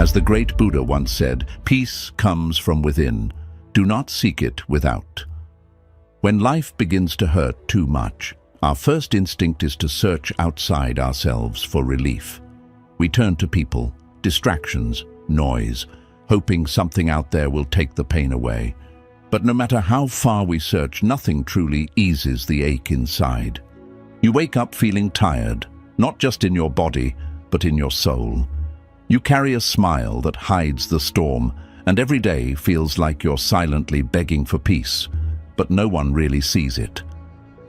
As the great Buddha once said, peace comes from within. Do not seek it without. When life begins to hurt too much, our first instinct is to search outside ourselves for relief. We turn to people, distractions, noise, hoping something out there will take the pain away. But no matter how far we search, nothing truly eases the ache inside. You wake up feeling tired, not just in your body, but in your soul. You carry a smile that hides the storm, and every day feels like you're silently begging for peace, but no one really sees it.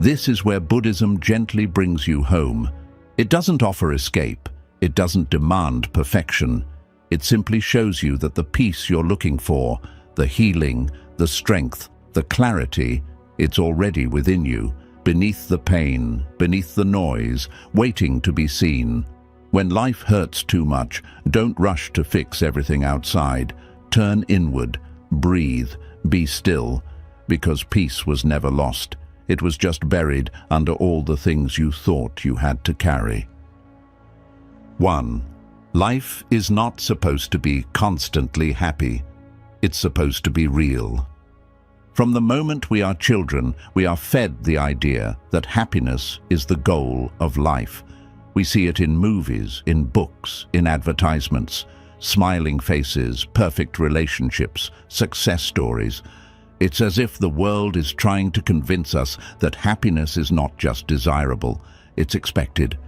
This is where Buddhism gently brings you home. It doesn't offer escape. It doesn't demand perfection. It simply shows you that the peace you're looking for, the healing, the strength, the clarity, it's already within you, beneath the pain, beneath the noise, waiting to be seen. When life hurts too much, don't rush to fix everything outside. Turn inward, breathe, be still, because peace was never lost. It was just buried under all the things you thought you had to carry. 1. Life is not supposed to be constantly happy. It's supposed to be real. From the moment we are children, we are fed the idea that happiness is the goal of life. We see it in movies, in books, in advertisements, smiling faces, perfect relationships, success stories. It's as if the world is trying to convince us that happiness is not just desirable, it's expected.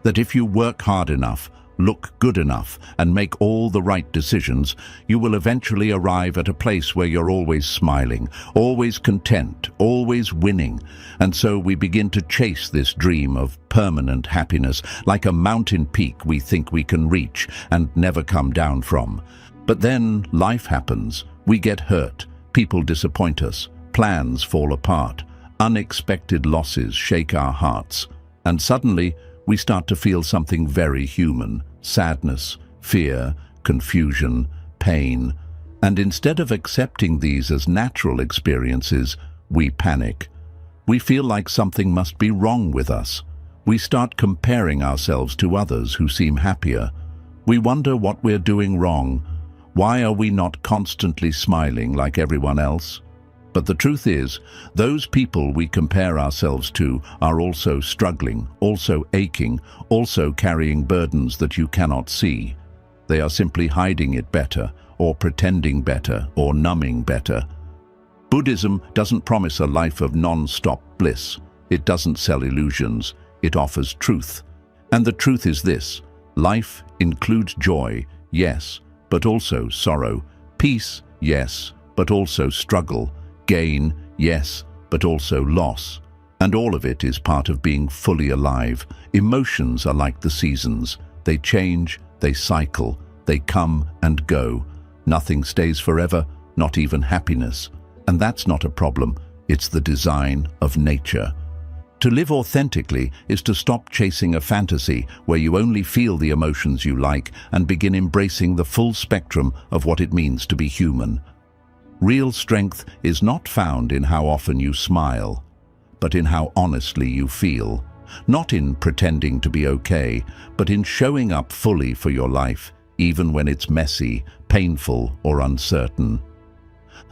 That if you work hard enough, look good enough, and make all the right decisions, you will eventually arrive at a place where you're always smiling, always content, always winning. And so we begin to chase this dream of permanent happiness, like a mountain peak we think we can reach and never come down from. But then life happens. We get hurt. People disappoint us. Plans fall apart. Unexpected losses shake our hearts. And suddenly, we start to feel something very human: sadness, fear, confusion, pain. And instead of accepting these as natural experiences, we panic. We feel like something must be wrong with us. We start comparing ourselves to others who seem happier. We wonder what we're doing wrong. Why are we not constantly smiling like everyone else? But the truth is, those people we compare ourselves to are also struggling, also aching, also carrying burdens that you cannot see. They are simply hiding it better, or pretending better, or numbing better. Buddhism doesn't promise a life of non-stop bliss. It doesn't sell illusions. It offers truth. And the truth is this: life includes joy, yes, but also sorrow. Peace, yes, but also struggle. Gain, yes, but also loss. And all of it is part of being fully alive. Emotions are like the seasons. They change, they cycle, they come and go. Nothing stays forever, not even happiness. And that's not a problem. It's the design of nature. To live authentically is to stop chasing a fantasy where you only feel the emotions you like and begin embracing the full spectrum of what it means to be human. Real strength is not found in how often you smile, but in how honestly you feel. Not in pretending to be okay, but in showing up fully for your life, even when it's messy, painful, or uncertain.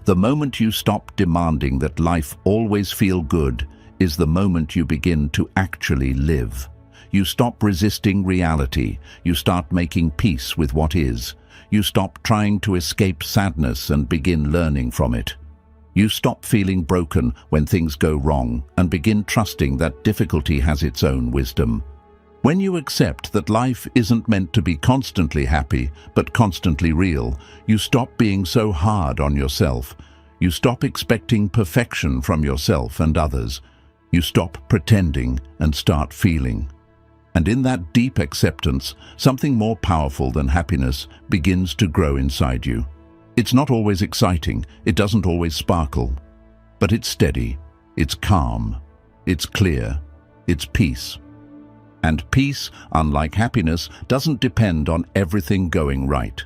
The moment you stop demanding that life always feel good is the moment you begin to actually live. You stop resisting reality. You start making peace with what is. You stop trying to escape sadness and begin learning from it. You stop feeling broken when things go wrong and begin trusting that difficulty has its own wisdom. When you accept that life isn't meant to be constantly happy, but constantly real, you stop being so hard on yourself. You stop expecting perfection from yourself and others. You stop pretending and start feeling. And in that deep acceptance, something more powerful than happiness begins to grow inside you. It's not always exciting, it doesn't always sparkle, but it's steady, it's calm, it's clear, it's peace. And peace, unlike happiness, doesn't depend on everything going right.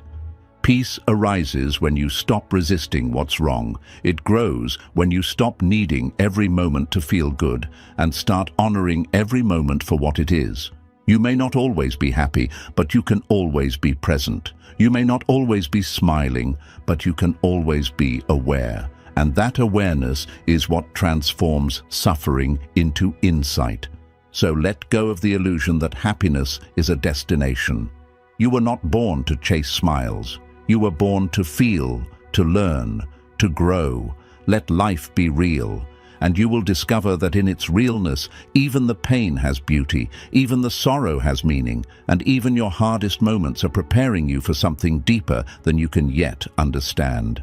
Peace arises when you stop resisting what's wrong. It grows when you stop needing every moment to feel good and start honoring every moment for what it is. You may not always be happy, but you can always be present. You may not always be smiling, but you can always be aware. And that awareness is what transforms suffering into insight. So let go of the illusion that happiness is a destination. You were not born to chase smiles. You were born to feel, to learn, to grow. Let life be real. And you will discover that in its realness, even the pain has beauty, even the sorrow has meaning, and even your hardest moments are preparing you for something deeper than you can yet understand.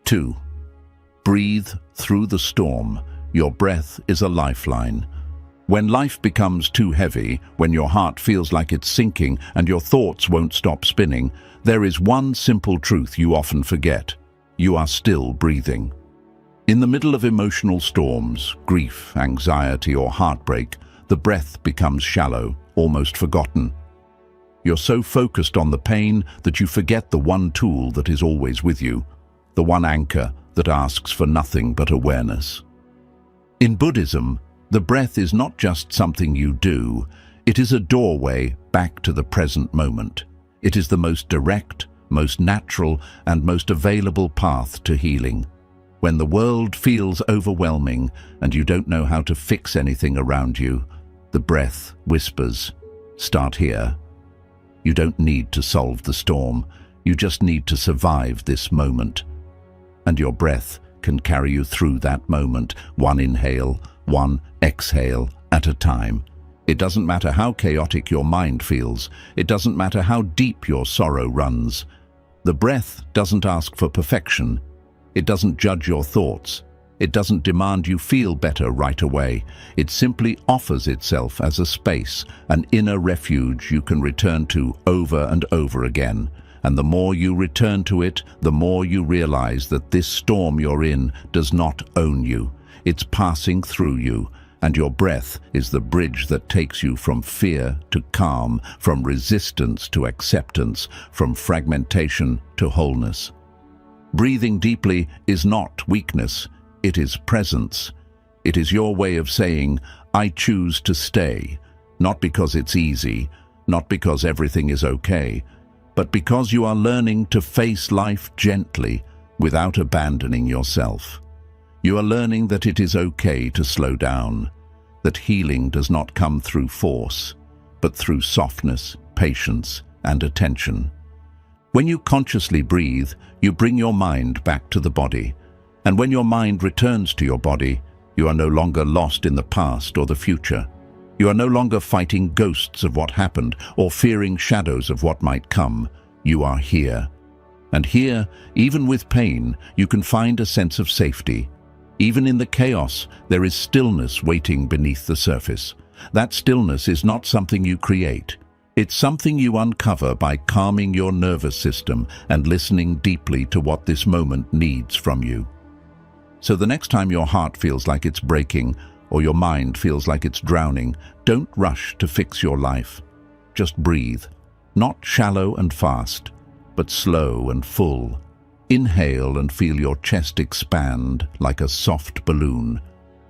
2. Breathe through the storm. Your breath is a lifeline. When life becomes too heavy, when your heart feels like it's sinking and your thoughts won't stop spinning, there is one simple truth you often forget. You are still breathing. In the middle of emotional storms, grief, anxiety, or heartbreak, the breath becomes shallow, almost forgotten. You're so focused on the pain that you forget the one tool that is always with you, the one anchor that asks for nothing but awareness. In Buddhism, the breath is not just something you do, it is a doorway back to the present moment. It is the most direct, most natural, and most available path to healing. When the world feels overwhelming and you don't know how to fix anything around you, the breath whispers, "Start here." You don't need to solve the storm, you just need to survive this moment. And your breath can carry you through that moment, one inhale, one exhale at a time. It doesn't matter how chaotic your mind feels, it doesn't matter how deep your sorrow runs. The breath doesn't ask for perfection. It doesn't judge your thoughts. It doesn't demand you feel better right away. It simply offers itself as a space, an inner refuge you can return to over and over again. And the more you return to it, the more you realize that this storm you're in does not own you. It's passing through you, and your breath is the bridge that takes you from fear to calm, from resistance to acceptance, from fragmentation to wholeness. Breathing deeply is not weakness, it is presence. It is your way of saying, "I choose to stay," not because it's easy, not because everything is okay, but because you are learning to face life gently without abandoning yourself. You are learning that it is okay to slow down, that healing does not come through force, but through softness, patience, and attention. When you consciously breathe, you bring your mind back to the body. And when your mind returns to your body, you are no longer lost in the past or the future. You are no longer fighting ghosts of what happened or fearing shadows of what might come. You are here. And here, even with pain, you can find a sense of safety. Even in the chaos, there is stillness waiting beneath the surface. That stillness is not something you create. It's something you uncover by calming your nervous system and listening deeply to what this moment needs from you. So the next time your heart feels like it's breaking or your mind feels like it's drowning, don't rush to fix your life. Just breathe, not shallow and fast, but slow and full. Inhale and feel your chest expand like a soft balloon.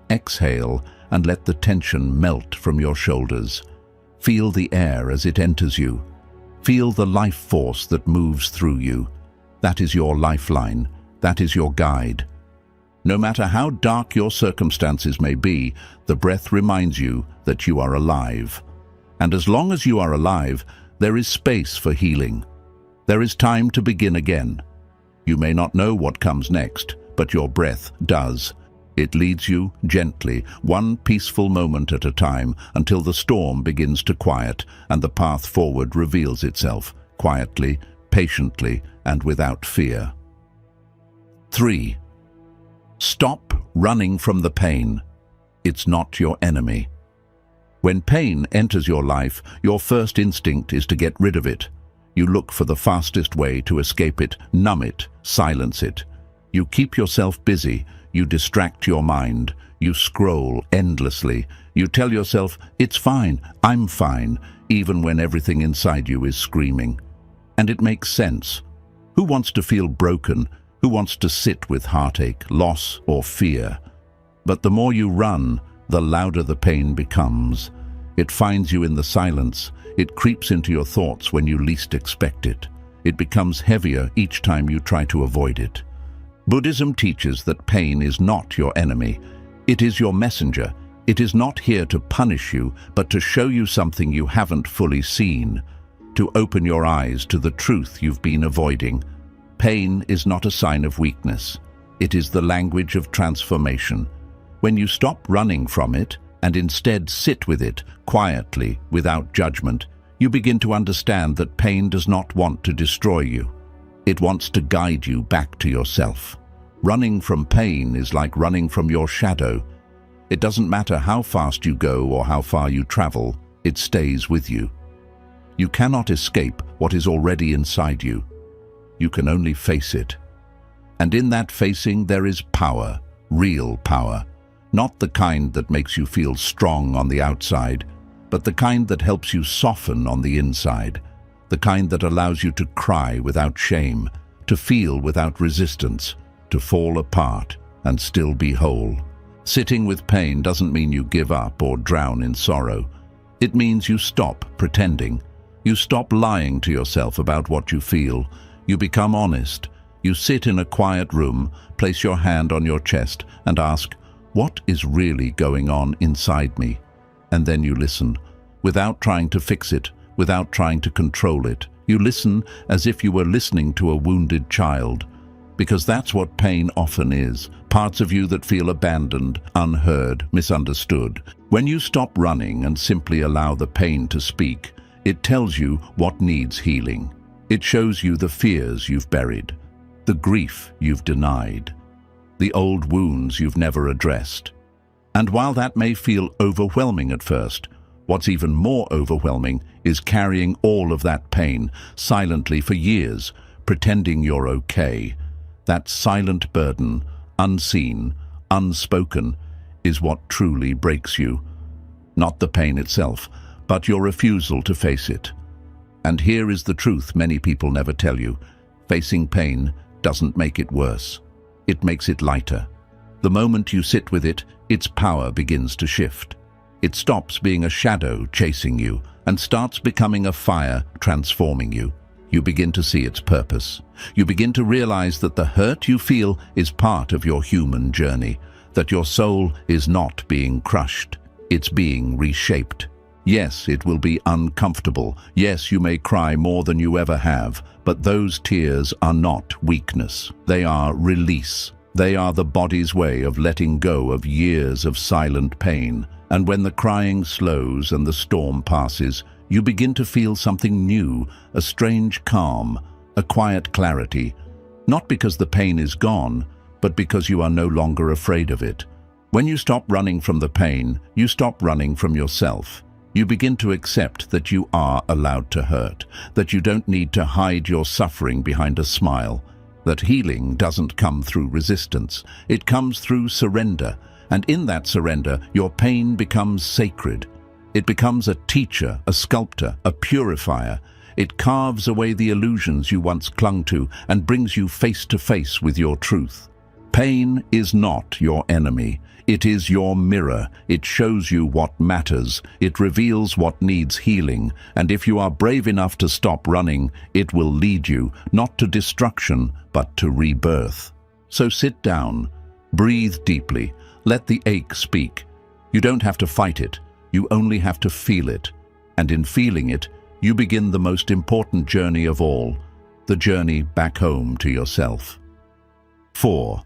Exhale and let the tension melt from your shoulders. Feel the air as it enters you. Feel the life force that moves through you. That is your lifeline. That is your guide. No matter how dark your circumstances may be, the breath reminds you that you are alive. And as long as you are alive, there is space for healing. There is time to begin again. You may not know what comes next, but your breath does. It leads you gently, one peaceful moment at a time, until the storm begins to quiet and the path forward reveals itself, quietly, patiently, and without fear. 3. Stop running from the pain. It's not your enemy. When pain enters your life, your first instinct is to get rid of it. You look for the fastest way to escape it, numb it, silence it. You keep yourself busy. You distract your mind. You scroll endlessly. You tell yourself, "It's fine, I'm fine," even when everything inside you is screaming. And it makes sense. Who wants to feel broken? Who wants to sit with heartache, loss, or fear? But the more you run, the louder the pain becomes. It finds you in the silence. It creeps into your thoughts when you least expect it. It becomes heavier each time you try to avoid it. Buddhism teaches that pain is not your enemy. It is your messenger. It is not here to punish you, but to show you something you haven't fully seen, to open your eyes to the truth you've been avoiding. Pain is not a sign of weakness. It is the language of transformation. When you stop running from it and instead sit with it quietly, without judgment, you begin to understand that pain does not want to destroy you. It wants to guide you back to yourself. Running from pain is like running from your shadow. It doesn't matter how fast you go or how far you travel, it stays with you. You cannot escape what is already inside you. You can only face it. And in that facing there is power, real power. Not the kind that makes you feel strong on the outside, but the kind that helps you soften on the inside. The kind that allows you to cry without shame, to feel without resistance, to fall apart and still be whole. Sitting with pain doesn't mean you give up or drown in sorrow. It means you stop pretending. You stop lying to yourself about what you feel. You become honest. You sit in a quiet room, place your hand on your chest and ask, what is really going on inside me? And then you listen, without trying to fix it, without trying to control it. You listen as if you were listening to a wounded child. Because that's what pain often is, parts of you that feel abandoned, unheard, misunderstood. When you stop running and simply allow the pain to speak, it tells you what needs healing. It shows you the fears you've buried, the grief you've denied, the old wounds you've never addressed. And while that may feel overwhelming at first, what's even more overwhelming is carrying all of that pain silently for years, pretending you're okay. That silent burden, unseen, unspoken, is what truly breaks you. Not the pain itself, but your refusal to face it. And here is the truth many people never tell you. Facing pain doesn't make it worse. It makes it lighter. The moment you sit with it, its power begins to shift. It stops being a shadow chasing you and starts becoming a fire transforming you. You begin to see its purpose. You begin to realize that the hurt you feel is part of your human journey, that your soul is not being crushed, it's being reshaped. Yes, it will be uncomfortable. Yes, you may cry more than you ever have, but those tears are not weakness. They are release. They are the body's way of letting go of years of silent pain. And when the crying slows and the storm passes, you begin to feel something new, a strange calm, a quiet clarity. Not because the pain is gone, but because you are no longer afraid of it. When you stop running from the pain, you stop running from yourself. You begin to accept that you are allowed to hurt, that you don't need to hide your suffering behind a smile, that healing doesn't come through resistance, it comes through surrender, and in that surrender, your pain becomes sacred. It becomes a teacher, a sculptor, a purifier. It carves away the illusions you once clung to and brings you face to face with your truth. Pain is not your enemy. It is your mirror. It shows you what matters. It reveals what needs healing. And if you are brave enough to stop running, it will lead you, not to destruction, but to rebirth. So sit down, breathe deeply, let the ache speak. You don't have to fight it. You only have to feel it. And in feeling it, you begin the most important journey of all, the journey back home to yourself. 4.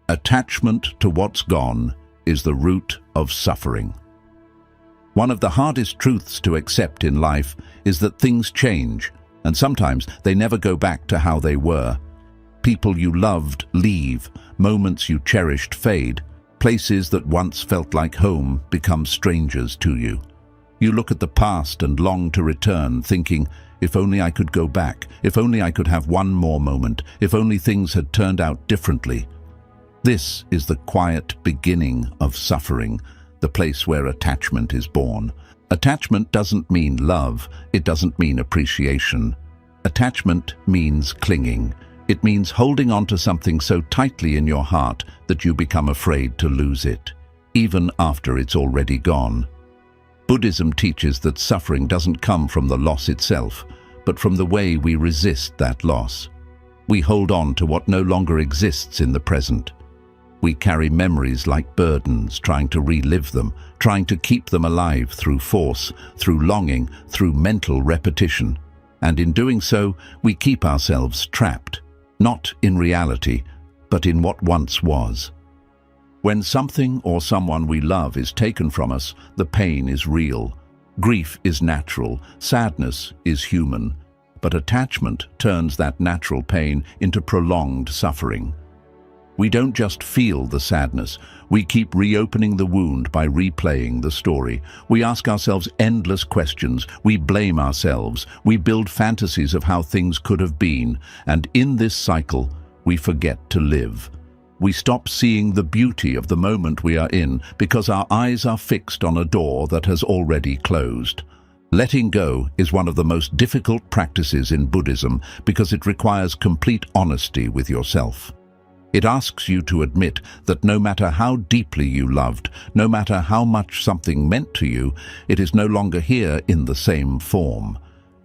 Attachment to what's gone is the root of suffering. One of the hardest truths to accept in life is that things change, and sometimes they never go back to how they were. People you loved leave, moments you cherished fade, places that once felt like home become strangers to you. You look at the past and long to return, thinking, if only I could go back, if only I could have one more moment, if only things had turned out differently. This is the quiet beginning of suffering, the place where attachment is born. Attachment doesn't mean love, it doesn't mean appreciation. Attachment means clinging. It means holding on to something so tightly in your heart that you become afraid to lose it, even after it's already gone. Buddhism teaches that suffering doesn't come from the loss itself, but from the way we resist that loss. We hold on to what no longer exists in the present. We carry memories like burdens, trying to relive them, trying to keep them alive through force, through longing, through mental repetition. And in doing so, we keep ourselves trapped, not in reality, but in what once was. When something or someone we love is taken from us, the pain is real. Grief is natural, sadness is human, but attachment turns that natural pain into prolonged suffering. We don't just feel the sadness, we keep reopening the wound by replaying the story. We ask ourselves endless questions, we blame ourselves, we build fantasies of how things could have been, and in this cycle, we forget to live. We stop seeing the beauty of the moment we are in because our eyes are fixed on a door that has already closed. Letting go is one of the most difficult practices in Buddhism because it requires complete honesty with yourself. It asks you to admit that no matter how deeply you loved, no matter how much something meant to you, it is no longer here in the same form.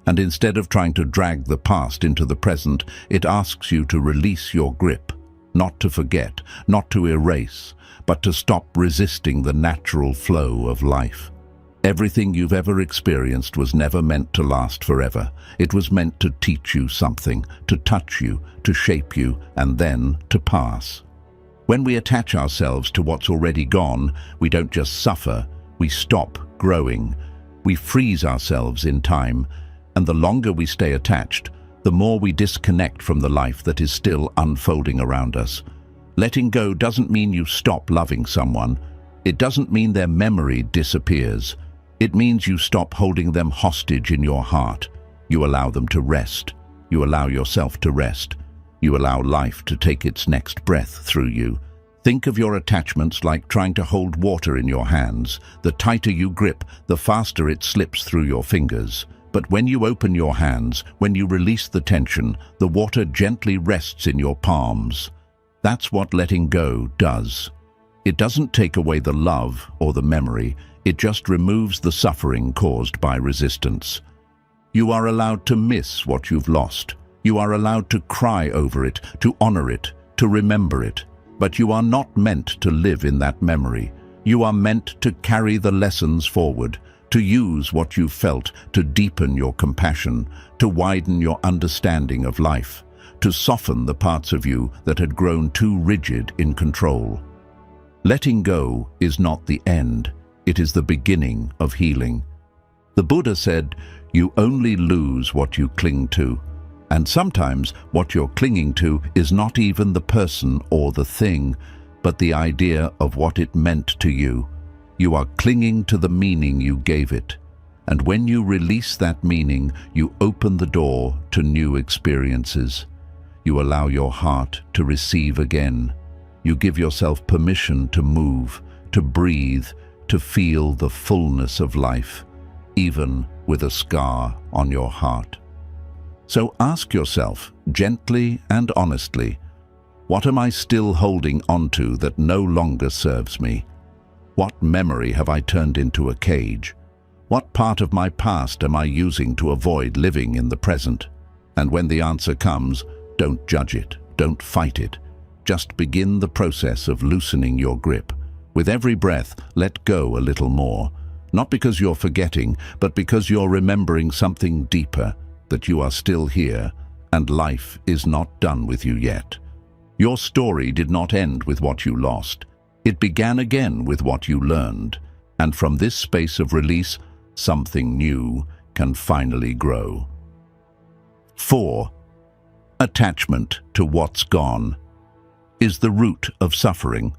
And instead of trying to drag the past into the present, it asks you to release your grip, not to forget, not to erase, but to stop resisting the natural flow of life. Everything you've ever experienced was never meant to last forever. It was meant to teach you something, to touch you, to shape you, and then to pass. When we attach ourselves to what's already gone, we don't just suffer, we stop growing. We freeze ourselves in time, and the longer we stay attached, the more we disconnect from the life that is still unfolding around us. Letting go doesn't mean you stop loving someone. It doesn't mean their memory disappears. It means you stop holding them hostage in your heart. You allow them to rest. You allow yourself to rest. You allow life to take its next breath through you. Think of your attachments like trying to hold water in your hands. The tighter you grip, the faster it slips through your fingers. But when you open your hands, when you release the tension, the water gently rests in your palms. That's what letting go does. It doesn't take away the love or the memory. It just removes the suffering caused by resistance. You are allowed to miss what you've lost. You are allowed to cry over it, to honor it, to remember it. But you are not meant to live in that memory. You are meant to carry the lessons forward, to use what you felt to deepen your compassion, to widen your understanding of life, to soften the parts of you that had grown too rigid in control. Letting go is not the end. It is the beginning of healing. The Buddha said, "You only lose what you cling to." And sometimes what you're clinging to is not even the person or the thing, but the idea of what it meant to you. You are clinging to the meaning you gave it. And when you release that meaning, you open the door to new experiences. You allow your heart to receive again. You give yourself permission to move, to breathe, to feel the fullness of life, even with a scar on your heart. So ask yourself, gently and honestly, what am I still holding onto that no longer serves me? What memory have I turned into a cage? What part of my past am I using to avoid living in the present? And when the answer comes, don't judge it, don't fight it. Just begin the process of loosening your grip. With every breath, let go a little more. Not because you're forgetting, but because you're remembering something deeper, that you are still here, and life is not done with you yet. Your story did not end with what you lost. It began again with what you learned. And from this space of release, something new can finally grow. 4. Attachment to what's gone is the root of suffering.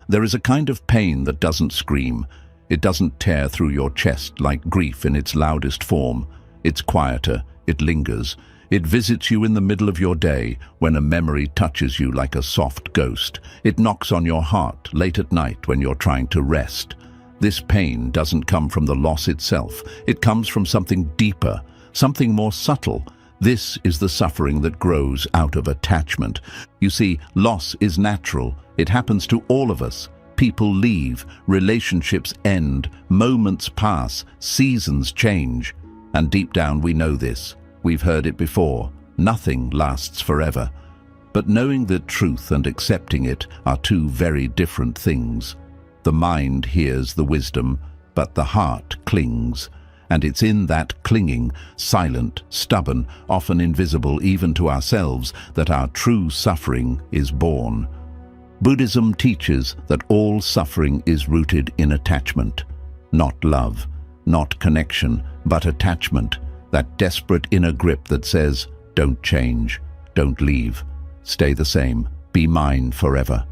There is a kind of pain that doesn't scream. It doesn't tear through your chest like grief in its loudest form. It's quieter, it lingers. It visits you in the middle of your day when a memory touches you like a soft ghost. It knocks on your heart late at night when you're trying to rest. This pain doesn't come from the loss itself. It comes from something deeper, something more subtle. This is the suffering that grows out of attachment. You see, loss is natural. It happens to all of us. People leave, relationships end, moments pass, seasons change. And deep down we know this. We've heard it before. Nothing lasts forever. But knowing that truth and accepting it are two very different things. The mind hears the wisdom, but the heart clings. And it's in that clinging, silent, stubborn, often invisible even to ourselves, that our true suffering is born. Buddhism teaches that all suffering is rooted in attachment. Not love, not connection, but attachment. That desperate inner grip that says, don't change, don't leave, stay the same, be mine forever.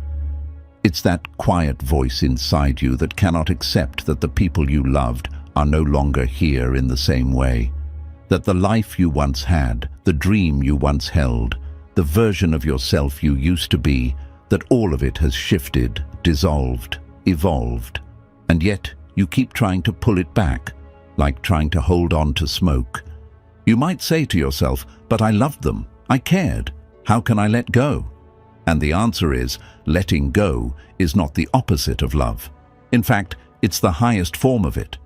It's that quiet voice inside you that cannot accept that the people you loved are no longer here in the same way. That the life you once had, the dream you once held, the version of yourself you used to be, that all of it has shifted, dissolved, evolved. And yet you keep trying to pull it back, like trying to hold on to smoke. You might say to yourself, but I loved them, I cared, how can I let go? And the answer is, letting go is not the opposite of love. In fact, it's the highest form of it.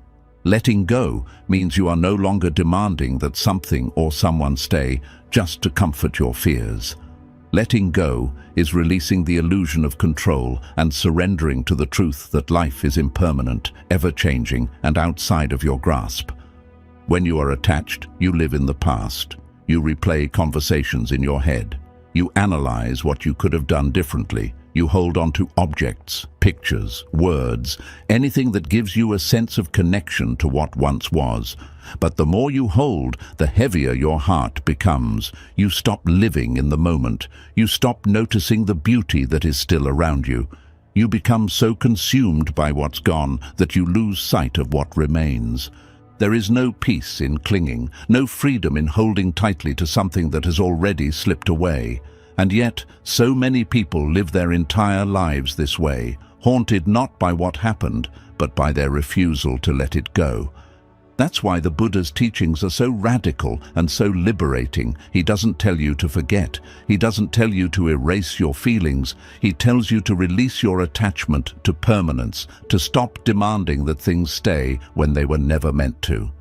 Letting go means you are no longer demanding that something or someone stay just to comfort your fears. Letting go is releasing the illusion of control and surrendering to the truth that life is impermanent, ever-changing, and outside of your grasp. When you are attached, you live in the past. You replay conversations in your head. You analyze what you could have done differently. You hold on to objects, pictures, words, anything that gives you a sense of connection to what once was. But the more you hold, the heavier your heart becomes. You stop living in the moment. You stop noticing the beauty that is still around you. You become so consumed by what's gone that you lose sight of what remains. There is no peace in clinging, no freedom in holding tightly to something that has already slipped away. And yet, so many people live their entire lives this way, haunted not by what happened, but by their refusal to let it go. That's why the Buddha's teachings are so radical and so liberating. He doesn't tell you to forget. He doesn't tell you to erase your feelings. He tells you to release your attachment to permanence, to stop demanding that things stay when they were never meant to.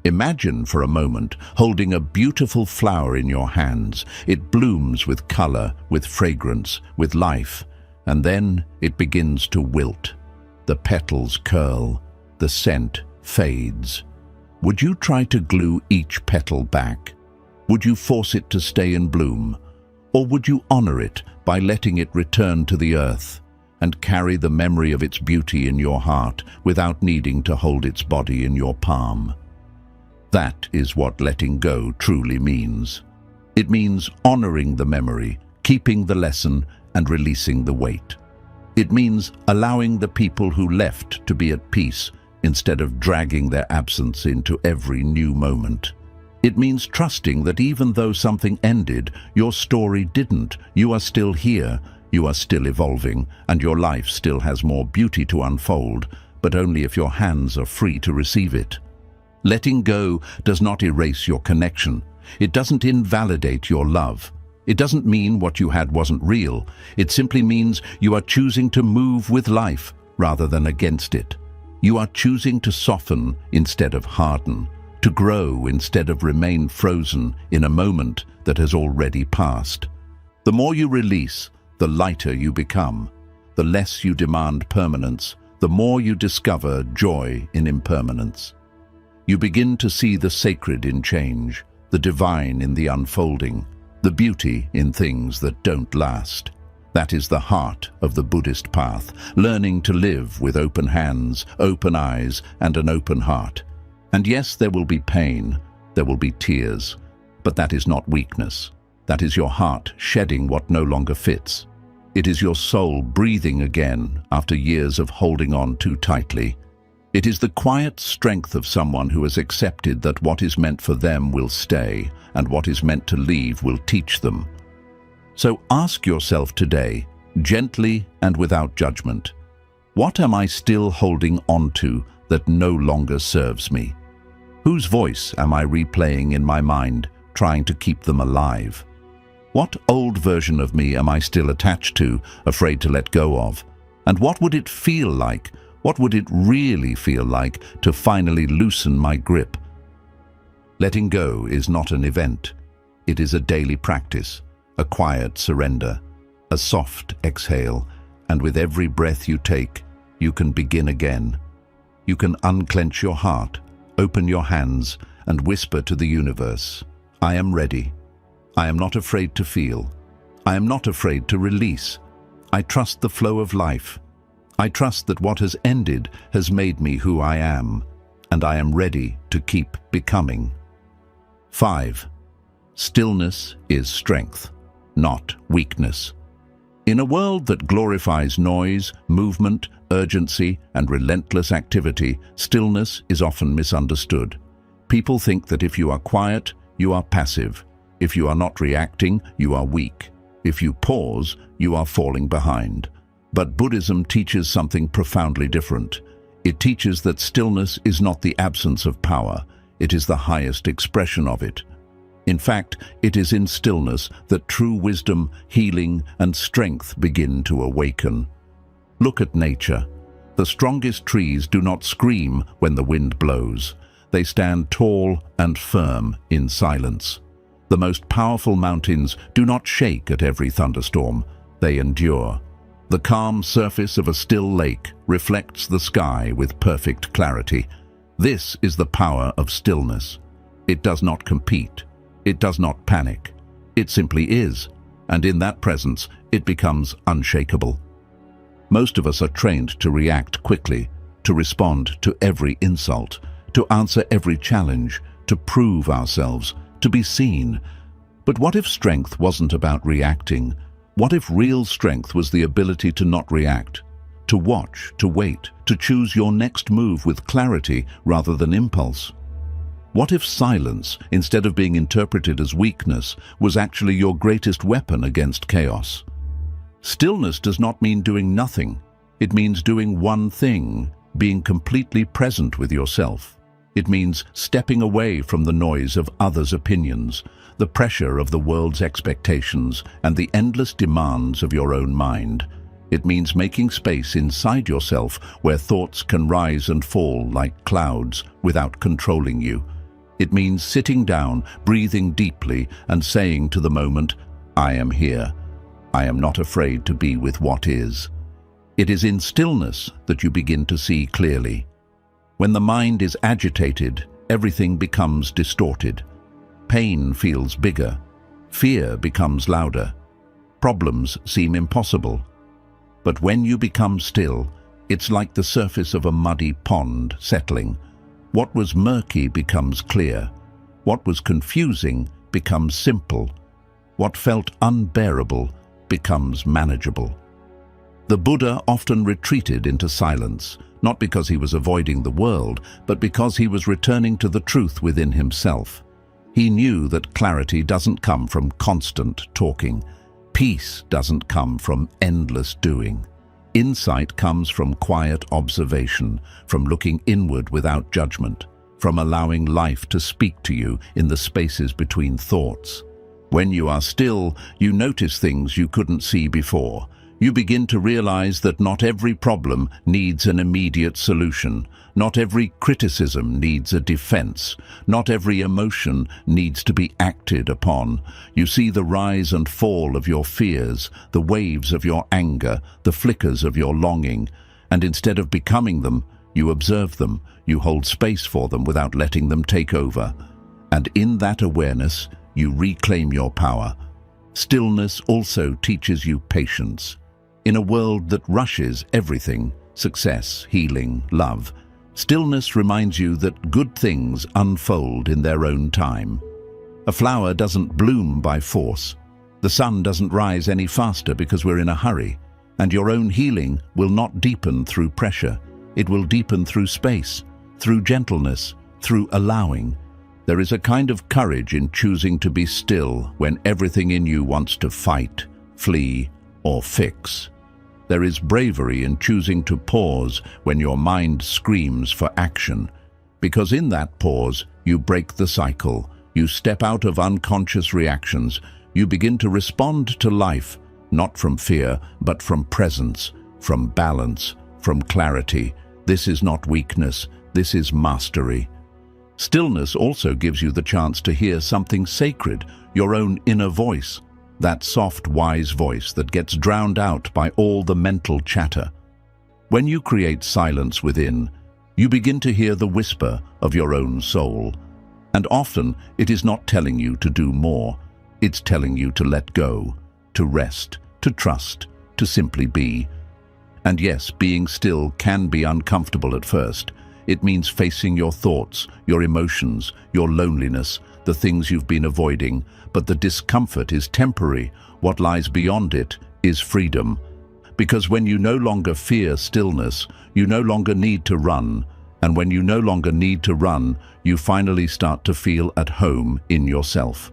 Imagine for a moment holding a beautiful flower in your hands. It blooms with color, with fragrance, with life, and then it begins to wilt. The petals curl, the scent fades. Would you try to glue each petal back? Would you force it to stay in bloom? Or would you honor it by letting it return to the earth and carry the memory of its beauty in your heart without needing to hold its body in your palm? That is what letting go truly means. It means honoring the memory, keeping the lesson, and releasing the weight. It means allowing the people who left to be at peace instead of dragging their absence into every new moment. It means trusting that even though something ended, your story didn't. You are still here, you are still evolving, and your life still has more beauty to unfold, but only if your hands are free to receive it. Letting go does not erase your connection. It doesn't invalidate your love. It doesn't mean what you had wasn't real. It simply means you are choosing to move with life rather than against it. You are choosing to soften instead of harden, to grow instead of remain frozen in a moment that has already passed. The more you release, the lighter you become. The less you demand permanence, the more you discover joy in impermanence. You begin to see the sacred in change, the divine in the unfolding, the beauty in things that don't last. That is the heart of the Buddhist path, learning to live with open hands, open eyes, and an open heart. And yes, there will be pain, there will be tears, but that is not weakness. That is your heart shedding what no longer fits. It is your soul breathing again after years of holding on too tightly. It is the quiet strength of someone who has accepted that what is meant for them will stay, and what is meant to leave will teach them. So ask yourself today, gently and without judgment, what am I still holding on to that no longer serves me? Whose voice am I replaying in my mind, trying to keep them alive? What old version of me am I still attached to, afraid to let go of? And what would it feel like? What would it really feel like to finally loosen my grip? Letting go is not an event. It is a daily practice, a quiet surrender, a soft exhale, and with every breath you take, you can begin again. You can unclench your heart, open your hands, and whisper to the universe, I am ready. I am not afraid to feel. I am not afraid to release. I trust the flow of life. I trust that what has ended has made me who I am, and I am ready to keep becoming. 5. Stillness is strength, not weakness. In a world that glorifies noise, movement, urgency, and relentless activity, stillness is often misunderstood. People think that if you are quiet, you are passive. If you are not reacting, you are weak. If you pause, you are falling behind. But Buddhism teaches something profoundly different. It teaches that stillness is not the absence of power. It is the highest expression of it. In fact, it is in stillness that true wisdom, healing, and strength begin to awaken. Look at nature. The strongest trees do not scream when the wind blows. They stand tall and firm in silence. The most powerful mountains do not shake at every thunderstorm. They endure. The calm surface of a still lake reflects the sky with perfect clarity. This is the power of stillness. It does not compete. It does not panic. It simply is, and in that presence, it becomes unshakable. Most of us are trained to react quickly, to respond to every insult, to answer every challenge, to prove ourselves, to be seen. But what if strength wasn't about reacting? What if real strength was the ability to not react, to watch, to wait, to choose your next move with clarity rather than impulse? What if silence, instead of being interpreted as weakness, was actually your greatest weapon against chaos? Stillness does not mean doing nothing. It means doing one thing, being completely present with yourself. It means stepping away from the noise of others' opinions, the pressure of the world's expectations, and the endless demands of your own mind. It means making space inside yourself where thoughts can rise and fall like clouds without controlling you. It means sitting down, breathing deeply, and saying to the moment, I am here. I am not afraid to be with what is. It is in stillness that you begin to see clearly. When the mind is agitated, everything becomes distorted. Pain feels bigger. Fear becomes louder. Problems seem impossible. But when you become still, it's like the surface of a muddy pond settling. What was murky becomes clear. What was confusing becomes simple. What felt unbearable becomes manageable. The Buddha often retreated into silence, not because he was avoiding the world, but because he was returning to the truth within himself. He knew that clarity doesn't come from constant talking. Peace doesn't come from endless doing. Insight comes from quiet observation, from looking inward without judgment, from allowing life to speak to you in the spaces between thoughts. When you are still, you notice things you couldn't see before. You begin to realize that not every problem needs an immediate solution. Not every criticism needs a defense. Not every emotion needs to be acted upon. You see the rise and fall of your fears, the waves of your anger, the flickers of your longing, and instead of becoming them, you observe them, you hold space for them without letting them take over. And in that awareness, you reclaim your power. Stillness also teaches you patience. In a world that rushes everything, success, healing, love, stillness reminds you that good things unfold in their own time. A flower doesn't bloom by force. The sun doesn't rise any faster because we're in a hurry. And your own healing will not deepen through pressure. It will deepen through space, through gentleness, through allowing. There is a kind of courage in choosing to be still when everything in you wants to fight, flee, or fix. There is bravery in choosing to pause when your mind screams for action, because in that pause, you break the cycle, you step out of unconscious reactions, you begin to respond to life, not from fear, but from presence, from balance, from clarity. This is not weakness, this is mastery. Stillness also gives you the chance to hear something sacred, your own inner voice, that soft, wise voice that gets drowned out by all the mental chatter. When you create silence within, you begin to hear the whisper of your own soul. And often it is not telling you to do more, it's telling you to let go, to rest, to trust, to simply be. And yes, being still can be uncomfortable at first. It means facing your thoughts, your emotions, your loneliness, the things you've been avoiding, but the discomfort is temporary. What lies beyond it is freedom. Because when you no longer fear stillness, you no longer need to run. And when you no longer need to run, you finally start to feel at home in yourself.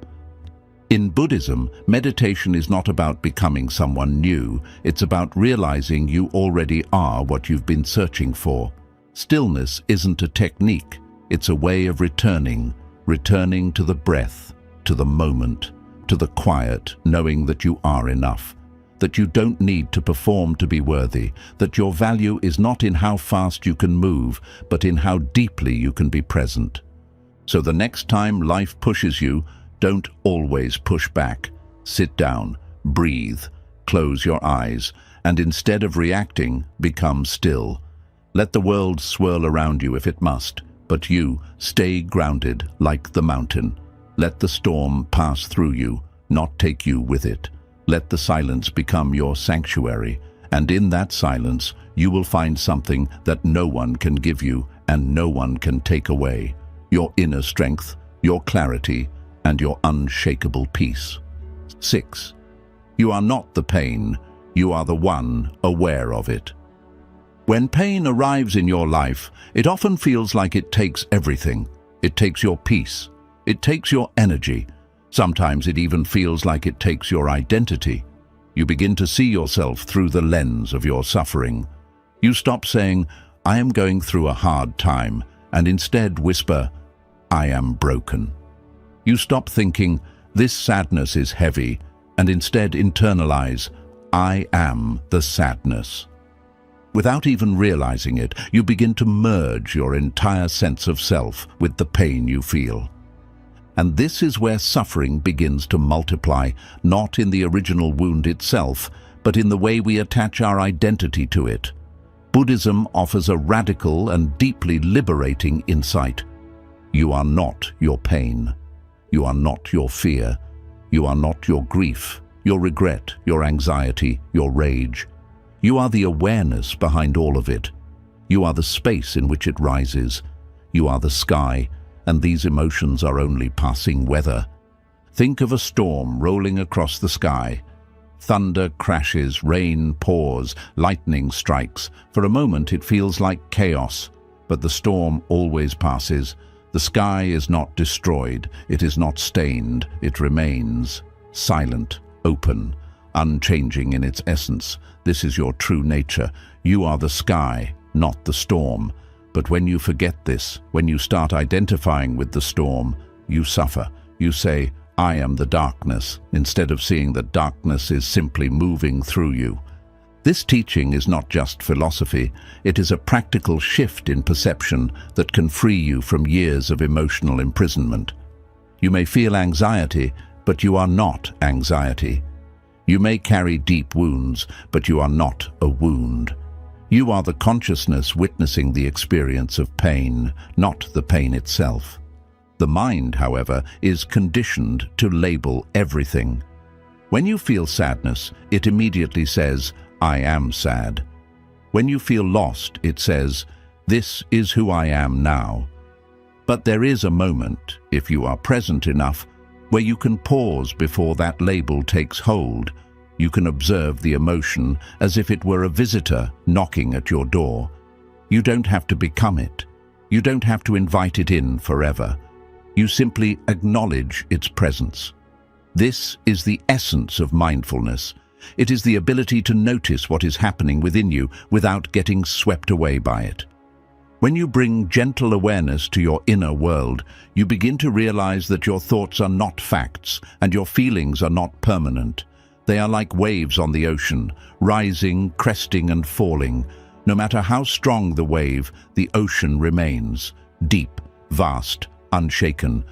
In Buddhism, meditation is not about becoming someone new. It's about realizing you already are what you've been searching for. Stillness isn't a technique, it's a way of returning to the breath, to the moment, to the quiet, knowing that you are enough, that you don't need to perform to be worthy, that your value is not in how fast you can move, but in how deeply you can be present. So the next time life pushes you, don't always push back. Sit down, breathe, close your eyes, and instead of reacting, become still. Let the world swirl around you if it must, but you stay grounded like the mountain. Let the storm pass through you, not take you with it. Let the silence become your sanctuary, and in that silence you will find something that no one can give you and no one can take away. Your inner strength, your clarity, and your unshakable peace. 6. You are not the pain, you are the one aware of it. When pain arrives in your life, it often feels like it takes everything. It takes your peace. It takes your energy. Sometimes it even feels like it takes your identity. You begin to see yourself through the lens of your suffering. You stop saying, "I am going through a hard time," and instead whisper, "I am broken." You stop thinking, "This sadness is heavy," and instead internalize, "I am the sadness." Without even realizing it, you begin to merge your entire sense of self with the pain you feel. And this is where suffering begins to multiply, not in the original wound itself, but in the way we attach our identity to it. Buddhism offers a radical and deeply liberating insight. You are not your pain. You are not your fear. You are not your grief, your regret, your anxiety, your rage. You are the awareness behind all of it. You are the space in which it rises. You are the sky, and these emotions are only passing weather. Think of a storm rolling across the sky. Thunder crashes, rain pours, lightning strikes. For a moment it feels like chaos, but the storm always passes. The sky is not destroyed, it is not stained, it remains silent, open, unchanging in its essence. This is your true nature. You are the sky, not the storm. But when you forget this, when you start identifying with the storm, you suffer. You say, "I am the darkness," instead of seeing that darkness is simply moving through you. This teaching is not just philosophy, it is a practical shift in perception that can free you from years of emotional imprisonment. You may feel anxiety, but you are not anxiety. You may carry deep wounds, but you are not a wound. You are the consciousness witnessing the experience of pain, not the pain itself. The mind, however, is conditioned to label everything. When you feel sadness, it immediately says, "I am sad." When you feel lost, it says, "This is who I am now." But there is a moment, if you are present enough, where you can pause before that label takes hold. You can observe the emotion as if it were a visitor knocking at your door. You don't have to become it. You don't have to invite it in forever. You simply acknowledge its presence. This is the essence of mindfulness. It is the ability to notice what is happening within you without getting swept away by it. When you bring gentle awareness to your inner world, you begin to realize that your thoughts are not facts and your feelings are not permanent. They are like waves on the ocean, rising, cresting and falling. No matter how strong the wave, the ocean remains, deep, vast, unshaken.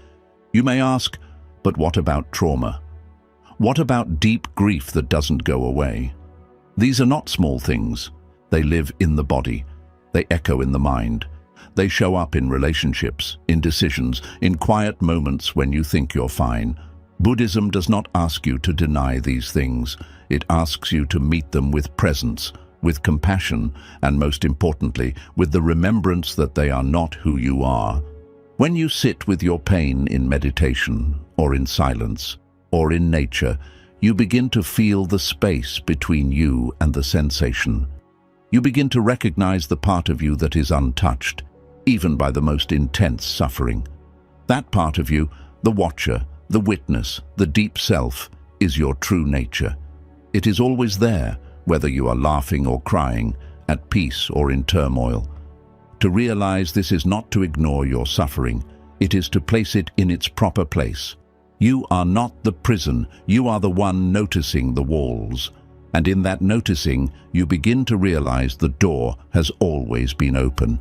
You may ask, but what about trauma? What about deep grief that doesn't go away? These are not small things. They live in the body. They echo in the mind. They show up in relationships, in decisions, in quiet moments when you think you're fine. Buddhism does not ask you to deny these things. It asks you to meet them with presence, with compassion, and most importantly, with the remembrance that they are not who you are. When you sit with your pain in meditation, or in silence, or in nature, you begin to feel the space between you and the sensation. You begin to recognize the part of you that is untouched, even by the most intense suffering. That part of you, the watcher, the witness, the deep self, is your true nature. It is always there, whether you are laughing or crying, at peace or in turmoil. To realize this is not to ignore your suffering, it is to place it in its proper place. You are not the prison, you are the one noticing the walls. And in that noticing, you begin to realize the door has always been open.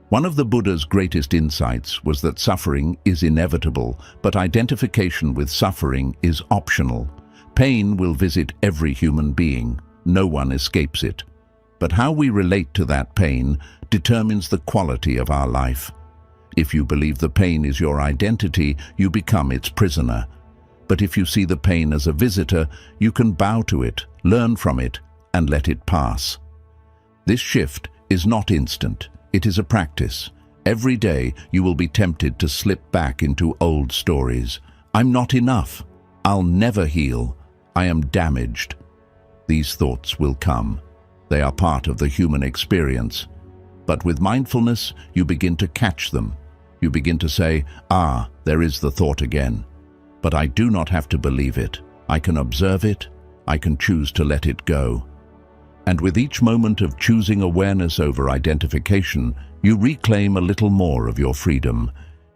One of the Buddha's greatest insights was that suffering is inevitable, but identification with suffering is optional. Pain will visit every human being. No one escapes it. But how we relate to that pain determines the quality of our life. If you believe the pain is your identity, you become its prisoner. But if you see the pain as a visitor, you can bow to it, learn from it, and let it pass. This shift is not instant. It is a practice. Every day you will be tempted to slip back into old stories. I'm not enough. I'll never heal. I am damaged. These thoughts will come. They are part of the human experience. But with mindfulness, you begin to catch them. You begin to say, there is the thought again. But I do not have to believe it. I can observe it. I can choose to let it go. And with each moment of choosing awareness over identification, you reclaim a little more of your freedom.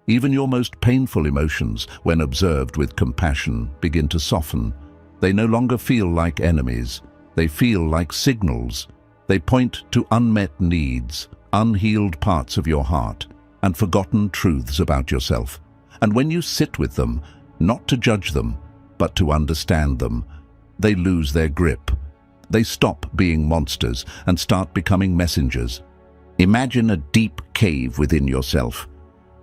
Even your most painful emotions, when observed with compassion, begin to soften. They no longer feel like enemies. They feel like signals. They point to unmet needs, unhealed parts of your heart, and forgotten truths about yourself. And when you sit with them, not to judge them, but to understand them, they lose their grip. They stop being monsters and start becoming messengers. Imagine a deep cave within yourself.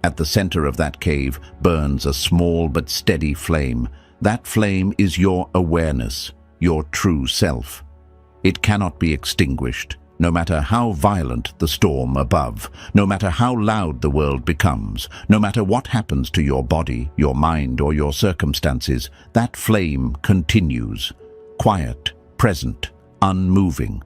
At the center of that cave burns a small but steady flame. That flame is your awareness, your true self. It cannot be extinguished, no matter how violent the storm above, no matter how loud the world becomes, no matter what happens to your body, your mind, or your circumstances. That flame continues, quiet, present, unmoving.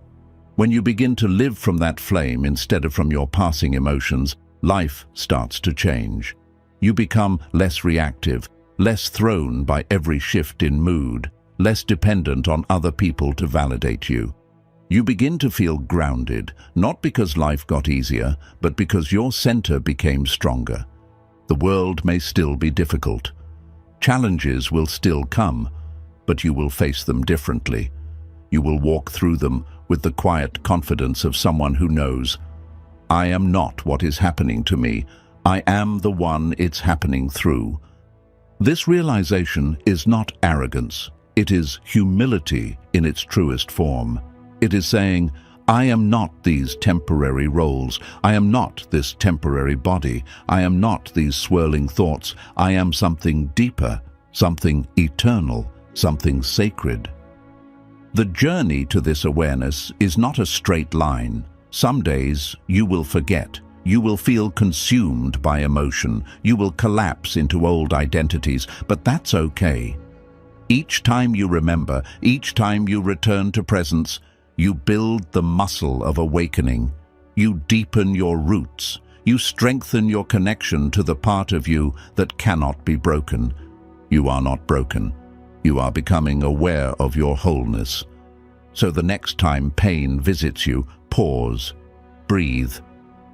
When you begin to live from that flame instead of from your passing emotions, life starts to change. You become less reactive, less thrown by every shift in mood, less dependent on other people to validate you. You begin to feel grounded, not because life got easier, but because your center became stronger. The world may still be difficult. Challenges will still come, but you will face them differently. You will walk through them with the quiet confidence of someone who knows, I am not what is happening to me. I am the one it's happening through. This realization is not arrogance. It is humility in its truest form. It is saying, I am not these temporary roles. I am not this temporary body. I am not these swirling thoughts. I am something deeper, something eternal, something sacred. The journey to this awareness is not a straight line. Some days you will forget. You will feel consumed by emotion. You will collapse into old identities, but that's okay. Each time you remember, each time you return to presence, you build the muscle of awakening. You deepen your roots. You strengthen your connection to the part of you that cannot be broken. You are not broken. You are becoming aware of your wholeness. So the next time pain visits you, pause, breathe.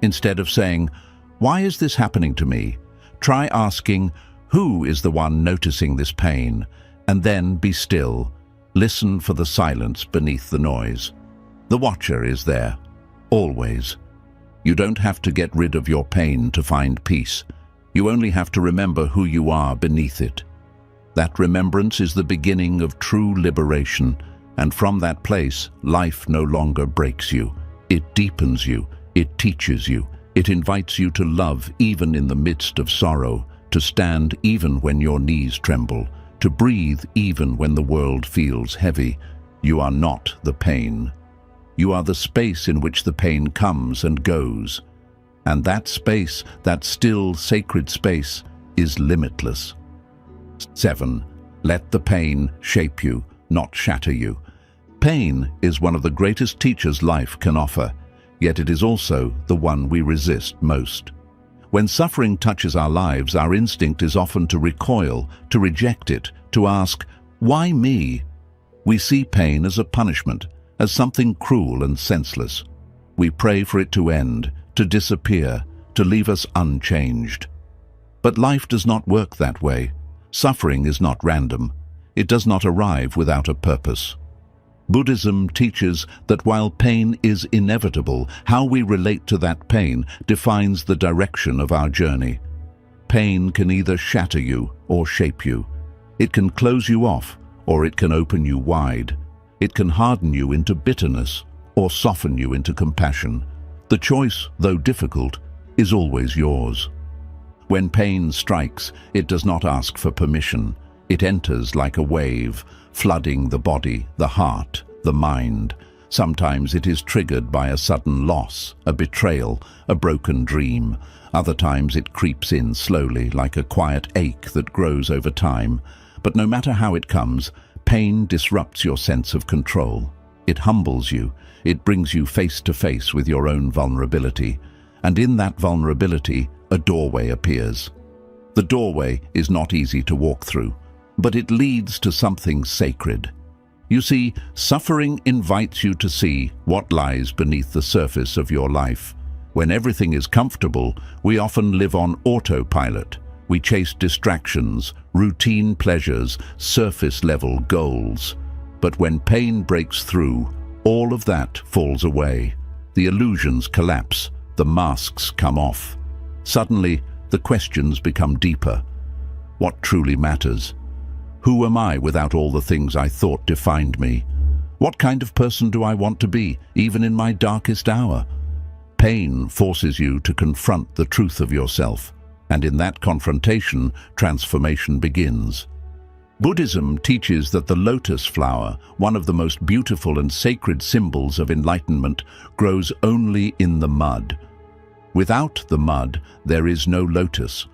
Instead of saying, why is this happening to me? Try asking, who is the one noticing this pain? And then be still. Listen for the silence beneath the noise. The watcher is there, always. You don't have to get rid of your pain to find peace. You only have to remember who you are beneath it. That remembrance is the beginning of true liberation, and from that place, life no longer breaks you. It deepens you, it teaches you, it invites you to love even in the midst of sorrow, to stand even when your knees tremble, to breathe even when the world feels heavy. You are not the pain. You are the space in which the pain comes and goes. And that space, that still, sacred space, is limitless. 7. Let the pain shape you, not shatter you. Pain is one of the greatest teachers life can offer, yet it is also the one we resist most. When suffering touches our lives, our instinct is often to recoil, to reject it, to ask, "Why me?" We see pain as a punishment, as something cruel and senseless. We pray for it to end, to disappear, to leave us unchanged. But life does not work that way. Suffering is not random. It does not arrive without a purpose. Buddhism teaches that while pain is inevitable, how we relate to that pain defines the direction of our journey. Pain can either shatter you or shape you. It can close you off, or it can open you wide. It can harden you into bitterness, or soften you into compassion. The choice, though difficult, is always yours. When pain strikes, it does not ask for permission. It enters like a wave, flooding the body, the heart, the mind. Sometimes it is triggered by a sudden loss, a betrayal, a broken dream. Other times it creeps in slowly, like a quiet ache that grows over time. But no matter how it comes, pain disrupts your sense of control. It humbles you. It brings you face to face with your own vulnerability. And in that vulnerability, a doorway appears. The doorway is not easy to walk through, but it leads to something sacred. You see, suffering invites you to see what lies beneath the surface of your life. When everything is comfortable, we often live on autopilot. We chase distractions, routine pleasures, surface-level goals. But when pain breaks through, all of that falls away. The illusions collapse, the masks come off. Suddenly, the questions become deeper. What truly matters? Who am I without all the things I thought defined me? What kind of person do I want to be, even in my darkest hour? Pain forces you to confront the truth of yourself, and in that confrontation, transformation begins. Buddhism teaches that the lotus flower, one of the most beautiful and sacred symbols of enlightenment, grows only in the mud. Without the mud, there is no lotus.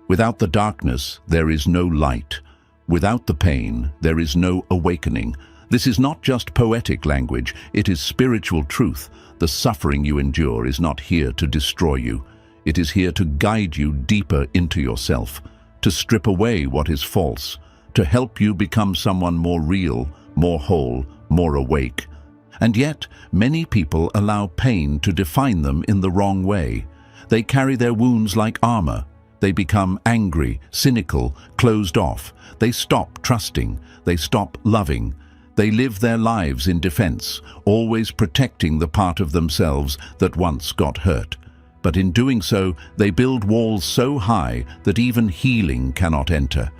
Without the darkness, there is no light. Without the pain, there is no awakening. This is not just poetic language, it is spiritual truth. The suffering you endure is not here to destroy you. It is here to guide you deeper into yourself, to strip away what is false, to help you become someone more real, more whole, more awake. And yet, many people allow pain to define them in the wrong way. They carry their wounds like armor. They become angry, cynical, closed off. They stop trusting. They stop loving. They live their lives in defense, always protecting the part of themselves that once got hurt. But in doing so, they build walls so high that even healing cannot enter.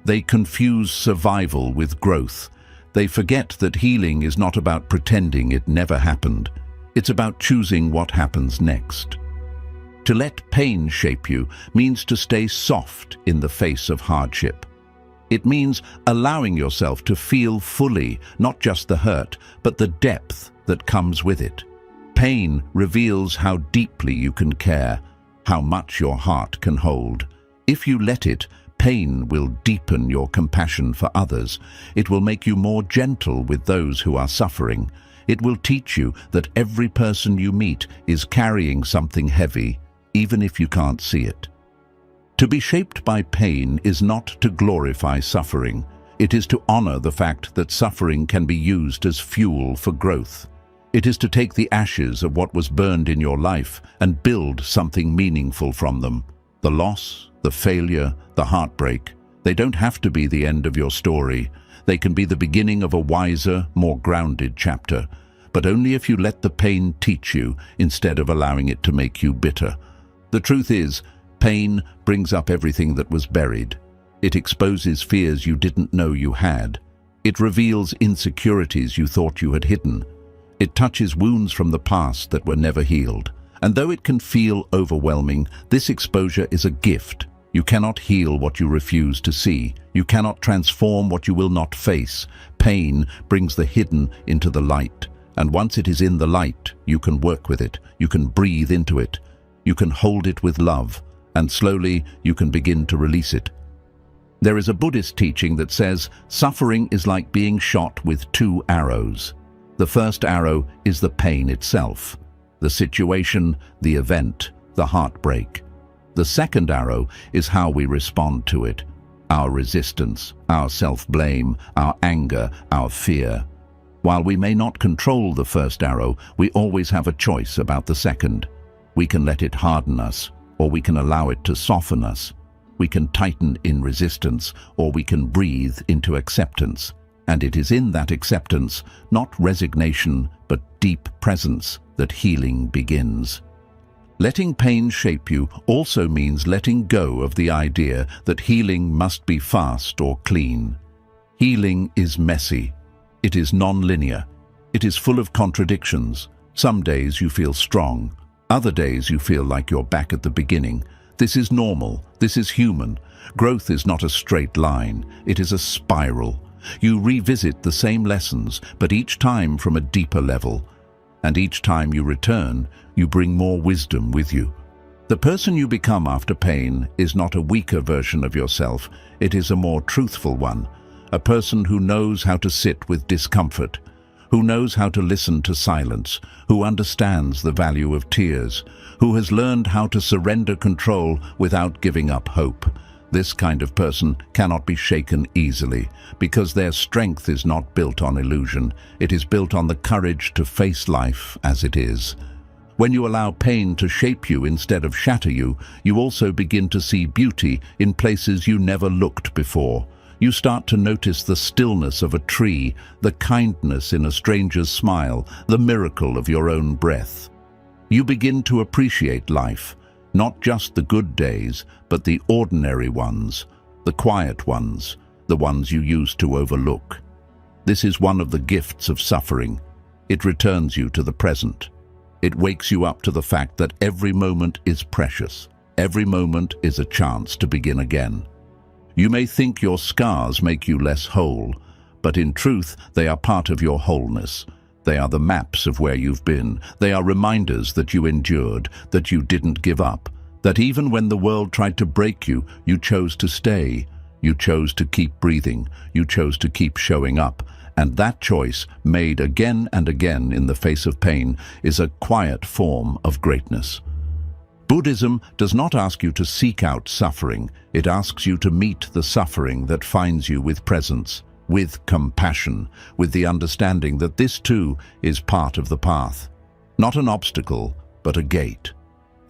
They confuse survival with growth. They forget that healing is not about pretending it never happened. It's about choosing what happens next. To let pain shape you means to stay soft in the face of hardship. It means allowing yourself to feel fully, not just the hurt, but the depth that comes with it. Pain reveals how deeply you can care, how much your heart can hold. If you let it, pain will deepen your compassion for others. It will make you more gentle with those who are suffering. It will teach you that every person you meet is carrying something heavy, even if you can't see it. To be shaped by pain is not to glorify suffering. It is to honor the fact that suffering can be used as fuel for growth. It is to take the ashes of what was burned in your life and build something meaningful from them. The loss, the failure, the heartbreak, they don't have to be the end of your story. They can be the beginning of a wiser, more grounded chapter, but only if you let the pain teach you instead of allowing it to make you bitter. The truth is, pain brings up everything that was buried. It exposes fears you didn't know you had. It reveals insecurities you thought you had hidden. It touches wounds from the past that were never healed. And though it can feel overwhelming, this exposure is a gift. You cannot heal what you refuse to see. You cannot transform what you will not face. Pain brings the hidden into the light. And once it is in the light, you can work with it. You can breathe into it. You can hold it with love. And slowly, you can begin to release it. There is a Buddhist teaching that says, suffering is like being shot with 2 arrows. The first arrow is the pain itself, the situation, the event, the heartbreak. The second arrow is how we respond to it, our resistance, our self-blame, our anger, our fear. While we may not control the first arrow, we always have a choice about the second. We can let it harden us, or we can allow it to soften us. We can tighten in resistance, or we can breathe into acceptance. And it is in that acceptance, not resignation, but deep presence, that healing begins. Letting pain shape you also means letting go of the idea that healing must be fast or clean. Healing is messy. It is non-linear. It is full of contradictions. Some days you feel strong. Other days you feel like you're back at the beginning. This is normal. This is human. Growth is not a straight line. It is a spiral. You revisit the same lessons, but each time from a deeper level. And each time you return, you bring more wisdom with you. The person you become after pain is not a weaker version of yourself. It is a more truthful one. A person who knows how to sit with discomfort, who knows how to listen to silence, who understands the value of tears, who has learned how to surrender control without giving up hope. This kind of person cannot be shaken easily, because their strength is not built on illusion. It is built on the courage to face life as it is. When you allow pain to shape you instead of shatter you, you also begin to see beauty in places you never looked before. You start to notice the stillness of a tree, the kindness in a stranger's smile, the miracle of your own breath. You begin to appreciate life, not just the good days, but the ordinary ones, the quiet ones, the ones you used to overlook. This is one of the gifts of suffering. It returns you to the present. It wakes you up to the fact that every moment is precious. Every moment is a chance to begin again. You may think your scars make you less whole, but in truth, they are part of your wholeness. They are the maps of where you've been. They are reminders that you endured, that you didn't give up, that even when the world tried to break you, you chose to stay. You chose to keep breathing. You chose to keep showing up. And that choice, made again and again in the face of pain, is a quiet form of greatness. Buddhism does not ask you to seek out suffering. It asks you to meet the suffering that finds you with presence, with compassion, with the understanding that this too is part of the path. Not an obstacle, but a gate.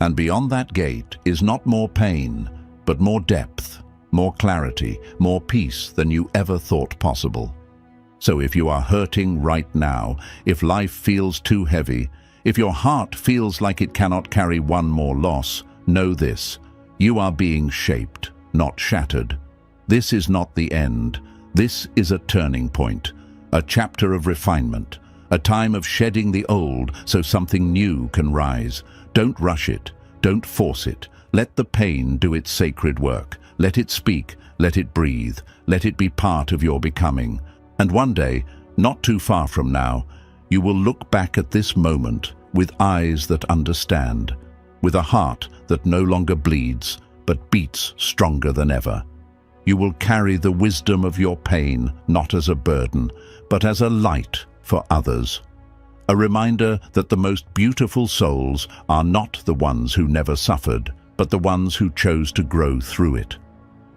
And beyond that gate is not more pain, but more depth, more clarity, more peace than you ever thought possible. So if you are hurting right now, if life feels too heavy, if your heart feels like it cannot carry one more loss, know this: you are being shaped, not shattered. This is not the end. This is a turning point, a chapter of refinement, a time of shedding the old so something new can rise. Don't rush it. Don't force it. Let the pain do its sacred work. Let it speak. Let it breathe. Let it be part of your becoming. And one day, not too far from now, you will look back at this moment with eyes that understand, with a heart that no longer bleeds, but beats stronger than ever. You will carry the wisdom of your pain not as a burden, but as a light for others. A reminder that the most beautiful souls are not the ones who never suffered, but the ones who chose to grow through it.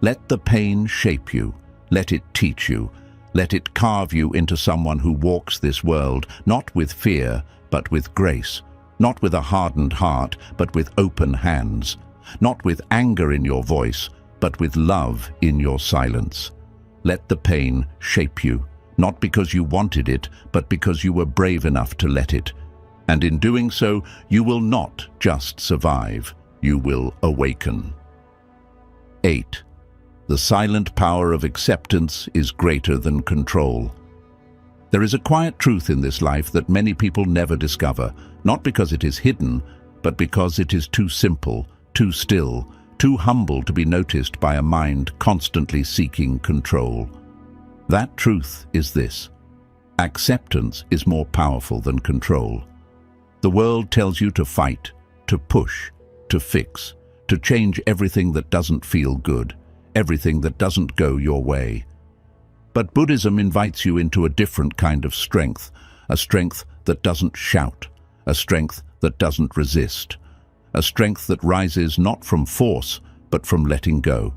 Let the pain shape you. Let it teach you. Let it carve you into someone who walks this world, not with fear, but with grace. Not with a hardened heart, but with open hands. Not with anger in your voice, but with love in your silence. Let the pain shape you, not because you wanted it, but because you were brave enough to let it. And in doing so, you will not just survive, you will awaken. 8. The silent power of acceptance is greater than control. There is a quiet truth in this life that many people never discover, not because it is hidden, but because it is too simple, too still, too humble to be noticed by a mind constantly seeking control. That truth is this: acceptance is more powerful than control. The world tells you to fight, to push, to fix, to change everything that doesn't feel good, everything that doesn't go your way. But Buddhism invites you into a different kind of strength, a strength that doesn't shout, a strength that doesn't resist, a strength that rises not from force, but from letting go.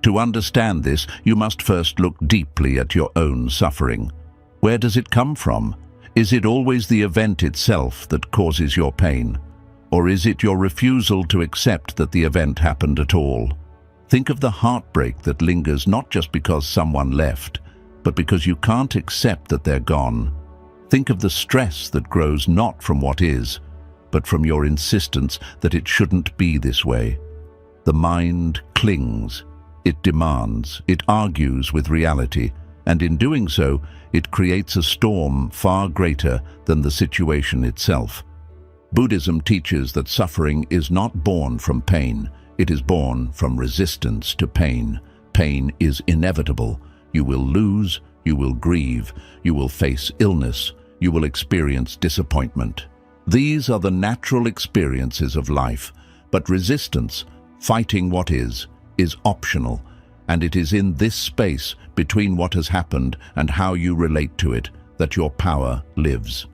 To understand this, you must first look deeply at your own suffering. Where does it come from? Is it always the event itself that causes your pain? Or is it your refusal to accept that the event happened at all? Think of the heartbreak that lingers not just because someone left, but because you can't accept that they're gone. Think of the stress that grows not from what is, but from your insistence that it shouldn't be this way. The mind clings, it demands, it argues with reality, and in doing so, it creates a storm far greater than the situation itself. Buddhism teaches that suffering is not born from pain, it is born from resistance to pain. Pain is inevitable. You will lose, you will grieve, you will face illness, you will experience disappointment. These are the natural experiences of life, but resistance, fighting what is optional, and it is in this space between what has happened and how you relate to it that your power lives.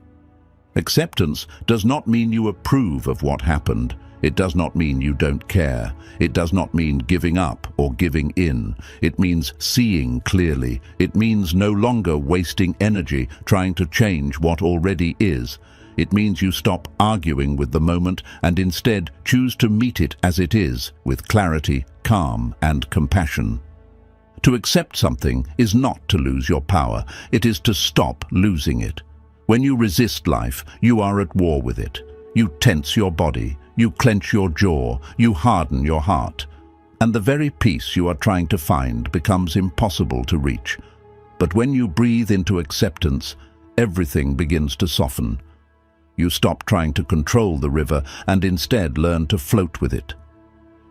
Acceptance does not mean you approve of what happened. It does not mean you don't care. It does not mean giving up or giving in. It means seeing clearly. It means no longer wasting energy trying to change what already is. It means you stop arguing with the moment and instead choose to meet it as it is, with clarity, calm, and compassion. To accept something is not to lose your power. It is to stop losing it. When you resist life, you are at war with it. You tense your body, you clench your jaw, you harden your heart. And the very peace you are trying to find becomes impossible to reach. But when you breathe into acceptance, everything begins to soften. You stop trying to control the river and instead learn to float with it.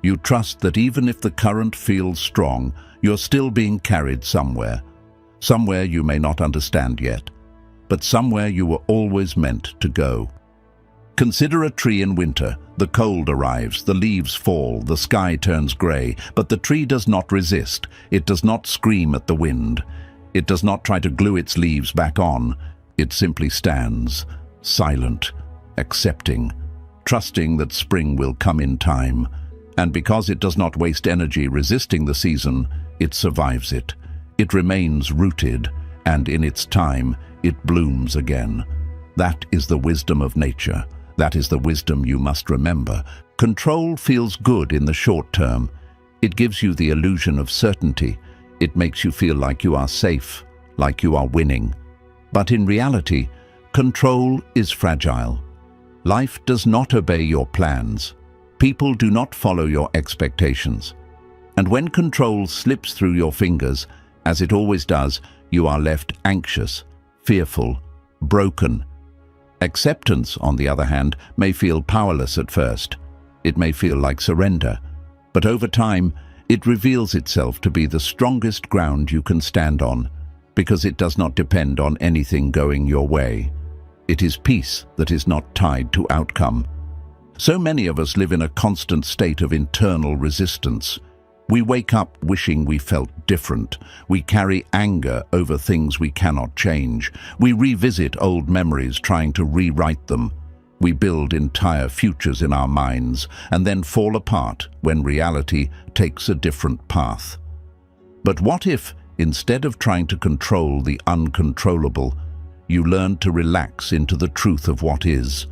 You trust that even if the current feels strong, you're still being carried somewhere. Somewhere you may not understand yet, but somewhere you were always meant to go. Consider a tree in winter. The cold arrives, the leaves fall, the sky turns grey, but the tree does not resist. It does not scream at the wind. It does not try to glue its leaves back on. It simply stands, silent, accepting, trusting that spring will come in time. And because it does not waste energy resisting the season, it survives it. It remains rooted, and in its time, it blooms again. That is the wisdom of nature. That is the wisdom you must remember. Control feels good in the short term. It gives you the illusion of certainty. It makes you feel like you are safe, like you are winning. But in reality, control is fragile. Life does not obey your plans. People do not follow your expectations. And when control slips through your fingers, as it always does, you are left anxious, fearful, broken. Acceptance, on the other hand, may feel powerless at first. It may feel like surrender. But over time, it reveals itself to be the strongest ground you can stand on, because it does not depend on anything going your way. It is peace that is not tied to outcome. So many of us live in a constant state of internal resistance. We wake up wishing we felt different. We carry anger over things we cannot change. We revisit old memories trying to rewrite them. We build entire futures in our minds and then fall apart when reality takes a different path. But what if, instead of trying to control the uncontrollable, you learn to relax into the truth of what is?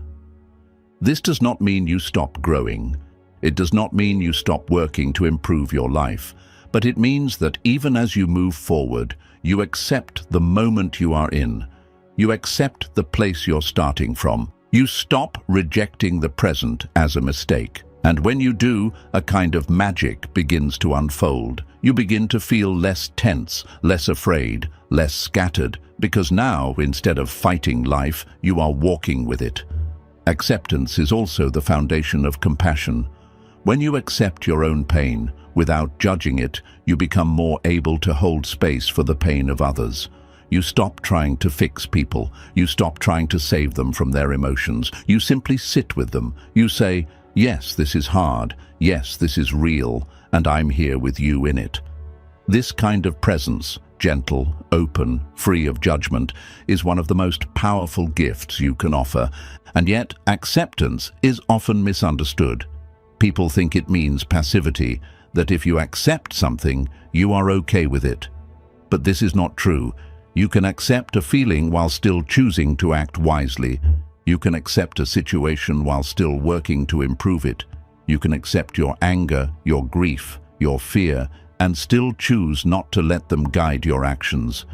This does not mean you stop growing. It does not mean you stop working to improve your life, but it means that even as you move forward, you accept the moment you are in. You accept the place you're starting from. You stop rejecting the present as a mistake. And when you do, a kind of magic begins to unfold. You begin to feel less tense, less afraid, less scattered, because now, instead of fighting life, you are walking with it. Acceptance is also the foundation of compassion. When you accept your own pain, without judging it, you become more able to hold space for the pain of others. You stop trying to fix people. You stop trying to save them from their emotions. You simply sit with them. You say, yes, this is hard. Yes, this is real, and I'm here with you in it. This kind of presence, gentle, open, free of judgment, is one of the most powerful gifts you can offer, and yet acceptance is often misunderstood. People think it means passivity, that if you accept something, you are okay with it. But this is not true. You can accept a feeling while still choosing to act wisely. You can accept a situation while still working to improve it. You can accept your anger, your grief, your fear, and still choose not to let them guide your actions.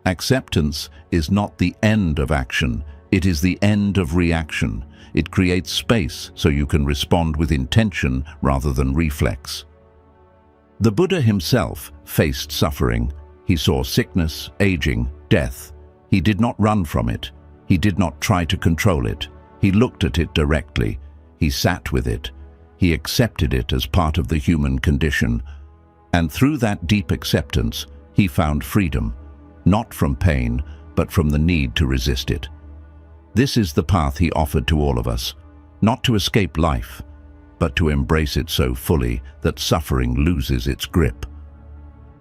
Acceptance is not the end of action. It is the end of reaction. It creates space so you can respond with intention rather than reflex. The Buddha himself faced suffering. He saw sickness, aging, death. He did not run from it. He did not try to control it. He looked at it directly. He sat with it. He accepted it as part of the human condition. And through that deep acceptance, he found freedom, not from pain, but from the need to resist it. This is the path he offered to all of us, not to escape life, but to embrace it so fully that suffering loses its grip.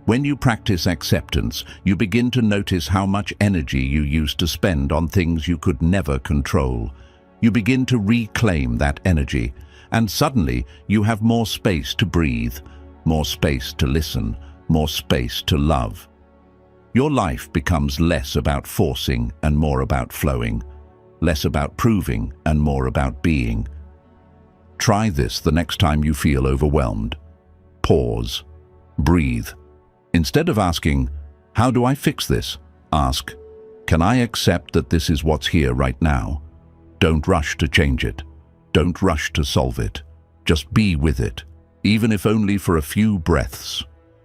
When you practice acceptance, you begin to notice how much energy you used to spend on things you could never control. You begin to reclaim that energy, and suddenly you have more space to breathe, more space to listen, more space to love. Your life becomes less about forcing and more about flowing, less about proving and more about being. Try this the next time you feel overwhelmed. Pause. Breathe. Instead of asking, how do I fix this? Ask, can I accept that this is what's here right now? Don't rush to change it. Don't rush to solve it. Just be with it, even if only for a few breaths.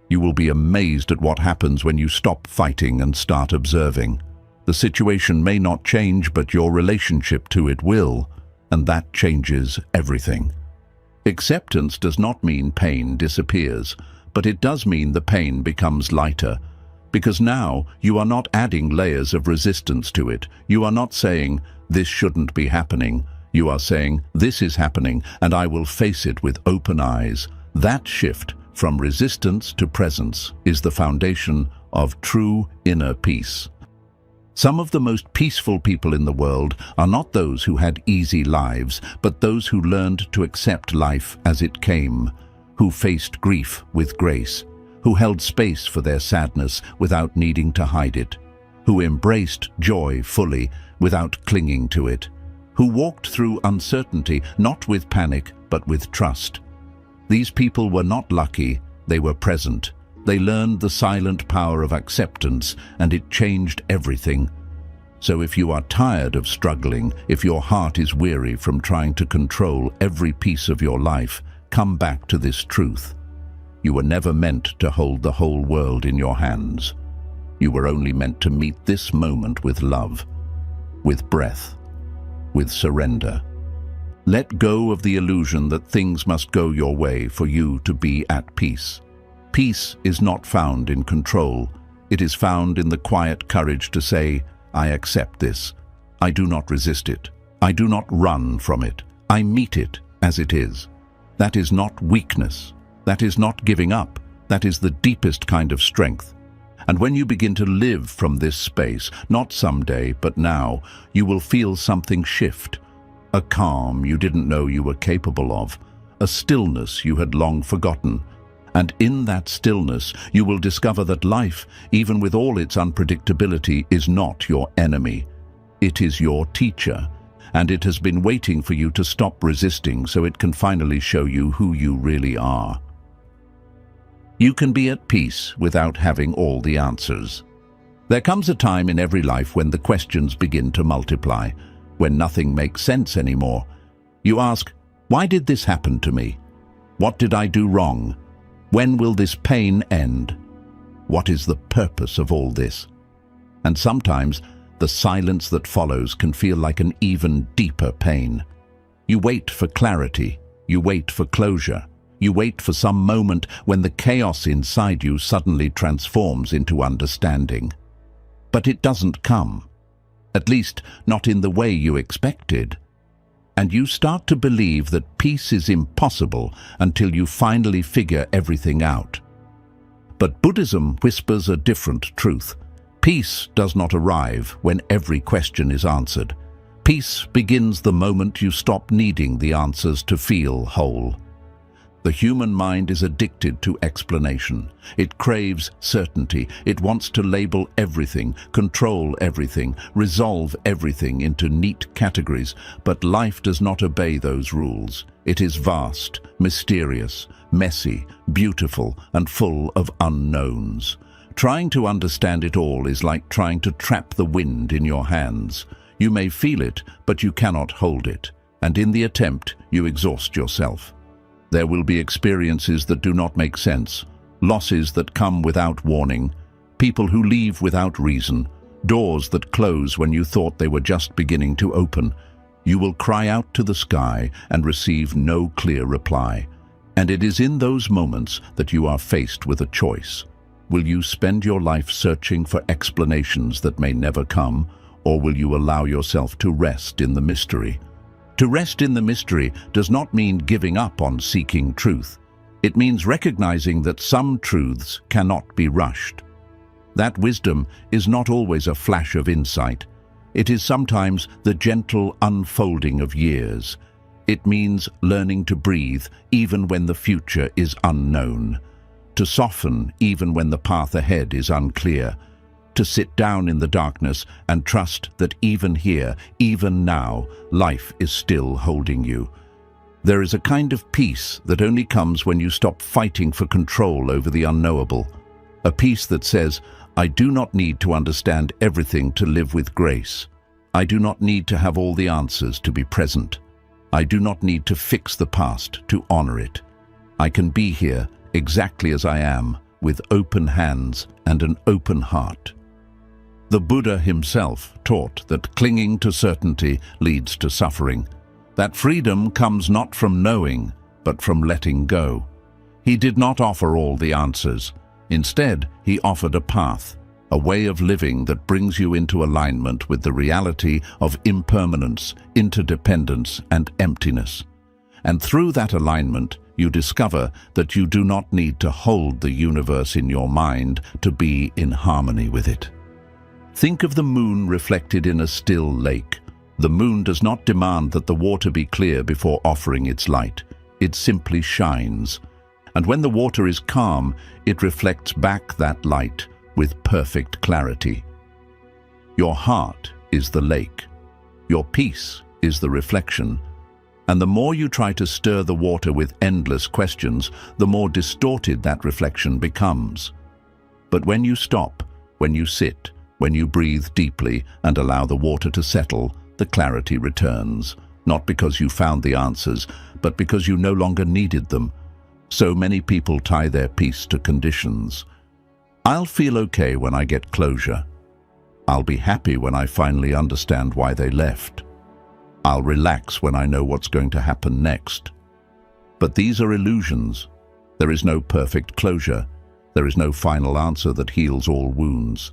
You will be amazed at what happens when you stop fighting and start observing. The situation may not change, but your relationship to it will, and that changes everything. Acceptance does not mean pain disappears, but it does mean the pain becomes lighter, because now you are not adding layers of resistance to it. You are not saying, this shouldn't be happening. You are saying, this is happening, and I will face it with open eyes. That shift from resistance to presence is the foundation of true inner peace. Some of the most peaceful people in the world are not those who had easy lives, but those who learned to accept life as it came, who faced grief with grace, who held space for their sadness without needing to hide it, who embraced joy fully without clinging to it, who walked through uncertainty not with panic but with trust. These people were not lucky, they were present. They learned the silent power of acceptance, and it changed everything. So if you are tired of struggling, if your heart is weary from trying to control every piece of your life, come back to this truth. You were never meant to hold the whole world in your hands. You were only meant to meet this moment with love, with breath, with surrender. Let go of the illusion that things must go your way for you to be at peace. Peace is not found in control. It is found in the quiet courage to say, I accept this. I do not resist it. I do not run from it. I meet it as it is. That is not weakness. That is not giving up. That is the deepest kind of strength. And when you begin to live from this space, not someday, but now, you will feel something shift. A calm you didn't know you were capable of. A stillness you had long forgotten. And in that stillness, you will discover that life, even with all its unpredictability, is not your enemy. It is your teacher, and it has been waiting for you to stop resisting so it can finally show you who you really are. You can be at peace without having all the answers. There comes a time in every life when the questions begin to multiply, when nothing makes sense anymore. You ask, why did this happen to me? What did I do wrong? When will this pain end? What is the purpose of all this? And sometimes the silence that follows can feel like an even deeper pain. You wait for clarity. You wait for closure. You wait for some moment when the chaos inside you suddenly transforms into understanding. But it doesn't come. At least, not in the way you expected. And you start to believe that peace is impossible until you finally figure everything out. But Buddhism whispers a different truth. Peace does not arrive when every question is answered. Peace begins the moment you stop needing the answers to feel whole. The human mind is addicted to explanation. It craves certainty. It wants to label everything, control everything, resolve everything into neat categories. But life does not obey those rules. It is vast, mysterious, messy, beautiful, and full of unknowns. Trying to understand it all is like trying to trap the wind in your hands. You may feel it, but you cannot hold it. And in the attempt, you exhaust yourself. There will be experiences that do not make sense, losses that come without warning, people who leave without reason, doors that close when you thought they were just beginning to open. You will cry out to the sky and receive no clear reply. And it is in those moments that you are faced with a choice. Will you spend your life searching for explanations that may never come, or will you allow yourself to rest in the mystery? To rest in the mystery does not mean giving up on seeking truth. It means recognizing that some truths cannot be rushed. That wisdom is not always a flash of insight. It is sometimes the gentle unfolding of years. It means learning to breathe even when the future is unknown, to soften even when the path ahead is unclear, to sit down in the darkness and trust that even here, even now, life is still holding you. There is a kind of peace that only comes when you stop fighting for control over the unknowable. A peace that says, I do not need to understand everything to live with grace. I do not need to have all the answers to be present. I do not need to fix the past to honor it. I can be here exactly as I am, with open hands and an open heart. The Buddha himself taught that clinging to certainty leads to suffering, that freedom comes not from knowing, but from letting go. He did not offer all the answers. Instead, he offered a path, a way of living that brings you into alignment with the reality of impermanence, interdependence, and emptiness. And through that alignment, you discover that you do not need to hold the universe in your mind to be in harmony with it. Think of the moon reflected in a still lake. The moon does not demand that the water be clear before offering its light. It simply shines. And when the water is calm, it reflects back that light with perfect clarity. Your heart is the lake. Your peace is the reflection. And the more you try to stir the water with endless questions, the more distorted that reflection becomes. But when you stop, when you sit, when you breathe deeply and allow the water to settle, the clarity returns, not because you found the answers, but because you no longer needed them. So many people tie their peace to conditions. I'll feel okay when I get closure. I'll be happy when I finally understand why they left. I'll relax when I know what's going to happen next. But these are illusions. There is no perfect closure. There is no final answer that heals all wounds.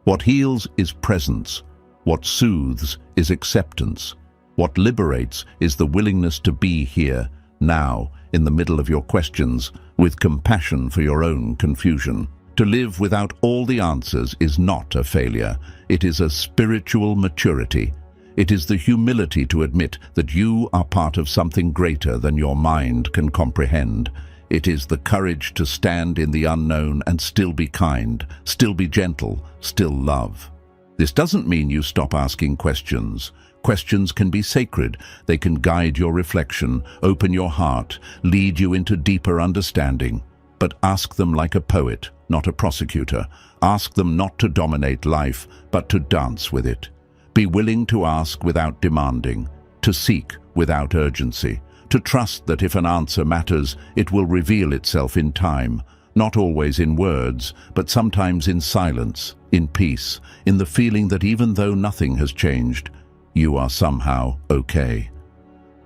What heals is presence. What soothes is acceptance. What liberates is the willingness to be here, now, in the middle of your questions, with compassion for your own confusion. To live without all the answers is not a failure. It is a spiritual maturity. It is the humility to admit that you are part of something greater than your mind can comprehend. It is the courage to stand in the unknown and still be kind, still be gentle, still love. This doesn't mean you stop asking questions. Questions can be sacred. They can guide your reflection, open your heart, lead you into deeper understanding. but ask them like a poet, not a prosecutor. Ask them not to dominate life, but to dance with it. Be willing to ask without demanding, to seek without urgency, to trust that if an answer matters, it will reveal itself in time, not always in words, but sometimes in silence, in peace, in the feeling that even though nothing has changed, you are somehow okay.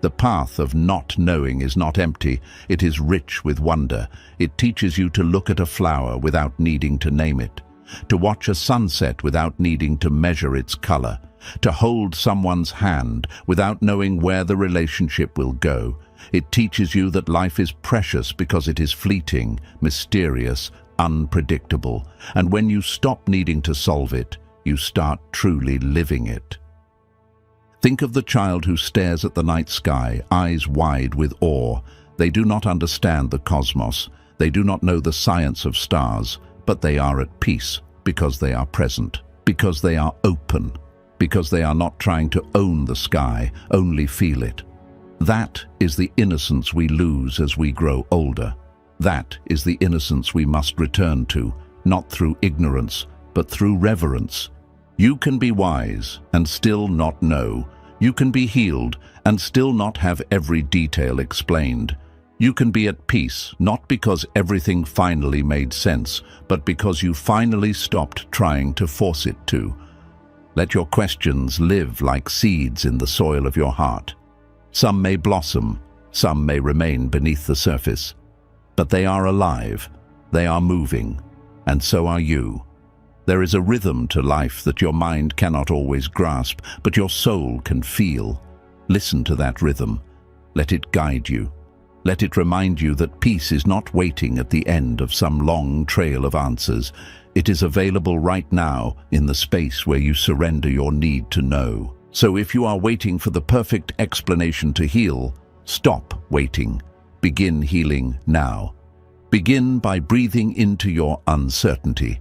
The path of not knowing is not empty, it is rich with wonder. It teaches you to look at a flower without needing to name it, to watch a sunset without needing to measure its color, to hold someone's hand without knowing where the relationship will go. It teaches you that life is precious because it is fleeting, mysterious, unpredictable, and when you stop needing to solve it, you start truly living it. Think of the child who stares at the night sky, eyes wide with awe. They do not understand the cosmos. They do not know the science of stars, but they are at peace because they are present, because they are open, because they are not trying to own the sky, only feel it. That is the innocence we lose as we grow older. That is the innocence we must return to, not through ignorance, but through reverence. You can be wise and still not know. You can be healed and still not have every detail explained. You can be at peace, not because everything finally made sense, but because you finally stopped trying to force it to. Let your questions live like seeds in the soil of your heart. Some may blossom, some may remain beneath the surface, but they are alive, they are moving, and so are you. There is a rhythm to life that your mind cannot always grasp, but your soul can feel. Listen to that rhythm. Let it guide you. Let it remind you that peace is not waiting at the end of some long trail of answers. It is available right now in the space where you surrender your need to know. So if you are waiting for the perfect explanation to heal, stop waiting. Begin healing now. Begin by breathing into your uncertainty.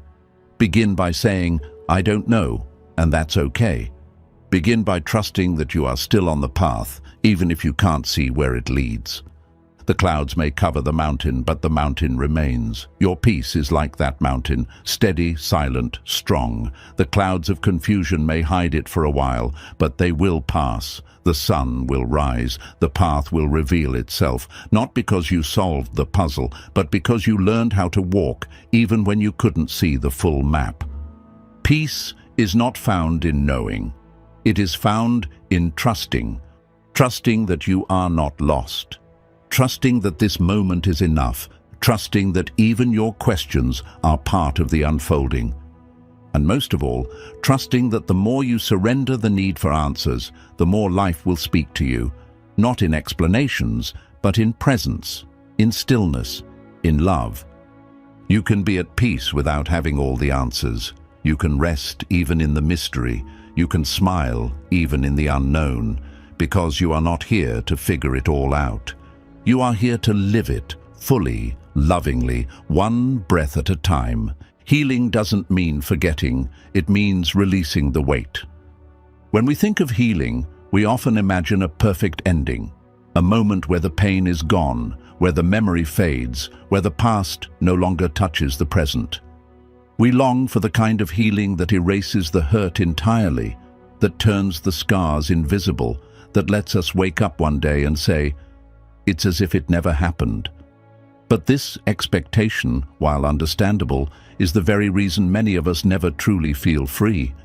Begin by saying, I don't know, and that's okay. Begin by trusting that you are still on the path, even if you can't see where it leads. The clouds may cover the mountain, but the mountain remains. Your peace is like that mountain, steady, silent, strong. The clouds of confusion may hide it for a while, but they will pass. The sun will rise. The path will reveal itself, not because you solved the puzzle, but because you learned how to walk, even when you couldn't see the full map. Peace is not found in knowing. It is found in trusting. Trusting that you are not lost. Trusting that this moment is enough, trusting that even your questions are part of the unfolding. And most of all, trusting that the more you surrender the need for answers, the more life will speak to you, not in explanations, but in presence, in stillness, in love. You can be at peace without having all the answers. You can rest even in the mystery. You can smile even in the unknown, because you are not here to figure it all out. You are here to live it, fully, lovingly, one breath at a time. Healing doesn't mean forgetting, it means releasing the weight. When we think of healing, we often imagine a perfect ending, a moment where the pain is gone, where the memory fades, where the past no longer touches the present. We long for the kind of healing that erases the hurt entirely, that turns the scars invisible, that lets us wake up one day and say, it's as if it never happened. But this expectation, while understandable, is the very reason many of us never truly feel free.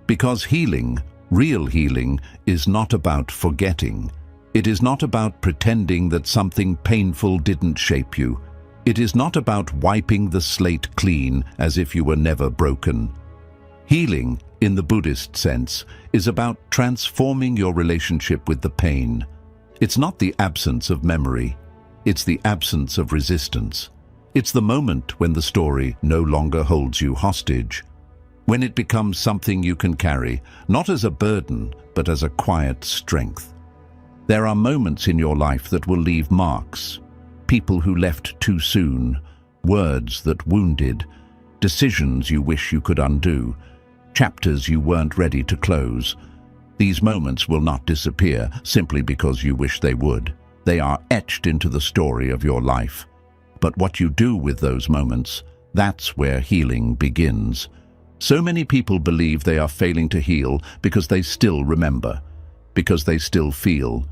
Because healing, real healing, is not about forgetting. It is not about pretending that something painful didn't shape you. It is not about wiping the slate clean as if you were never broken. Healing, in the Buddhist sense, is about transforming your relationship with the pain. It's not the absence of memory, it's the absence of resistance. It's the moment when the story no longer holds you hostage, when it becomes something you can carry, not as a burden, but as a quiet strength. There are moments in your life that will leave marks, people who left too soon, words that wounded, decisions you wish you could undo, chapters you weren't ready to close. These moments will not disappear simply because you wish they would. They are etched into the story of your life. but what you do with those moments, that's where healing begins. So many people believe they are failing to heal because they still remember, because they still feel,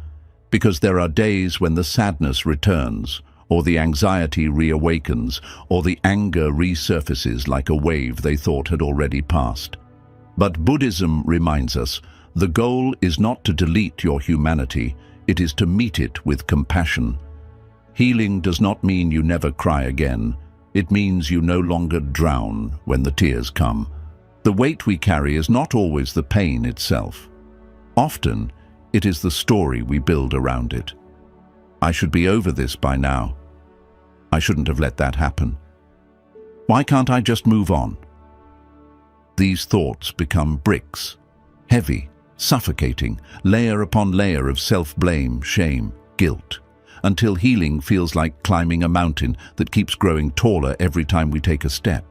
because there are days when the sadness returns, or the anxiety reawakens, or the anger resurfaces like a wave they thought had already passed. But Buddhism reminds us, the goal is not to delete your humanity, it is to meet it with compassion. Healing does not mean you never cry again. It means you no longer drown when the tears come. The weight we carry is not always the pain itself. Often, it is the story we build around it. I should be over this by now. I shouldn't have let that happen. Why can't I just move on? These thoughts become bricks, heavy, suffocating, layer upon layer of self-blame, shame, guilt, until healing feels like climbing a mountain that keeps growing taller every time we take a step.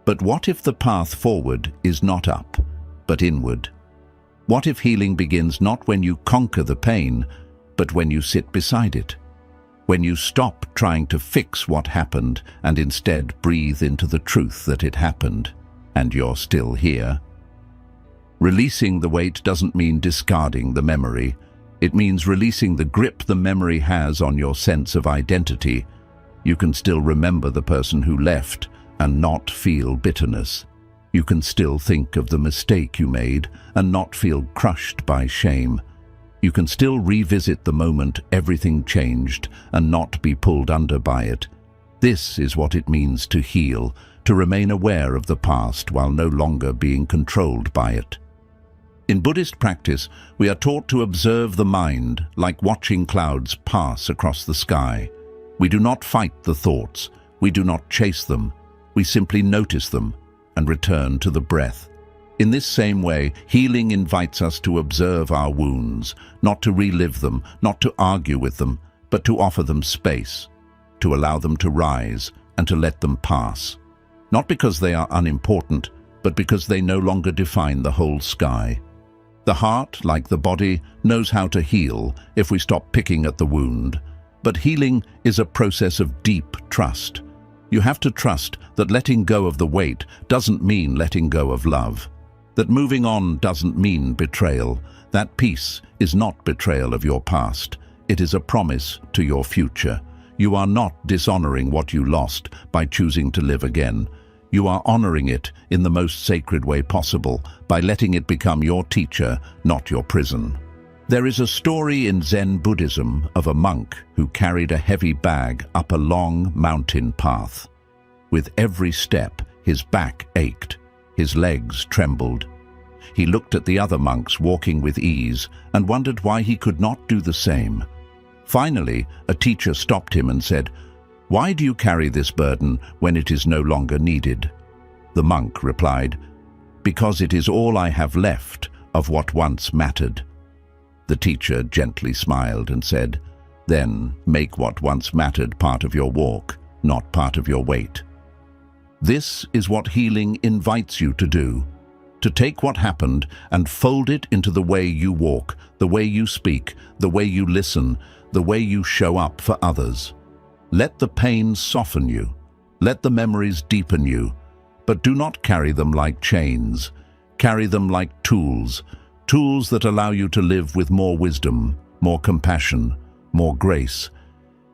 But what if the path forward is not up, but inward? What if healing begins not when you conquer the pain, but when you sit beside it? When you stop trying to fix what happened and instead breathe into the truth that it happened, and you're still here? Releasing the weight doesn't mean discarding the memory. It means releasing the grip the memory has on your sense of identity. You can still remember the person who left and not feel bitterness. You can still think of the mistake you made and not feel crushed by shame. You can still revisit the moment everything changed and not be pulled under by it. This is what it means to heal, to remain aware of the past while no longer being controlled by it. In Buddhist practice, we are taught to observe the mind like watching clouds pass across the sky. We do not fight the thoughts. We do not chase them. We simply notice them and return to the breath. In this same way, healing invites us to observe our wounds, not to relive them, not to argue with them, but to offer them space, to allow them to rise and to let them pass. Not because they are unimportant, but because they no longer define the whole sky. The heart, like the body, knows how to heal if we stop picking at the wound. But healing is a process of deep trust. You have to trust that letting go of the weight doesn't mean letting go of love. That moving on doesn't mean betrayal. That peace is not betrayal of your past. It is a promise to your future. You are not dishonoring what you lost by choosing to live again. You are honoring it in the most sacred way possible by letting it become your teacher, not your prison. There is a story in Zen Buddhism of a monk who carried a heavy bag up a long mountain path. With every step, his back ached, his legs trembled. He looked at the other monks walking with ease and wondered why he could not do the same. Finally, a teacher stopped him and said, "Why do you carry this burden when it is no longer needed?" The monk replied, "Because it is all I have left of what once mattered." The teacher gently smiled and said, "Then make what once mattered part of your walk, not part of your weight." This is what healing invites you to do, to take what happened and fold it into the way you walk, the way you speak, the way you listen, the way you show up for others. Let the pain soften you, let the memories deepen you, but do not carry them like chains. Carry them like tools, tools that allow you to live with more wisdom, more compassion, more grace.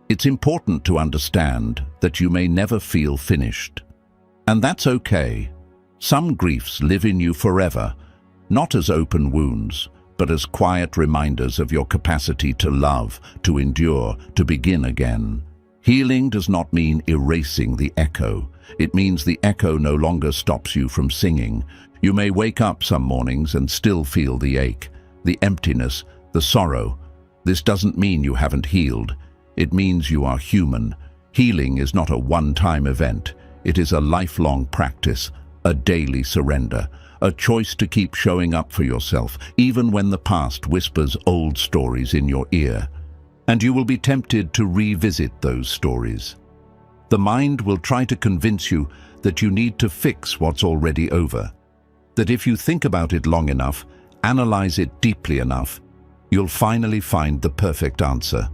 It's important to understand that you may never feel finished. And that's okay. Some griefs live in you forever, not as open wounds, but as quiet reminders of your capacity to love, to endure, to begin again. Healing does not mean erasing the echo. It means the echo no longer stops you from singing. You may wake up some mornings and still feel the ache, the emptiness, the sorrow. This doesn't mean you haven't healed. It means you are human. Healing is not a one-time event. It is a lifelong practice, a daily surrender, a choice to keep showing up for yourself, even when the past whispers old stories in your ear. And you will be tempted to revisit those stories. The mind will try to convince you that you need to fix what's already over. That if you think about it long enough, analyze it deeply enough, you'll finally find the perfect answer.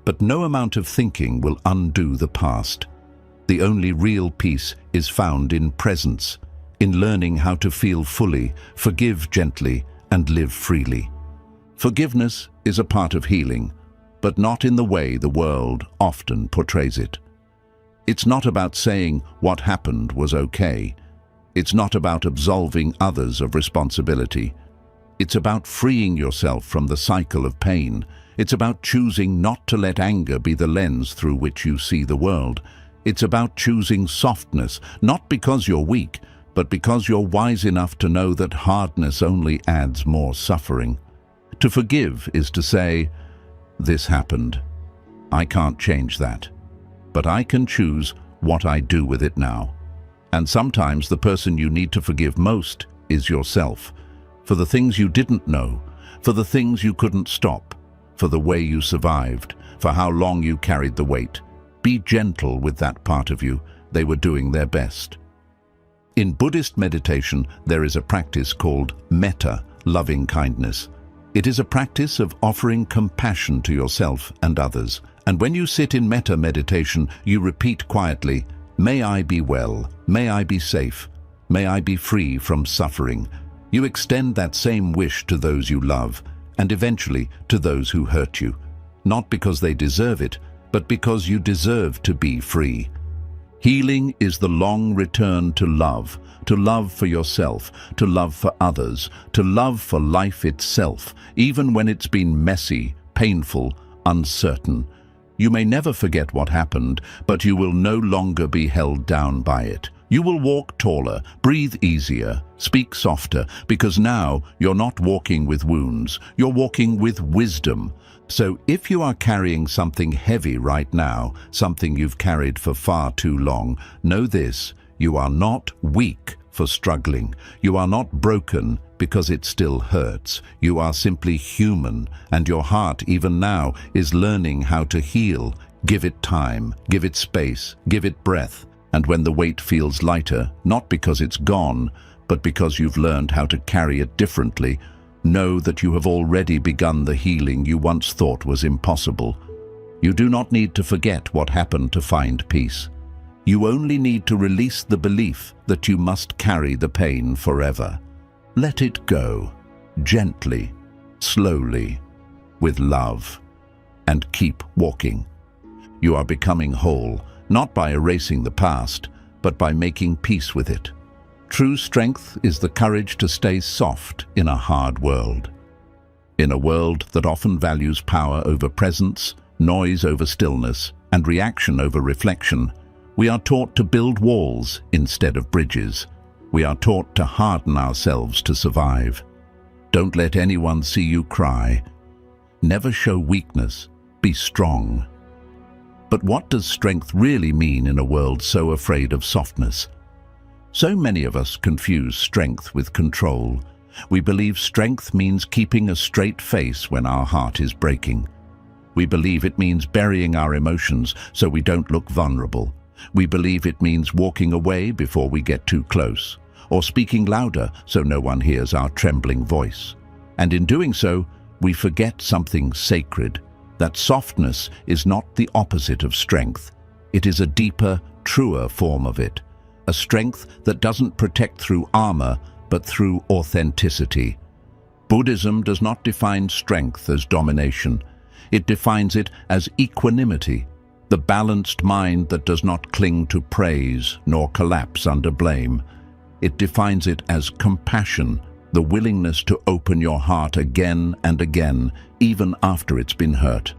But no amount of thinking will undo the past. The only real peace is found in presence, in learning how to feel fully, forgive gently, and live freely. Forgiveness is a part of healing, but not in the way the world often portrays it. It's not about saying what happened was okay. It's not about absolving others of responsibility. It's about freeing yourself from the cycle of pain. It's about choosing not to let anger be the lens through which you see the world. It's about choosing softness, not because you're weak, but because you're wise enough to know that hardness only adds more suffering. To forgive is to say, "This happened. I can't change that, but I can choose what I do with it now." And sometimes the person you need to forgive most is yourself, for the things you didn't know, for the things you couldn't stop, for the way you survived, for how long you carried the weight. Be gentle with that part of you. They were doing their best. In Buddhist meditation, there is a practice called metta, loving kindness. It is a practice of offering compassion to yourself and others. And when you sit in metta meditation, you repeat quietly, "May I be well, may I be safe, may I be free from suffering." You extend that same wish to those you love, and eventually to those who hurt you, not because they deserve it, but because you deserve to be free. Healing is the long return to love for yourself, to love for others, to love for life itself, even when it's been messy, painful, uncertain. You may never forget what happened, but you will no longer be held down by it. You will walk taller, breathe easier, speak softer, because now you're not walking with wounds, you're walking with wisdom. So if you are carrying something heavy right now, something you've carried for far too long, know this: you are not weak for struggling. You are not broken because it still hurts. You are simply human, and your heart, even now, is learning how to heal. Give it time, give it space, give it breath. And when the weight feels lighter, not because it's gone, but because you've learned how to carry it differently, know that you have already begun the healing you once thought was impossible. You do not need to forget what happened to find peace. You only need to release the belief that you must carry the pain forever. Let it go, gently, slowly, with love, and keep walking. You are becoming whole, not by erasing the past, but by making peace with it. True strength is the courage to stay soft in a hard world. In a world that often values power over presence, noise over stillness, and reaction over reflection, we are taught to build walls instead of bridges. We are taught to harden ourselves to survive. Don't let anyone see you cry. Never show weakness. Be strong. But what does strength really mean in a world so afraid of softness? So many of us confuse strength with control. We believe strength means keeping a straight face when our heart is breaking. We believe it means burying our emotions so we don't look vulnerable. We believe it means walking away before we get too close, or speaking louder so no one hears our trembling voice. And in doing so, we forget something sacred, that softness is not the opposite of strength. It is a deeper, truer form of it. A strength that doesn't protect through armor, but through authenticity. Buddhism does not define strength as domination. It defines it as equanimity, the balanced mind that does not cling to praise nor collapse under blame. It defines it as compassion, the willingness to open your heart again and again, even after it's been hurt.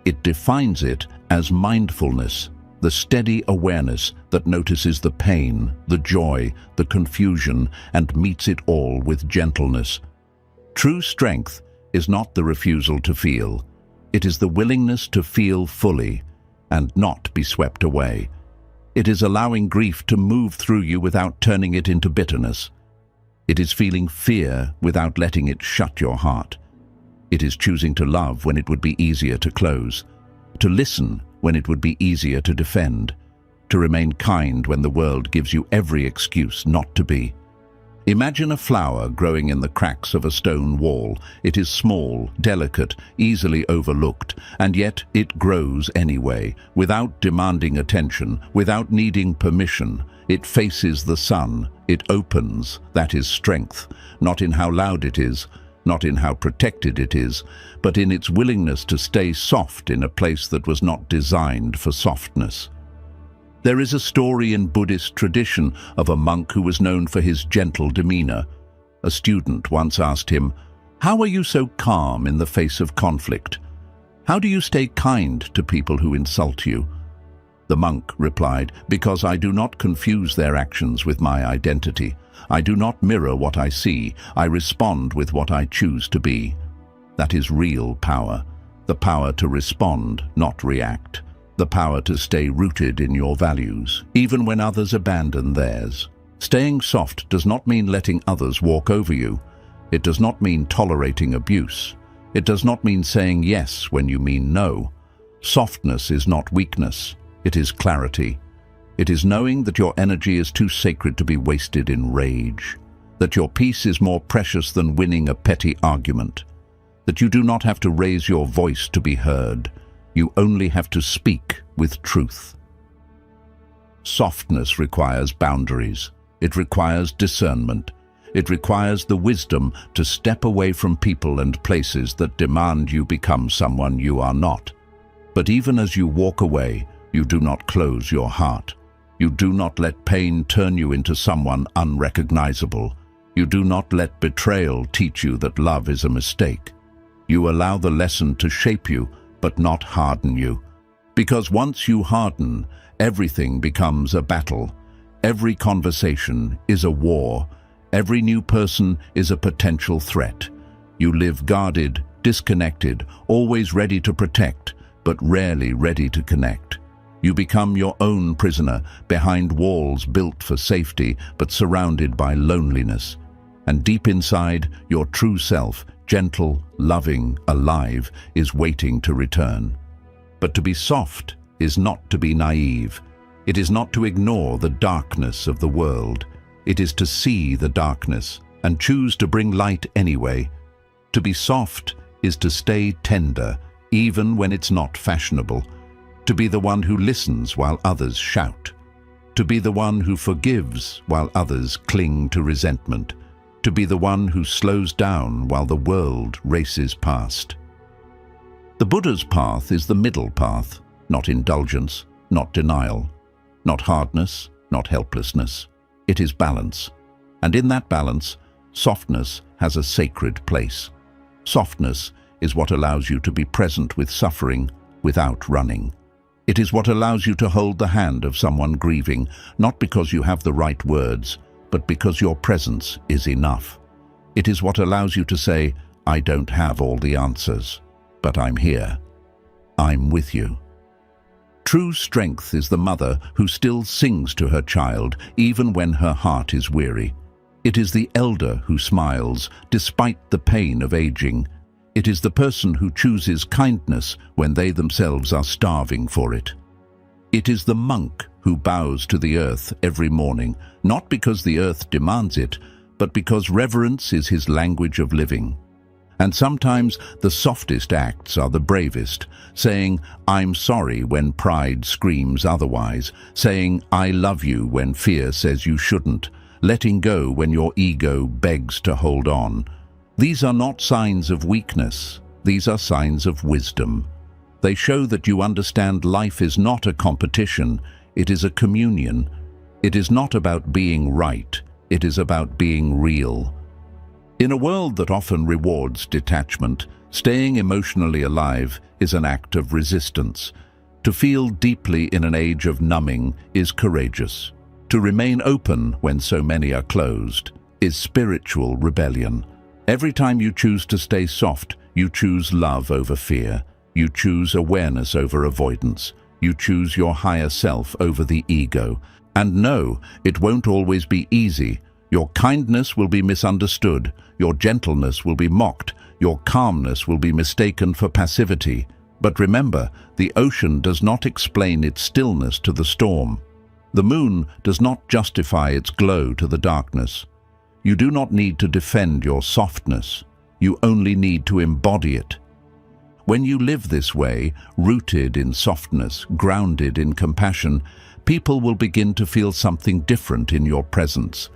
It defines it as mindfulness, the steady awareness that notices the pain, the joy, the confusion, and meets it all with gentleness. True strength is not the refusal to feel. It is the willingness to feel fully and not be swept away. It is allowing grief to move through you without turning it into bitterness. It is feeling fear without letting it shut your heart. It is choosing to love when it would be easier to close, to listen when it would be easier to defend, to remain kind when the world gives you every excuse not to be. Imagine a flower growing in the cracks of a stone wall. It is small, delicate, easily overlooked, and yet it grows anyway, without demanding attention, without needing permission. It faces the sun. It opens. That is strength, not in how loud it is, not in how protected it is, but in its willingness to stay soft in a place that was not designed for softness. There is a story in Buddhist tradition of a monk who was known for his gentle demeanor. A student once asked him, "How are you so calm in the face of conflict? How do you stay kind to people who insult you?" The monk replied, "Because I do not confuse their actions with my identity. I do not mirror what I see. I respond with what I choose to be." That is real power. The power to respond, not react. The power to stay rooted in your values, even when others abandon theirs. Staying soft does not mean letting others walk over you. It does not mean tolerating abuse. It does not mean saying yes when you mean no. Softness is not weakness. It is clarity. It is knowing that your energy is too sacred to be wasted in rage, that your peace is more precious than winning a petty argument, that you do not have to raise your voice to be heard. You only have to speak with truth. Softness requires boundaries. It requires discernment. It requires the wisdom to step away from people and places that demand you become someone you are not. But even as you walk away, you do not close your heart. You do not let pain turn you into someone unrecognizable. You do not let betrayal teach you that love is a mistake. You allow the lesson to shape you, but not harden you. Because once you harden, everything becomes a battle. Every conversation is a war. Every new person is a potential threat. You live guarded, disconnected, always ready to protect, but rarely ready to connect. You become your own prisoner, behind walls built for safety, but surrounded by loneliness. And deep inside, your true self, gentle, loving, alive, is waiting to return. But to be soft is not to be naive. It is not to ignore the darkness of the world. It is to see the darkness and choose to bring light anyway. To be soft is to stay tender, even when it's not fashionable. To be the one who listens while others shout. To be the one who forgives while others cling to resentment. To be the one who slows down while the world races past. The Buddha's path is the middle path, not indulgence, not denial, not hardness, not helplessness. It is balance. And in that balance, softness has a sacred place. Softness is what allows you to be present with suffering without running. It is what allows you to hold the hand of someone grieving, not because you have the right words, but because your presence is enough. It is what allows you to say, "I don't have all the answers, but I'm here. I'm with you." True strength is the mother who still sings to her child, even when her heart is weary. It is the elder who smiles, despite the pain of aging. It is the person who chooses kindness when they themselves are starving for it. It is the monk who bows to the earth every morning, not because the earth demands it, but because reverence is his language of living. And sometimes the softest acts are the bravest, saying, "I'm sorry" when pride screams otherwise, saying, "I love you" when fear says you shouldn't, letting go when your ego begs to hold on. These are not signs of weakness, these are signs of wisdom. They show that you understand life is not a competition, it is a communion. It is not about being right, it is about being real. In a world that often rewards detachment, staying emotionally alive is an act of resistance. To feel deeply in an age of numbing is courageous. To remain open when so many are closed is spiritual rebellion. Every time you choose to stay soft, you choose love over fear. You choose awareness over avoidance. You choose your higher self over the ego. And no, it won't always be easy. Your kindness will be misunderstood. Your gentleness will be mocked. Your calmness will be mistaken for passivity. But remember, the ocean does not explain its stillness to the storm. The moon does not justify its glow to the darkness. You do not need to defend your softness. You only need to embody it. When you live this way, rooted in softness, grounded in compassion, people will begin to feel something different in your presence.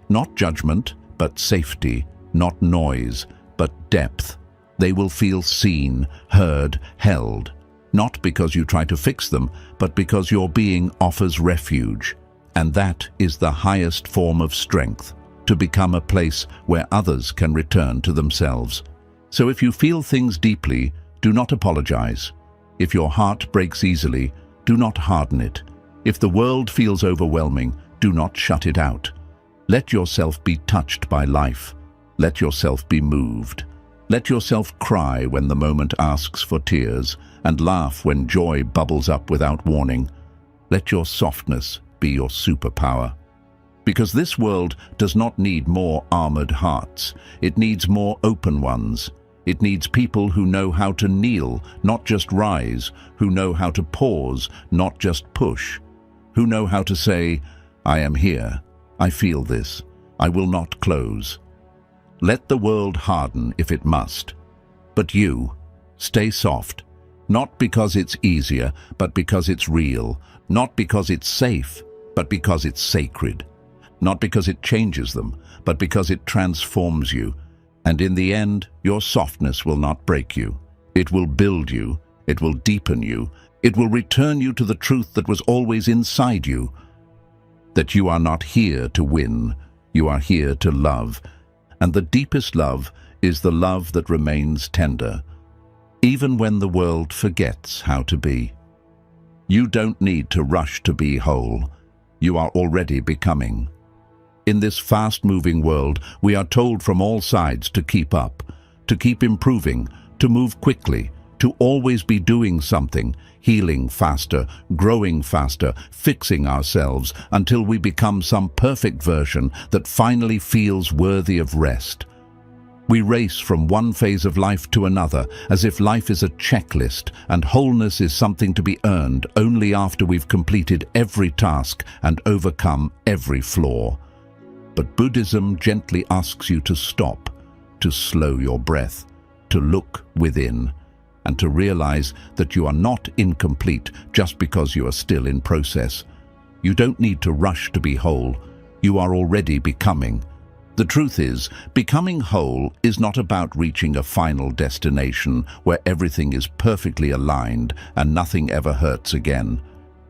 Not judgment, but safety. Not noise, but depth. They will feel seen, heard, held. Not because you try to fix them, but because your being offers refuge. And that is the highest form of strength, to become a place where others can return to themselves. So if you feel things deeply, do not apologize. If your heart breaks easily, do not harden it. If the world feels overwhelming, do not shut it out. Let yourself be touched by life. Let yourself be moved. Let yourself cry when the moment asks for tears, and laugh when joy bubbles up without warning. Let your softness be your superpower. Because this world does not need more armored hearts. It needs more open ones. It needs people who know how to kneel, not just rise, who know how to pause, not just push, who know how to say, I am here, I feel this, I will not close. Let the world harden if it must. But you, stay soft, not because it's easier, but because it's real, not because it's safe, but because it's sacred, not because it changes them, but because it transforms you. And in the end, your softness will not break you. It will build you. It will deepen you. It will return you to the truth that was always inside you. That you are not here to win. You are here to love. And the deepest love is the love that remains tender, even when the world forgets how to be. You don't need to rush to be whole. You are already becoming. In this fast-moving world, we are told from all sides to keep up, to keep improving, to move quickly, to always be doing something, healing faster, growing faster, fixing ourselves until we become some perfect version that finally feels worthy of rest. We race from one phase of life to another as if life is a checklist and wholeness is something to be earned only after we've completed every task and overcome every flaw. But Buddhism gently asks you to stop, to slow your breath, to look within, and to realize that you are not incomplete just because you are still in process. You don't need to rush to be whole. You are already becoming. The truth is, becoming whole is not about reaching a final destination where everything is perfectly aligned and nothing ever hurts again.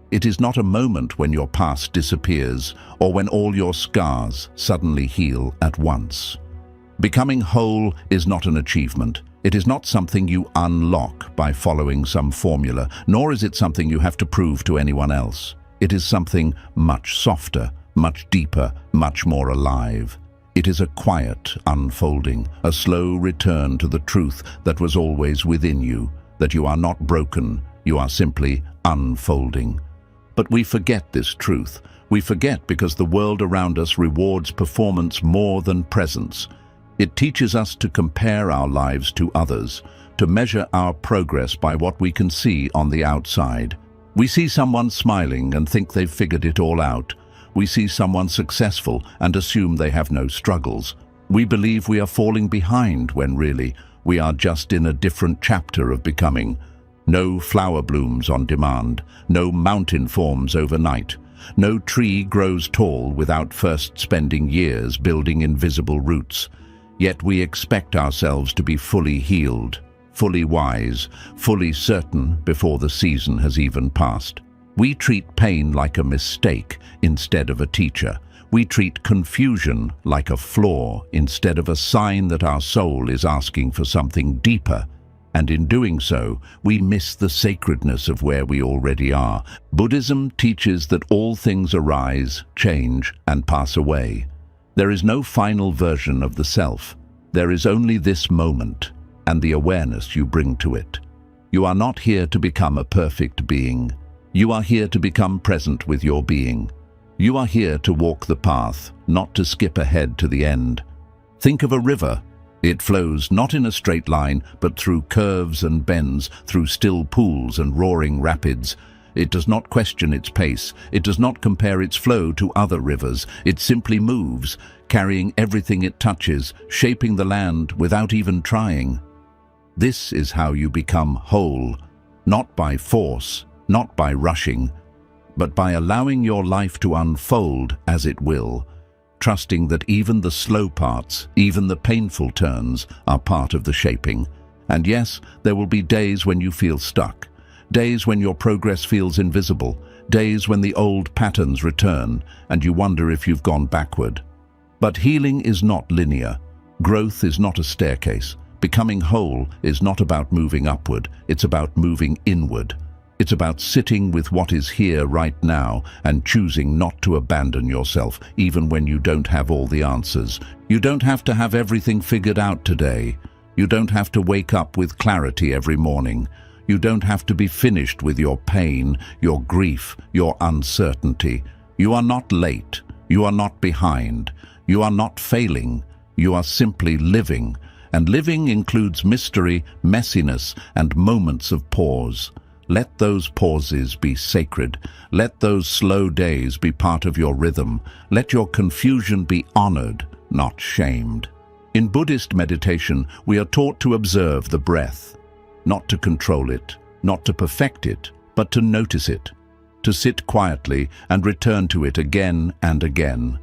It is not a moment when your past disappears or when all your scars suddenly heal at once. Becoming whole is not an achievement. It is not something you unlock by following some formula, nor is it something you have to prove to anyone else. It is something much softer, much deeper, much more alive. It is a quiet unfolding, a slow return to the truth that was always within you, that you are not broken, you are simply unfolding. But we forget this truth. We forget because the world around us rewards performance more than presence. It teaches us to compare our lives to others, to measure our progress by what we can see on the outside. We see someone smiling and think they've figured it all out. We see someone successful and assume they have no struggles. We believe we are falling behind when really we are just in a different chapter of becoming. No flower blooms on demand, no mountain forms overnight, no tree grows tall without first spending years building invisible roots. Yet we expect ourselves to be fully healed, fully wise, fully certain before the season has even passed. We treat pain like a mistake instead of a teacher. We treat confusion like a flaw instead of a sign that our soul is asking for something deeper. And in doing so, we miss the sacredness of where we already are. Buddhism teaches that all things arise, change, and pass away. There is no final version of the self. There is only this moment and the awareness you bring to it. You are not here to become a perfect being. You are here to become present with your being. You are here to walk the path, not to skip ahead to the end. Think of a river. It flows not in a straight line, but through curves and bends, through still pools and roaring rapids. It does not question its pace. It does not compare its flow to other rivers. It simply moves, carrying everything it touches, shaping the land without even trying. This is how you become whole, not by force, not by rushing, but by allowing your life to unfold as it will, trusting that even the slow parts, even the painful turns, are part of the shaping. And yes, there will be days when you feel stuck, days when your progress feels invisible, days when the old patterns return and you wonder if you've gone backward. But healing is not linear. Growth is not a staircase. Becoming whole is not about moving upward, it's about moving inward. It's about sitting with what is here right now and choosing not to abandon yourself, even when you don't have all the answers. You don't have to have everything figured out today. You don't have to wake up with clarity every morning. You don't have to be finished with your pain, your grief, your uncertainty. You are not late. You are not behind. You are not failing. You are simply living. And living includes mystery, messiness, and moments of pause. Let those pauses be sacred. Let those slow days be part of your rhythm. Let your confusion be honored, not shamed. In Buddhist meditation, we are taught to observe the breath, not to control it, not to perfect it, but to notice it, to sit quietly and return to it again and again.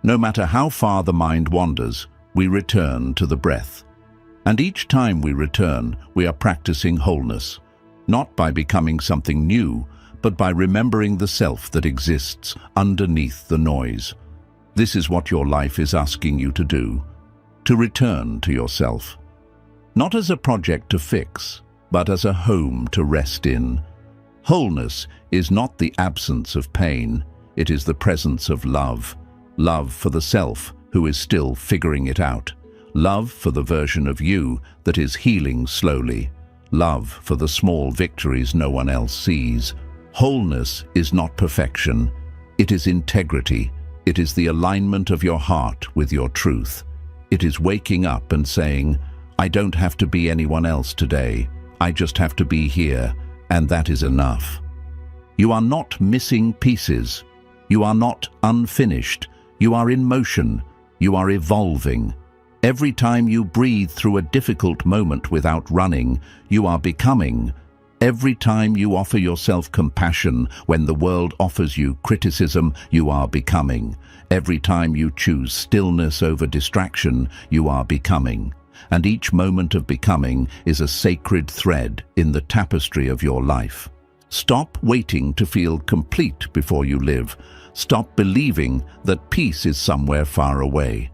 No matter how far the mind wanders, we return to the breath. And each time we return, we are practicing wholeness, not by becoming something new, but by remembering the self that exists underneath the noise. This is what your life is asking you to do, to return to yourself. Not as a project to fix, but as a home to rest in. Wholeness is not the absence of pain, it is the presence of love. Love for the self who is still figuring it out. Love for the version of you that is healing slowly. Love for the small victories no one else sees. Wholeness is not perfection. It is integrity. It is the alignment of your heart with your truth. It is waking up and saying, I don't have to be anyone else today. I just have to be here, and that is enough. You are not missing pieces. You are not unfinished. You are in motion. You are evolving. Every time you breathe through a difficult moment without running, you are becoming. Every time you offer yourself compassion when the world offers you criticism, you are becoming. Every time you choose stillness over distraction, you are becoming. And each moment of becoming is a sacred thread in the tapestry of your life. Stop waiting to feel complete before you live. Stop believing that peace is somewhere far away.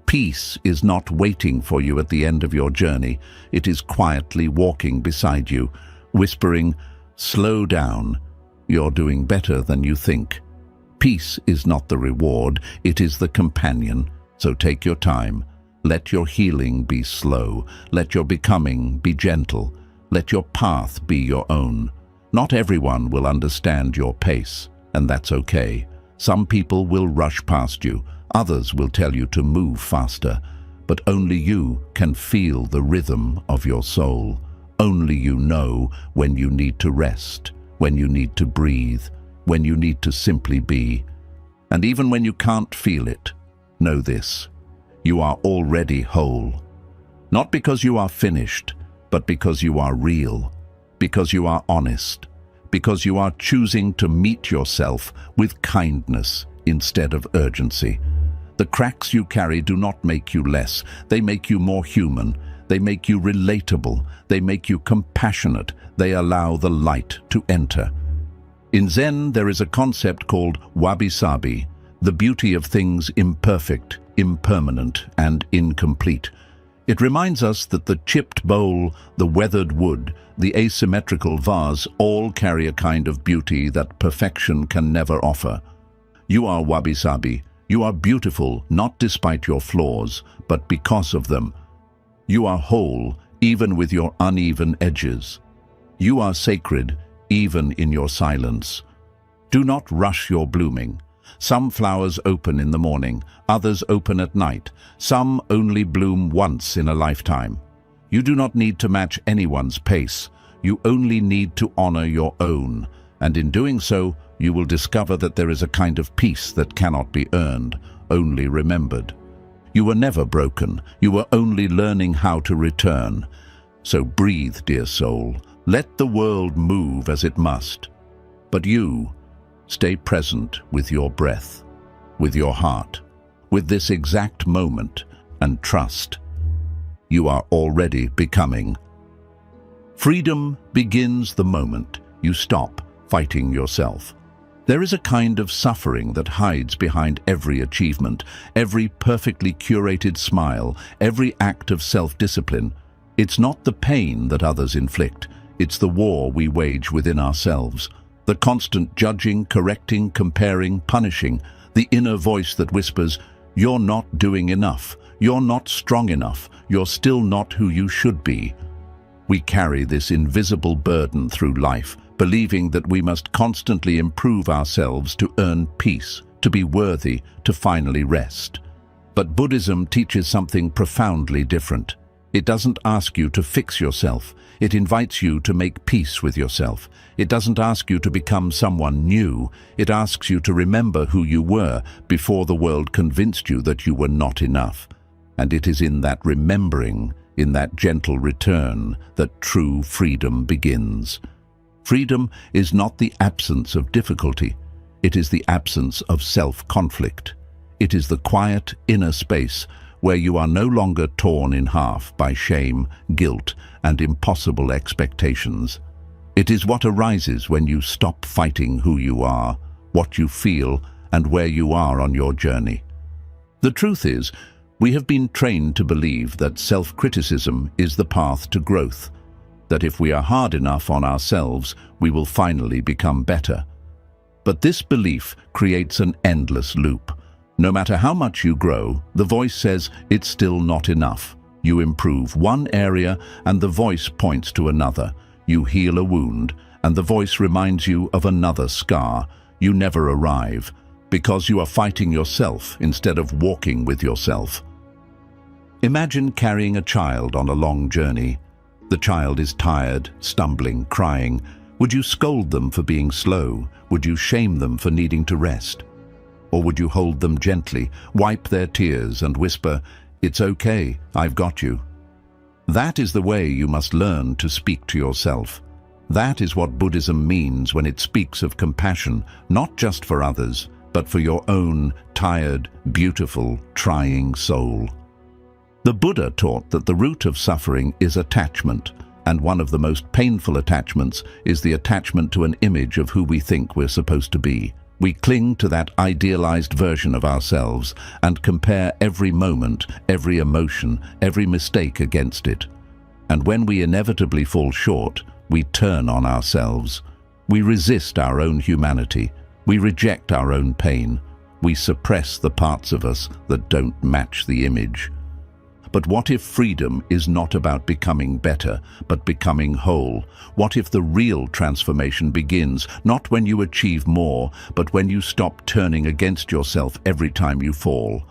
Peace is not waiting for you at the end of your journey. It is quietly walking beside you, whispering, slow down. You're doing better than you think. Peace is not the reward, it is the companion. So take your time. Let your healing be slow. Let your becoming be gentle. Let your path be your own. Not everyone will understand your pace, and that's okay. Some people will rush past you. Others will tell you to move faster, but only you can feel the rhythm of your soul. Only you know when you need to rest, when you need to breathe, when you need to simply be. And even when you can't feel it, know this: you are already whole. Not because you are finished, but because you are real, because you are honest, because you are choosing to meet yourself with kindness instead of urgency. The cracks you carry do not make you less. They make you more human. They make you relatable. They make you compassionate. They allow the light to enter. In Zen, there is a concept called wabi-sabi, the beauty of things imperfect, impermanent, and incomplete. It reminds us that the chipped bowl, the weathered wood, the asymmetrical vase all carry a kind of beauty that perfection can never offer. You are wabi-sabi. You are beautiful, not despite your flaws, but because of them. You are whole, even with your uneven edges. You are sacred, even in your silence. Do not rush your blooming. Some flowers open in the morning, others open at night. Some only bloom once in a lifetime. You do not need to match anyone's pace. You only need to honor your own. And in doing so, you will discover that there is a kind of peace that cannot be earned, only remembered. You were never broken, you were only learning how to return. So breathe, dear soul, let the world move as it must. But you, stay present with your breath, with your heart, with this exact moment, and trust. You are already becoming. Freedom begins the moment you stop fighting yourself. There is a kind of suffering that hides behind every achievement, every perfectly curated smile, every act of self-discipline. It's not the pain that others inflict, it's the war we wage within ourselves. The constant judging, correcting, comparing, punishing, the inner voice that whispers, "You're not doing enough, you're not strong enough, you're still not who you should be." We carry this invisible burden through life, believing that we must constantly improve ourselves to earn peace, to be worthy, to finally rest. But Buddhism teaches something profoundly different. It doesn't ask you to fix yourself. It invites you to make peace with yourself. It doesn't ask you to become someone new. It asks you to remember who you were before the world convinced you that you were not enough. And it is in that remembering, in that gentle return, that true freedom begins. Freedom is not the absence of difficulty. It is the absence of self-conflict. It is the quiet inner space where you are no longer torn in half by shame, guilt, and impossible expectations. It is what arises when you stop fighting who you are, what you feel, and where you are on your journey. The truth is, we have been trained to believe that self-criticism is the path to growth, that if we are hard enough on ourselves, we will finally become better. But this belief creates an endless loop. No matter how much you grow, the voice says it's still not enough. You improve one area and the voice points to another. You heal a wound and the voice reminds you of another scar. You never arrive because you are fighting yourself instead of walking with yourself. Imagine carrying a child on a long journey. The child is tired, stumbling, crying. Would you scold them for being slow? Would you shame them for needing to rest? Or would you hold them gently, wipe their tears and whisper, "It's okay, I've got you"? That is the way you must learn to speak to yourself. That is what Buddhism means when it speaks of compassion, not just for others, but for your own tired, beautiful, trying soul. The Buddha taught that the root of suffering is attachment, and one of the most painful attachments is the attachment to an image of who we think we're supposed to be. We cling to that idealized version of ourselves and compare every moment, every emotion, every mistake against it. And when we inevitably fall short, we turn on ourselves. We resist our own humanity. We reject our own pain. We suppress the parts of us that don't match the image. But what if freedom is not about becoming better, but becoming whole? What if the real transformation begins, not when you achieve more, but when you stop turning against yourself every time you fall?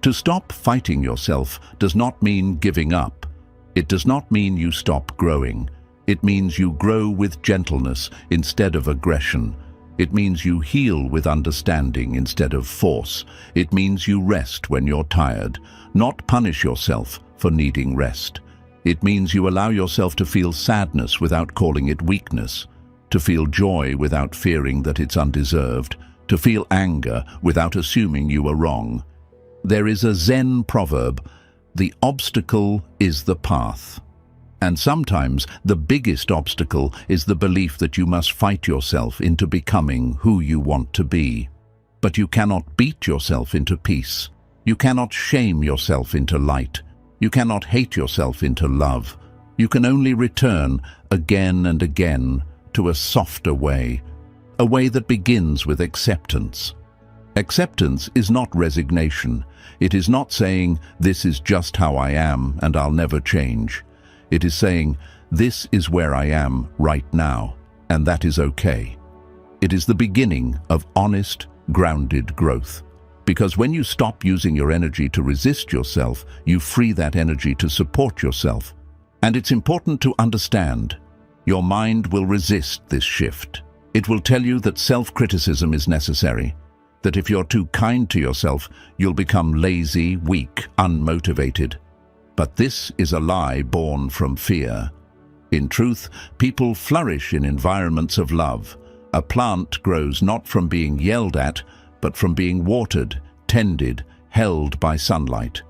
To stop fighting yourself does not mean giving up. It does not mean you stop growing. It means you grow with gentleness instead of aggression. It means you heal with understanding instead of force. It means you rest when you're tired, not punish yourself for needing rest. It means you allow yourself to feel sadness without calling it weakness, to feel joy without fearing that it's undeserved, to feel anger without assuming you are wrong. There is a Zen proverb, "The obstacle is the path." And sometimes the biggest obstacle is the belief that you must fight yourself into becoming who you want to be. But you cannot beat yourself into peace. You cannot shame yourself into light. You cannot hate yourself into love. You can only return again and again to a softer way, a way that begins with acceptance. Acceptance is not resignation. It is not saying, "This is just how I am and I'll never change." It is saying, "This is where I am right now, and that is okay." It is the beginning of honest, grounded growth. Because when you stop using your energy to resist yourself, you free that energy to support yourself. And it's important to understand, your mind will resist this shift. It will tell you that self-criticism is necessary, that if you're too kind to yourself, you'll become lazy, weak, unmotivated. But this is a lie born from fear. In truth, people flourish in environments of love. A plant grows not from being yelled at, but from being watered, tended, held by sunlight.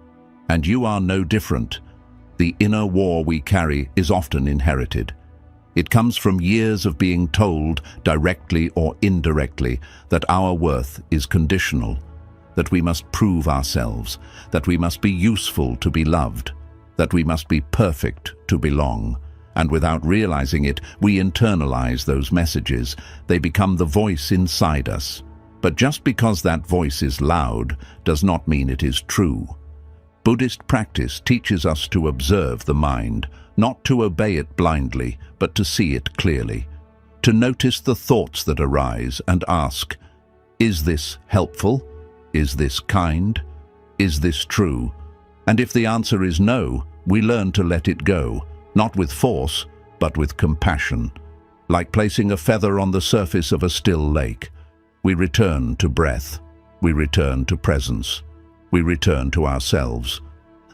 And you are no different. The inner war we carry is often inherited. It comes from years of being told, directly or indirectly, that our worth is conditional, that we must prove ourselves, that we must be useful to be loved, that we must be perfect to belong. And without realizing it, we internalize those messages. They become the voice inside us. But just because that voice is loud does not mean it is true. Buddhist practice teaches us to observe the mind, not to obey it blindly, but to see it clearly, to notice the thoughts that arise and ask, is this helpful? Is this kind? Is this true? And if the answer is no, we learn to let it go, not with force, but with compassion. Like placing a feather on the surface of a still lake, we return to breath, we return to presence, we return to ourselves.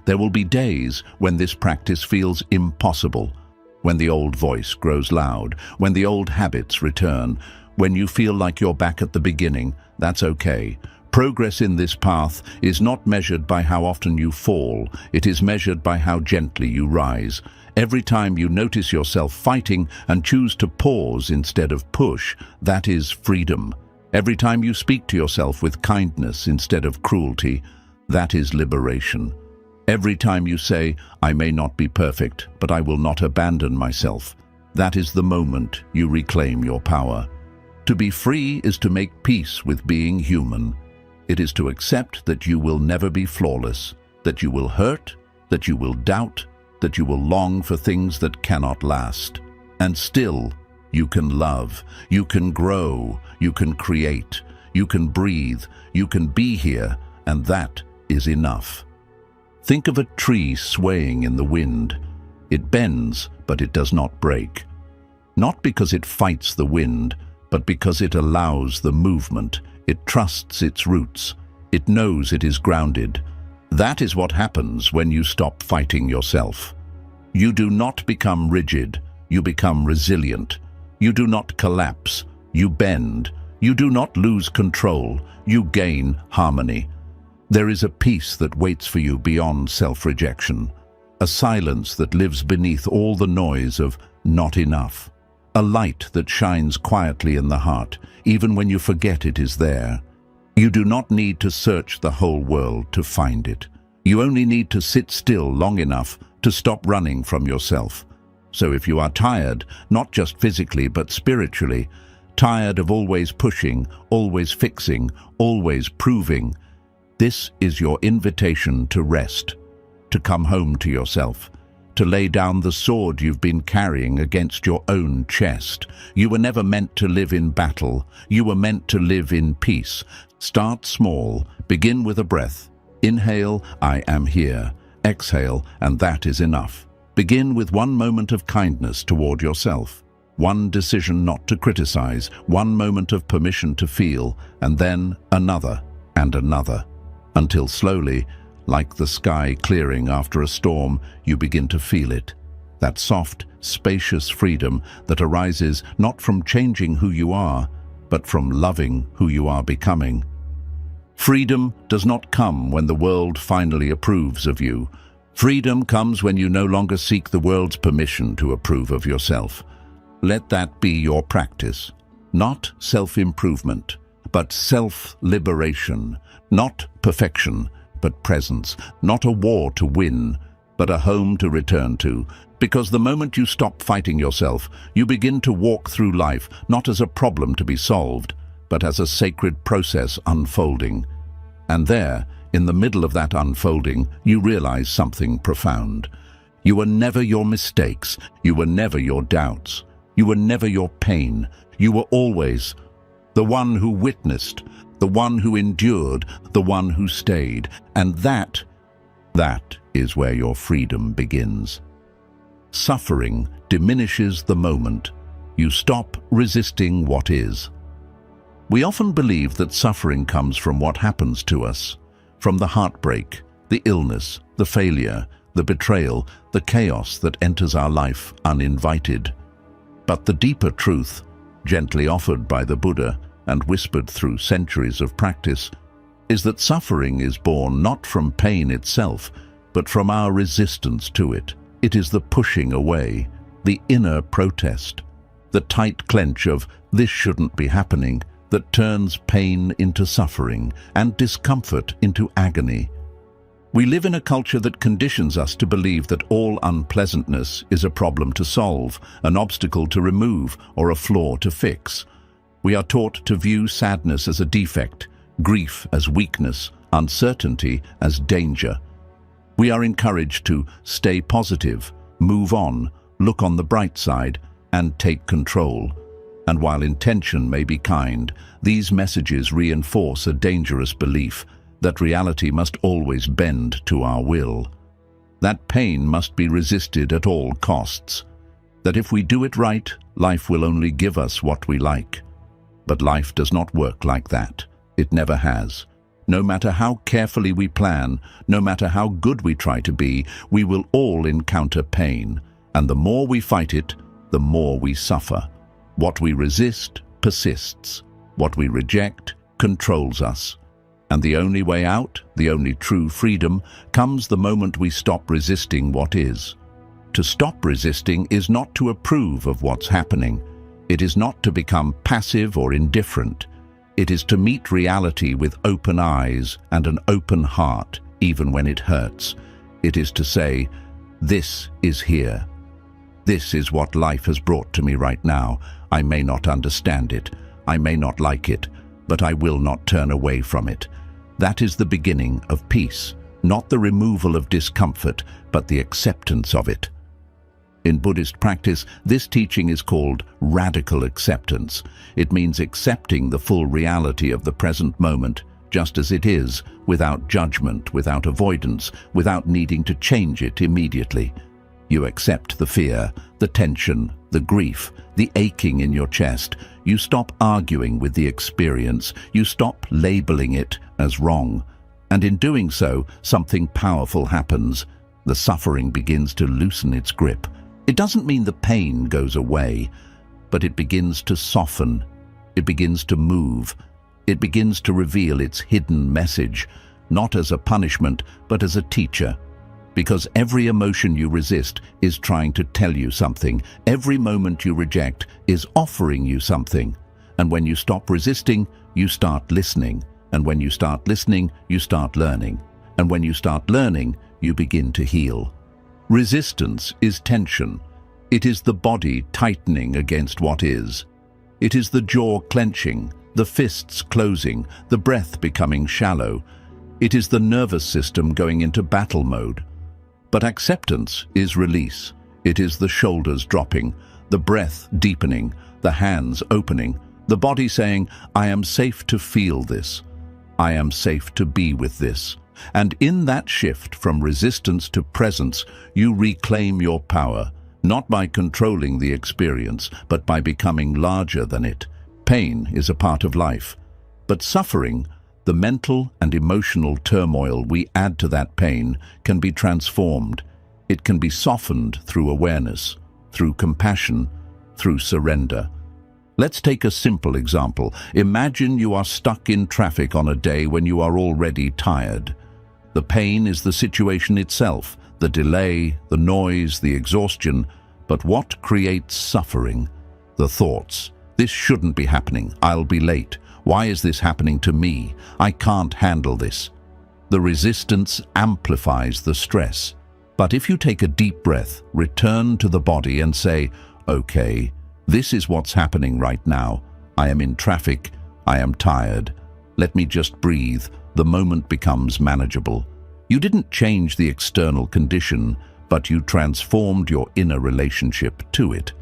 There will be days when this practice feels impossible, when the old voice grows loud, when the old habits return, when you feel like you're back at the beginning. That's okay. Progress in this path is not measured by how often you fall, it is measured by how gently you rise. Every time you notice yourself fighting and choose to pause instead of push, that is freedom. Every time you speak to yourself with kindness instead of cruelty, that is liberation. Every time you say, I may not be perfect, but I will not abandon myself, that is the moment you reclaim your power. To be free is to make peace with being human. It is to accept that you will never be flawless, that you will hurt, that you will doubt, that you will long for things that cannot last. And still, you can love, you can grow, you can create, you can breathe, you can be here, and that is enough. Think of a tree swaying in the wind. It bends, but it does not break. Not because it fights the wind, but because it allows the movement. It trusts its roots. It knows it is grounded. That is what happens when you stop fighting yourself. You do not become rigid, you become resilient. You do not collapse, you bend. You do not lose control, you gain harmony. There is a peace that waits for you beyond self-rejection, a silence that lives beneath all the noise of not enough, a light that shines quietly in the heart, even when you forget it is there. You do not need to search the whole world to find it. You only need to sit still long enough to stop running from yourself. So if you are tired, not just physically but spiritually, tired of always pushing, always fixing, always proving, this is your invitation to rest, to come home to yourself, to lay down the sword you've been carrying against your own chest. You were never meant to live in battle. You were meant to live in peace. Start small. Begin with a breath. Inhale, I am here. Exhale, and that is enough. Begin with one moment of kindness toward yourself. One decision not to criticize, one moment of permission to feel, and then another and another, until slowly, like the sky clearing after a storm, you begin to feel it. That soft, spacious freedom that arises not from changing who you are, but from loving who you are becoming. Freedom does not come when the world finally approves of you. Freedom comes when you no longer seek the world's permission to approve of yourself. Let that be your practice. Not self-improvement, but self-liberation. Not perfection, but presence. Not a war to win, but a home to return to. Because the moment you stop fighting yourself, you begin to walk through life not as a problem to be solved, but as a sacred process unfolding. And there, in the middle of that unfolding, you realize something profound. You were never your mistakes. You were never your doubts. You were never your pain. You were always the one who witnessed, the one who endured, the one who stayed. And that is where your freedom begins. Suffering diminishes the moment, you stop resisting what is. We often believe that suffering comes from what happens to us, from the heartbreak, the illness, the failure, the betrayal, the chaos that enters our life uninvited. But the deeper truth, gently offered by the Buddha and whispered through centuries of practice, is that suffering is born not from pain itself, but from our resistance to it. It is the pushing away, the inner protest, the tight clench of "this shouldn't be happening," that turns pain into suffering and discomfort into agony. We live in a culture that conditions us to believe that all unpleasantness is a problem to solve, an obstacle to remove, or a flaw to fix. We are taught to view sadness as a defect, grief as weakness, uncertainty as danger. We are encouraged to stay positive, move on, look on the bright side, and take control. And while intention may be kind, these messages reinforce a dangerous belief that reality must always bend to our will, that pain must be resisted at all costs, that if we do it right, life will only give us what we like. But life does not work like that. It never has. No matter how carefully we plan, no matter how good we try to be, we will all encounter pain, and the more we fight it, the more we suffer. What we resist persists. What we reject controls us. And the only way out, the only true freedom, comes the moment we stop resisting what is. To stop resisting is not to approve of what's happening. It is not to become passive or indifferent. It is to meet reality with open eyes and an open heart, even when it hurts. It is to say, "This is here. This is what life has brought to me right now. I may not understand it. I may not like it, but I will not turn away from it." That is the beginning of peace, not the removal of discomfort, but the acceptance of it. In Buddhist practice, this teaching is called radical acceptance. It means accepting the full reality of the present moment, just as it is, without judgment, without avoidance, without needing to change it immediately. You accept the fear, the tension, the grief, the aching in your chest. You stop arguing with the experience. You stop labeling it as wrong. And in doing so, something powerful happens. The suffering begins to loosen its grip. It doesn't mean the pain goes away, but it begins to soften. It begins to move. It begins to reveal its hidden message, not as a punishment, but as a teacher. Because every emotion you resist is trying to tell you something. Every moment you reject is offering you something. And when you stop resisting, you start listening. And when you start listening, you start learning. And when you start learning, you begin to heal. Resistance is tension. It is the body tightening against what is. It is the jaw clenching, the fists closing, the breath becoming shallow. It is the nervous system going into battle mode. But acceptance is release. It is the shoulders dropping, the breath deepening, the hands opening, the body saying, "I am safe to feel this. I am safe to be with this." And in that shift from resistance to presence, you reclaim your power, not by controlling the experience, but by becoming larger than it. Pain is a part of life, but suffering, the mental and emotional turmoil we add to that pain, can be transformed. It can be softened through awareness, through compassion, through surrender. Let's take a simple example. Imagine you are stuck in traffic on a day when you are already tired. The pain is the situation itself, the delay, the noise, the exhaustion. But what creates suffering? The thoughts. "This shouldn't be happening. I'll be late. Why is this happening to me? I can't handle this." The resistance amplifies the stress. But if you take a deep breath, return to the body and say, "Okay, this is what's happening right now. I am in traffic. I am tired. Let me just breathe." The moment becomes manageable. You didn't change the external condition, but you transformed your inner relationship to it.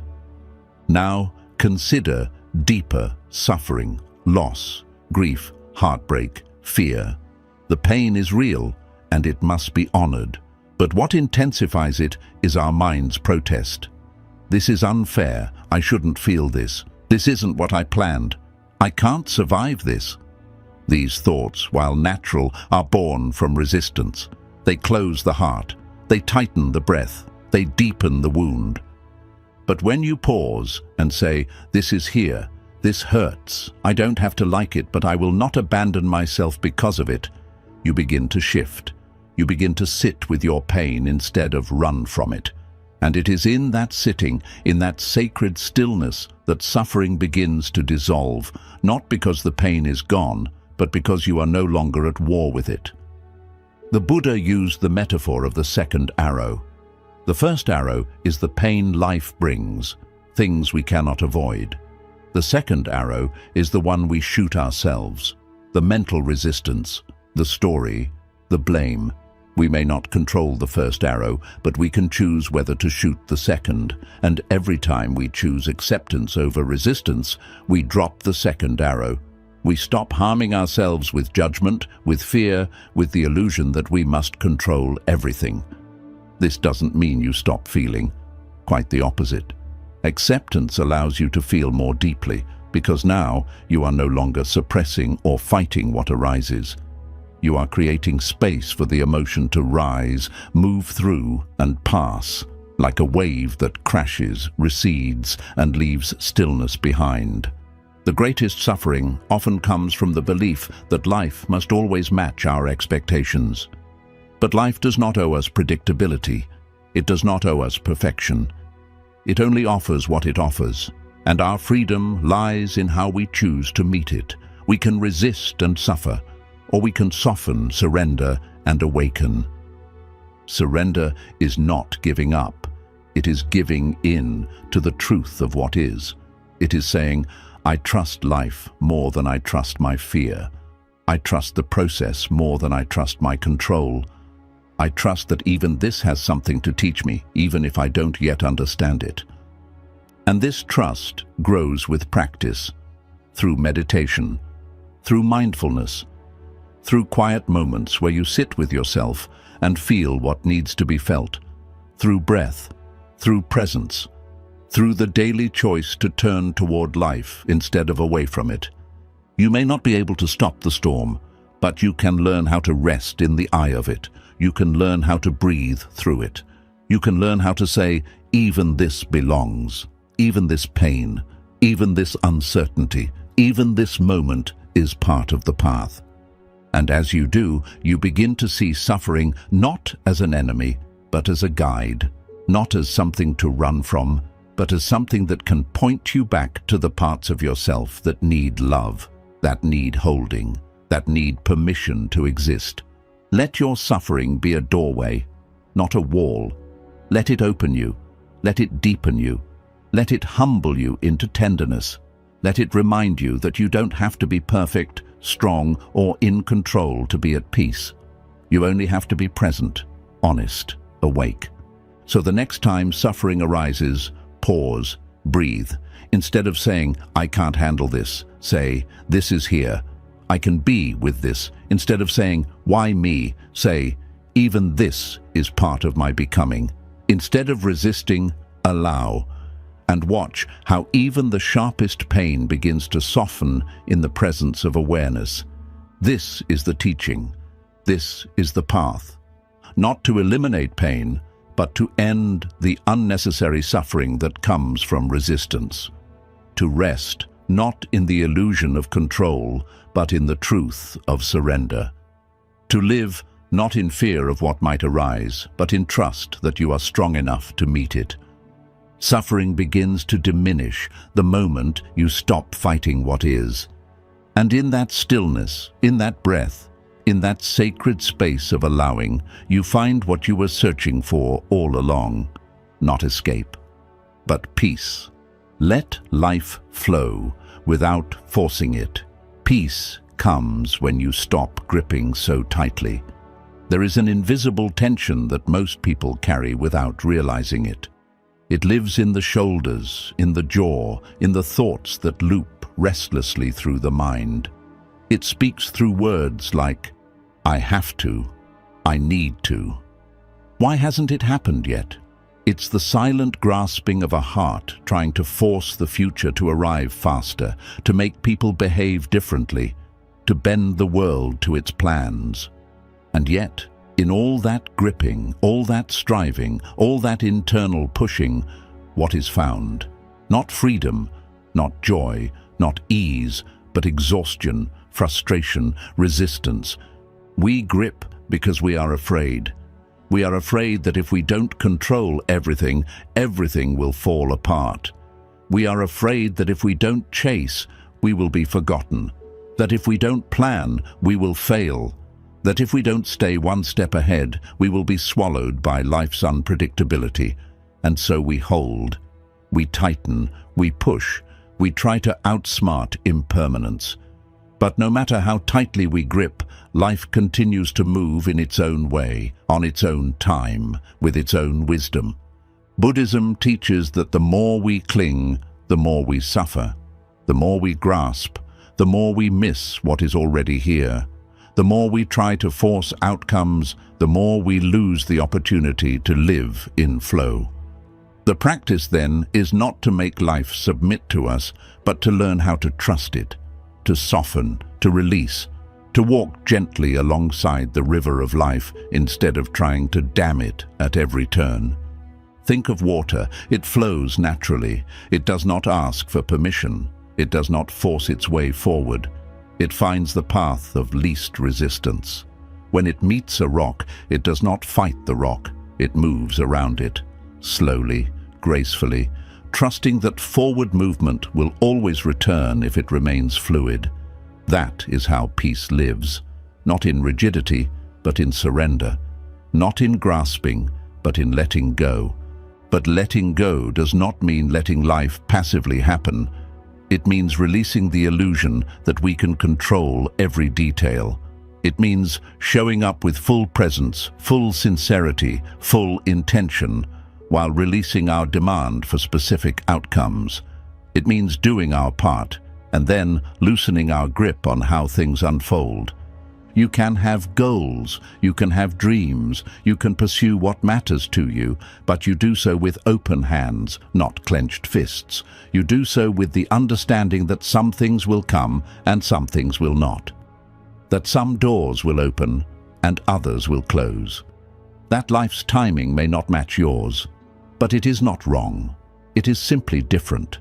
Now, consider deeper suffering, loss, grief, heartbreak, fear. The pain is real, and it must be honored. But what intensifies it is our mind's protest. "This is unfair. I shouldn't feel this. This isn't what I planned. I can't survive this. These thoughts, while natural, are born from resistance. They close the heart. They tighten the breath. They deepen the wound. But when you pause and say, "This is here, this hurts, I don't have to like it, but I will not abandon myself because of it," you begin to shift. You begin to sit with your pain instead of run from it. And it is in that sitting, in that sacred stillness, that suffering begins to dissolve, not because the pain is gone, but because you are no longer at war with it. The Buddha used the metaphor of the second arrow. The first arrow is the pain life brings, things we cannot avoid. The second arrow is the one we shoot ourselves, the mental resistance, the story, the blame. We may not control the first arrow, but we can choose whether to shoot the second, and every time we choose acceptance over resistance, we drop the second arrow. We stop harming ourselves with judgment, with fear, with the illusion that we must control everything. This doesn't mean you stop feeling. Quite the opposite. Acceptance allows you to feel more deeply, because now you are no longer suppressing or fighting what arises. You are creating space for the emotion to rise, move through, and pass, like a wave that crashes, recedes, and leaves stillness behind. The greatest suffering often comes from the belief that life must always match our expectations. But life does not owe us predictability. It does not owe us perfection. It only offers what it offers, and our freedom lies in how we choose to meet it. We can resist and suffer, or we can soften, surrender, and awaken. Surrender is not giving up. It is giving in to the truth of what is. It is saying, "I trust life more than I trust my fear. I trust the process more than I trust my control. I trust that even this has something to teach me, even if I don't yet understand it." And this trust grows with practice, through meditation, through mindfulness, through quiet moments where you sit with yourself and feel what needs to be felt, through breath, through presence, through the daily choice to turn toward life instead of away from it. You may not be able to stop the storm, but you can learn how to rest in the eye of it. You can learn how to breathe through it. You can learn how to say, "Even this belongs. Even this pain, even this uncertainty, even this moment is part of the path." And as you do, you begin to see suffering not as an enemy, but as a guide, not as something to run from, but as something that can point you back to the parts of yourself that need love, that need holding, that need permission to exist. Let your suffering be a doorway, not a wall. Let it open you. Let it deepen you. Let it humble you into tenderness. Let it remind you that you don't have to be perfect, strong, or in control to be at peace. You only have to be present, honest, awake. So the next time suffering arises, pause, breathe. Instead of saying, "I can't handle this," say, "This is here. I can be with this." Instead of saying, "Why me?" say, "Even this is part of my becoming." Instead of resisting, allow. And watch how even the sharpest pain begins to soften in the presence of awareness. This is the teaching. This is the path. Not to eliminate pain, but to end the unnecessary suffering that comes from resistance. To rest, not in the illusion of control, but in the truth of surrender. To live, not in fear of what might arise, but in trust that you are strong enough to meet it. Suffering begins to diminish the moment you stop fighting what is. And in that stillness, in that breath, in that sacred space of allowing, you find what you were searching for all along. Not escape, but peace. Let life flow without forcing it. Peace comes when you stop gripping so tightly. There is an invisible tension that most people carry without realizing it. It lives in the shoulders, in the jaw, in the thoughts that loop restlessly through the mind. It speaks through words like, "I have to," "I need to." Why hasn't it happened yet? It's the silent grasping of a heart trying to force the future to arrive faster, to make people behave differently, to bend the world to its plans. And yet, in all that gripping, all that striving, all that internal pushing, what is found? Not freedom, not joy, not ease, but exhaustion, frustration, resistance. We grip because we are afraid. We are afraid that if we don't control everything, everything will fall apart. We are afraid that if we don't chase, we will be forgotten. That if we don't plan, we will fail. That if we don't stay one step ahead, we will be swallowed by life's unpredictability. And so we hold, we tighten, we push, we try to outsmart impermanence. But no matter how tightly we grip, life continues to move in its own way, on its own time, with its own wisdom. Buddhism teaches that the more we cling, the more we suffer. The more we grasp, the more we miss what is already here. The more we try to force outcomes, the more we lose the opportunity to live in flow. The practice, then, is not to make life submit to us, but to learn how to trust it, to soften, to release, to walk gently alongside the river of life instead of trying to dam it at every turn. Think of water. It flows naturally. It does not ask for permission. It does not force its way forward. It finds the path of least resistance. When it meets a rock, it does not fight the rock. It moves around it, slowly, gracefully, trusting that forward movement will always return if it remains fluid. That is how peace lives, not in rigidity, but in surrender, not in grasping, but in letting go. But letting go does not mean letting life passively happen. It means releasing the illusion that we can control every detail. It means showing up with full presence, full sincerity, full intention, while releasing our demand for specific outcomes. It means doing our part, and then loosening our grip on how things unfold. You can have goals, you can have dreams, you can pursue what matters to you, but you do so with open hands, not clenched fists. You do so with the understanding that some things will come and some things will not. That some doors will open and others will close. That life's timing may not match yours, but it is not wrong. It is simply different,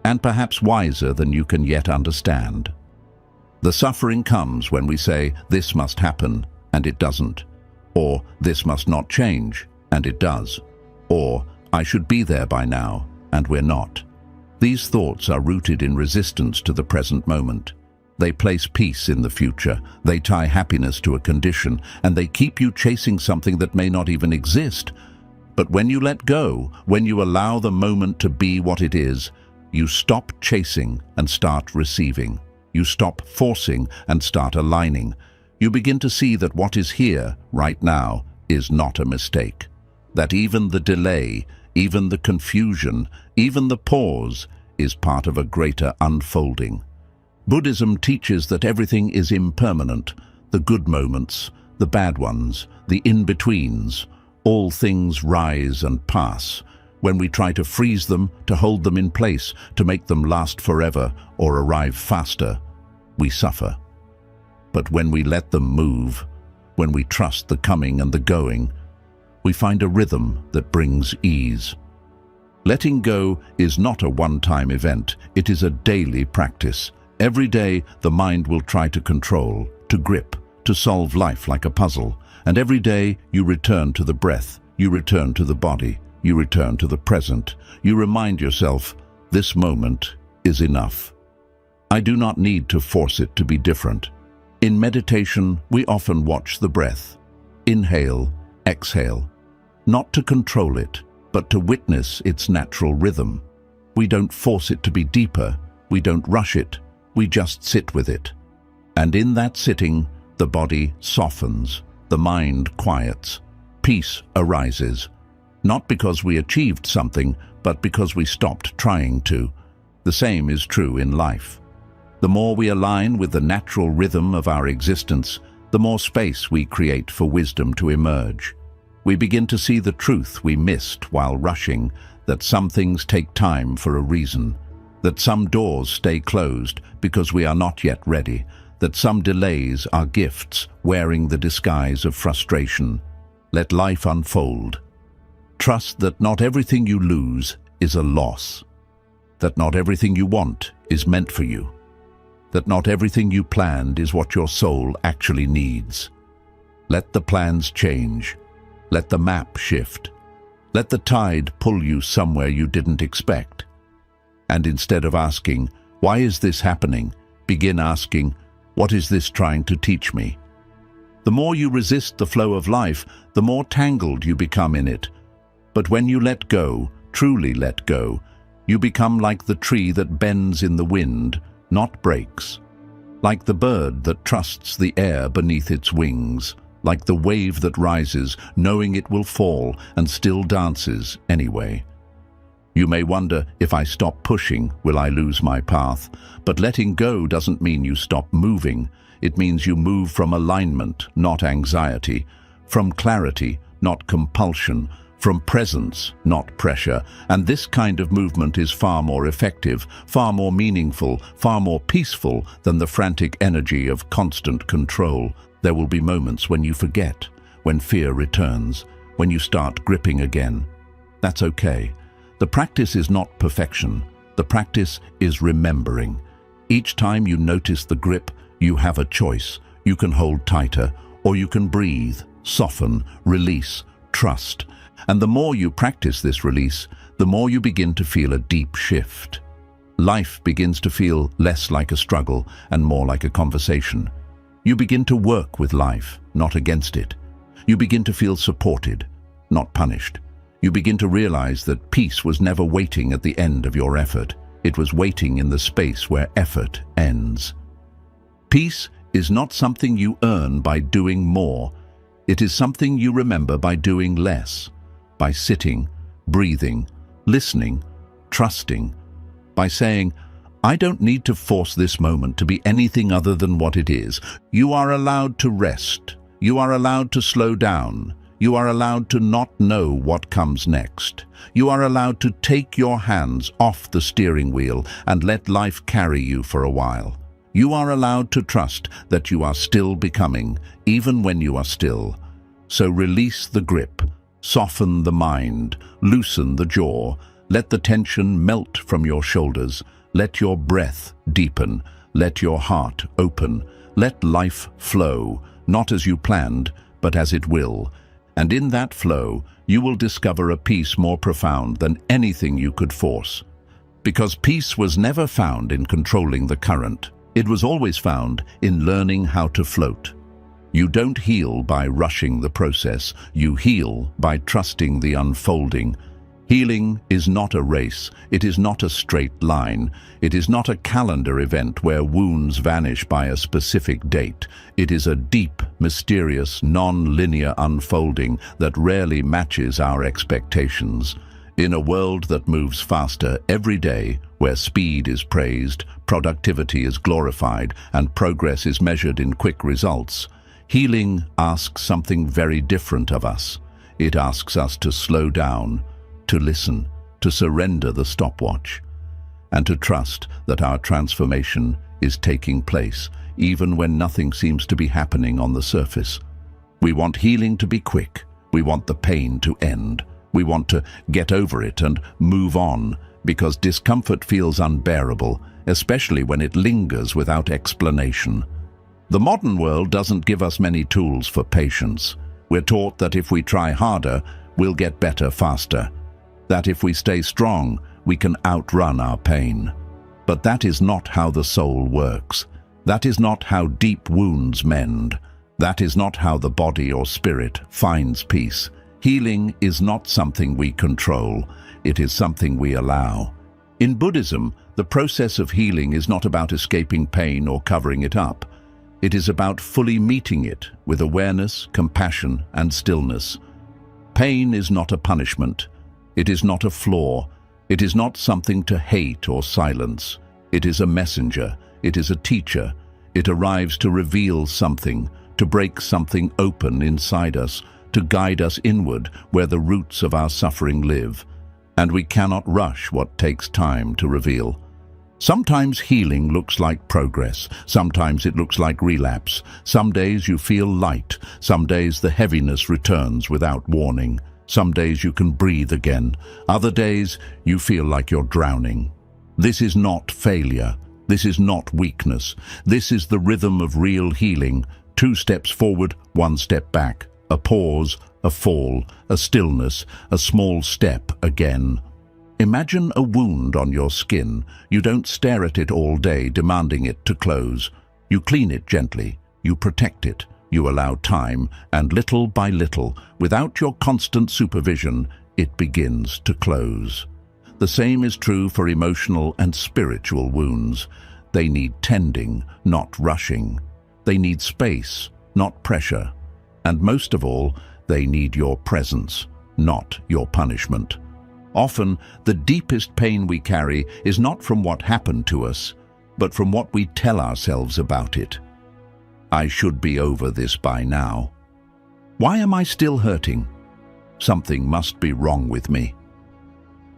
and perhaps wiser than you can yet understand. The suffering comes when we say, this must happen, and it doesn't. Or, this must not change, and it does. Or, I should be there by now, and we're not. These thoughts are rooted in resistance to the present moment. They place peace in the future, they tie happiness to a condition, and they keep you chasing something that may not even exist. But when you let go, when you allow the moment to be what it is, you stop chasing and start receiving. You stop forcing and start aligning. You begin to see that what is here, right now, is not a mistake. That even the delay, even the confusion, even the pause is part of a greater unfolding. Buddhism teaches that everything is impermanent, the good moments, the bad ones, the in-betweens. All things rise and pass. When we try to freeze them, to hold them in place, to make them last forever or arrive faster, we suffer. But when we let them move, when we trust the coming and the going, we find a rhythm that brings ease. Letting go is not a one-time event, it is a daily practice. Every day, the mind will try to control, to grip, to solve life like a puzzle. And every day, you return to the breath, you return to the body, you return to the present. You remind yourself, this moment is enough. I do not need to force it to be different. In meditation, we often watch the breath. Inhale, exhale. Not to control it, but to witness its natural rhythm. We don't force it to be deeper, we don't rush it, we just sit with it. And in that sitting, the body softens, the mind quiets, peace arises. Not because we achieved something, but because we stopped trying to. The same is true in life. The more we align with the natural rhythm of our existence, the more space we create for wisdom to emerge. We begin to see the truth we missed while rushing, that some things take time for a reason, that some doors stay closed because we are not yet ready, that some delays are gifts wearing the disguise of frustration. Let life unfold. Trust that not everything you lose is a loss, that not everything you want is meant for you, that not everything you planned is what your soul actually needs. Let the plans change. Let the map shift. Let the tide pull you somewhere you didn't expect. And instead of asking, "Why is this happening?" begin asking, "What is this trying to teach me?" The more you resist the flow of life, the more tangled you become in it. But when you let go, truly let go, you become like the tree that bends in the wind, not breaks. Like the bird that trusts the air beneath its wings. Like the wave that rises, knowing it will fall, and still dances anyway. You may wonder, if I stop pushing, will I lose my path? But letting go doesn't mean you stop moving. It means you move from alignment, not anxiety, from clarity, not compulsion, from presence, not pressure. And this kind of movement is far more effective, far more meaningful, far more peaceful than the frantic energy of constant control. There will be moments when you forget, when fear returns, when you start gripping again. That's okay. The practice is not perfection. The practice is remembering. Each time you notice the grip, you have a choice. You can hold tighter, or you can breathe, soften, release, trust. And the more you practice this release, the more you begin to feel a deep shift. Life begins to feel less like a struggle and more like a conversation. You begin to work with life, not against it. You begin to feel supported, not punished. You begin to realize that peace was never waiting at the end of your effort. It was waiting in the space where effort ends. Peace is not something you earn by doing more. It is something you remember by doing less, by sitting, breathing, listening, trusting, by saying, "I don't need to force this moment to be anything other than what it is." You are allowed to rest. You are allowed to slow down. You are allowed to not know what comes next. You are allowed to take your hands off the steering wheel and let life carry you for a while. You are allowed to trust that you are still becoming, even when you are still. So release the grip, soften the mind, loosen the jaw, let the tension melt from your shoulders. Let your breath deepen, let your heart open, let life flow, not as you planned, but as it will. And in that flow, you will discover a peace more profound than anything you could force. Because peace was never found in controlling the current. It was always found in learning how to float. You don't heal by rushing the process, you heal by trusting the unfolding. Healing is not a race, it is not a straight line, it is not a calendar event where wounds vanish by a specific date. It is a deep, mysterious, non-linear unfolding that rarely matches our expectations. In a world that moves faster every day, where speed is praised, productivity is glorified, and progress is measured in quick results, healing asks something very different of us. It asks us to slow down, to listen, to surrender the stopwatch, and to trust that our transformation is taking place, even when nothing seems to be happening on the surface. We want healing to be quick. We want the pain to end. We want to get over it and move on, because discomfort feels unbearable, especially when it lingers without explanation. The modern world doesn't give us many tools for patience. We're taught that if we try harder, we'll get better faster. That if we stay strong, we can outrun our pain. But that is not how the soul works. That is not how deep wounds mend. That is not how the body or spirit finds peace. Healing is not something we control. It is something we allow. In Buddhism, the process of healing is not about escaping pain or covering it up. It is about fully meeting it with awareness, compassion, and stillness. Pain is not a punishment. It is not a flaw. It is not something to hate or silence. It is a messenger. It is a teacher. It arrives to reveal something, to break something open inside us, to guide us inward where the roots of our suffering live, and we cannot rush what takes time to reveal. Sometimes healing looks like progress, sometimes it looks like relapse. Some days you feel light, some days the heaviness returns without warning. Some days you can breathe again, other days you feel like you're drowning. This is not failure, this is not weakness. This is the rhythm of real healing. 2 steps forward, 1 step back. A pause, a fall, a stillness, a small step again. Imagine a wound on your skin. You don't stare at it all day, demanding it to close. You clean it gently. You protect it. You allow time, and little by little, without your constant supervision, it begins to close. The same is true for emotional and spiritual wounds. They need tending, not rushing. They need space, not pressure. And most of all, they need your presence, not your punishment. Often, the deepest pain we carry is not from what happened to us, but from what we tell ourselves about it. I should be over this by now. Why am I still hurting? Something must be wrong with me.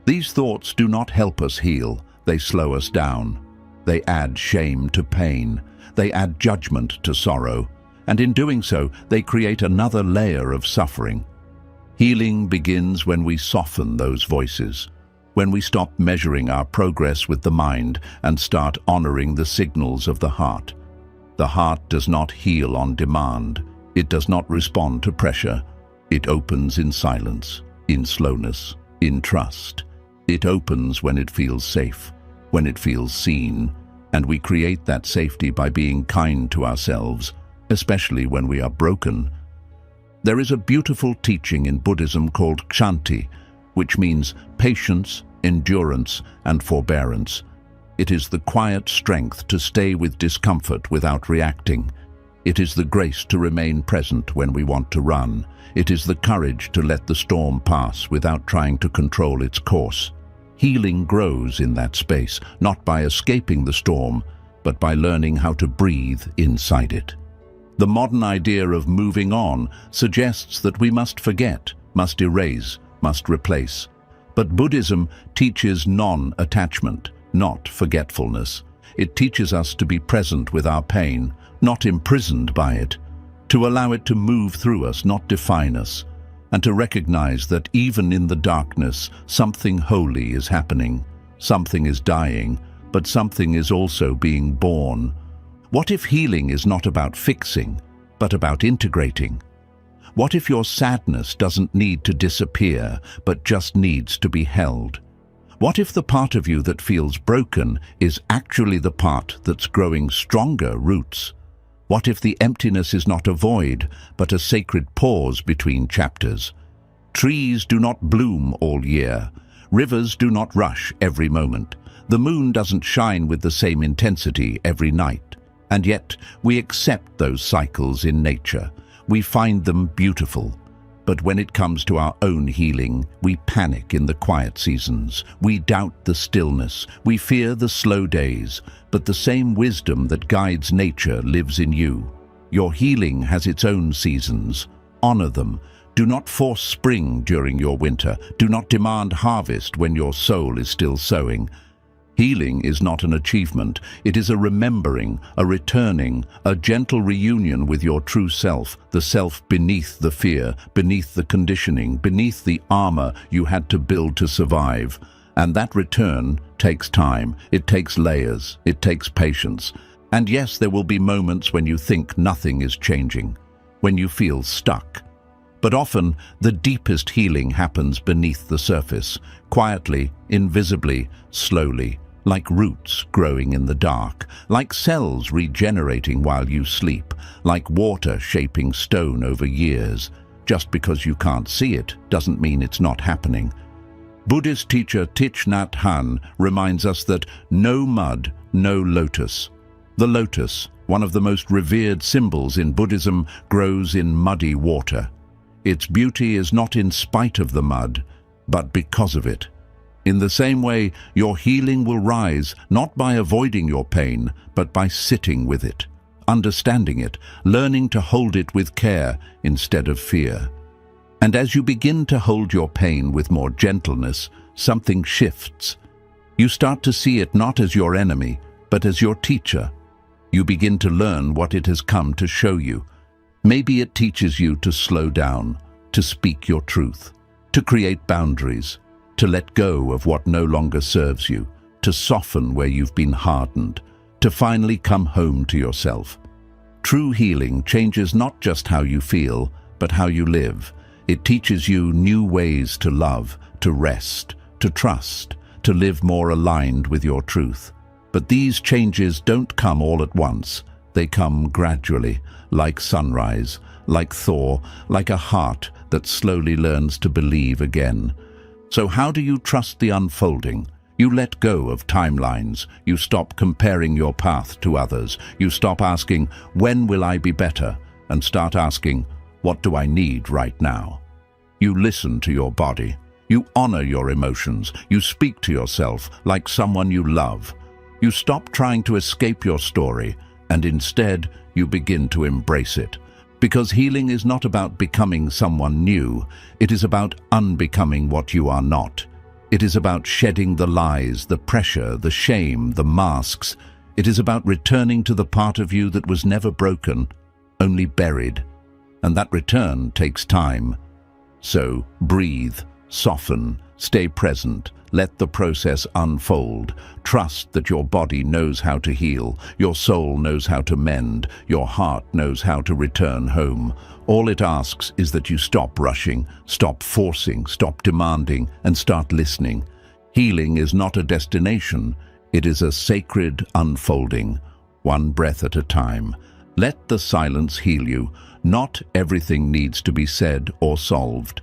These thoughts do not help us heal, they slow us down. They add shame to pain, they add judgment to sorrow, and in doing so, they create another layer of suffering. Healing begins when we soften those voices, when we stop measuring our progress with the mind and start honoring the signals of the heart. The heart does not heal on demand. It does not respond to pressure. It opens in silence, in slowness, in trust. It opens when it feels safe, when it feels seen, and we create that safety by being kind to ourselves, especially when we are broken. There is a beautiful teaching in Buddhism called Shanti, which means patience, endurance, and forbearance. It is the quiet strength to stay with discomfort without reacting. It is the grace to remain present when we want to run. It is the courage to let the storm pass without trying to control its course. Healing grows in that space, not by escaping the storm, but by learning how to breathe inside it. The modern idea of moving on suggests that we must forget, must erase, must replace. But Buddhism teaches non-attachment, not forgetfulness. It teaches us to be present with our pain, not imprisoned by it, to allow it to move through us, not define us, and to recognize that even in the darkness, something holy is happening. Something is dying, but something is also being born. What if healing is not about fixing, but about integrating? What if your sadness doesn't need to disappear, but just needs to be held? What if the part of you that feels broken is actually the part that's growing stronger roots? What if the emptiness is not a void, but a sacred pause between chapters? Trees do not bloom all year. Rivers do not rush every moment. The moon doesn't shine with the same intensity every night. And yet, we accept those cycles in nature. We find them beautiful. But when it comes to our own healing, we panic in the quiet seasons. We doubt the stillness. We fear the slow days. But the same wisdom that guides nature lives in you. Your healing has its own seasons. Honor them. Do not force spring during your winter. Do not demand harvest when your soul is still sowing. Healing is not an achievement. It is a remembering, a returning, a gentle reunion with your true self, the self beneath the fear, beneath the conditioning, beneath the armor you had to build to survive. And that return takes time. It takes layers. It takes patience. And yes, there will be moments when you think nothing is changing, when you feel stuck. But often, the deepest healing happens beneath the surface, quietly, invisibly, slowly. Like roots growing in the dark, like cells regenerating while you sleep, like water shaping stone over years. Just because you can't see it doesn't mean it's not happening. Buddhist teacher Thich Nhat Hanh reminds us that no mud, no lotus. The lotus, one of the most revered symbols in Buddhism, grows in muddy water. Its beauty is not in spite of the mud, but because of it. In the same way, your healing will rise not by avoiding your pain, but by sitting with it, understanding it, learning to hold it with care instead of fear. And as you begin to hold your pain with more gentleness, something shifts. You start to see it not as your enemy, but as your teacher. You begin to learn what it has come to show you. Maybe it teaches you to slow down, to speak your truth, to create boundaries, to let go of what no longer serves you, to soften where you've been hardened, to finally come home to yourself. True healing changes not just how you feel, but how you live. It teaches you new ways to love, to rest, to trust, to live more aligned with your truth. But these changes don't come all at once. They come gradually, like sunrise, like thaw, like a heart that slowly learns to believe again. So how do you trust the unfolding? You let go of timelines. You stop comparing your path to others. You stop asking, when will I be better? And start asking, what do I need right now? You listen to your body. You honor your emotions. You speak to yourself like someone you love. You stop trying to escape your story, and instead you begin to embrace it. Because healing is not about becoming someone new. It is about unbecoming what you are not. It is about shedding the lies, the pressure, the shame, the masks. It is about returning to the part of you that was never broken, only buried. And that return takes time. So breathe, soften, stay present, let the process unfold. Trust that your body knows how to heal, your soul knows how to mend, your heart knows how to return home. All it asks is that you stop rushing, stop forcing, stop demanding, and start listening. Healing is not a destination, it is a sacred unfolding, one breath at a time. Let the silence heal you. Not everything needs to be said or solved.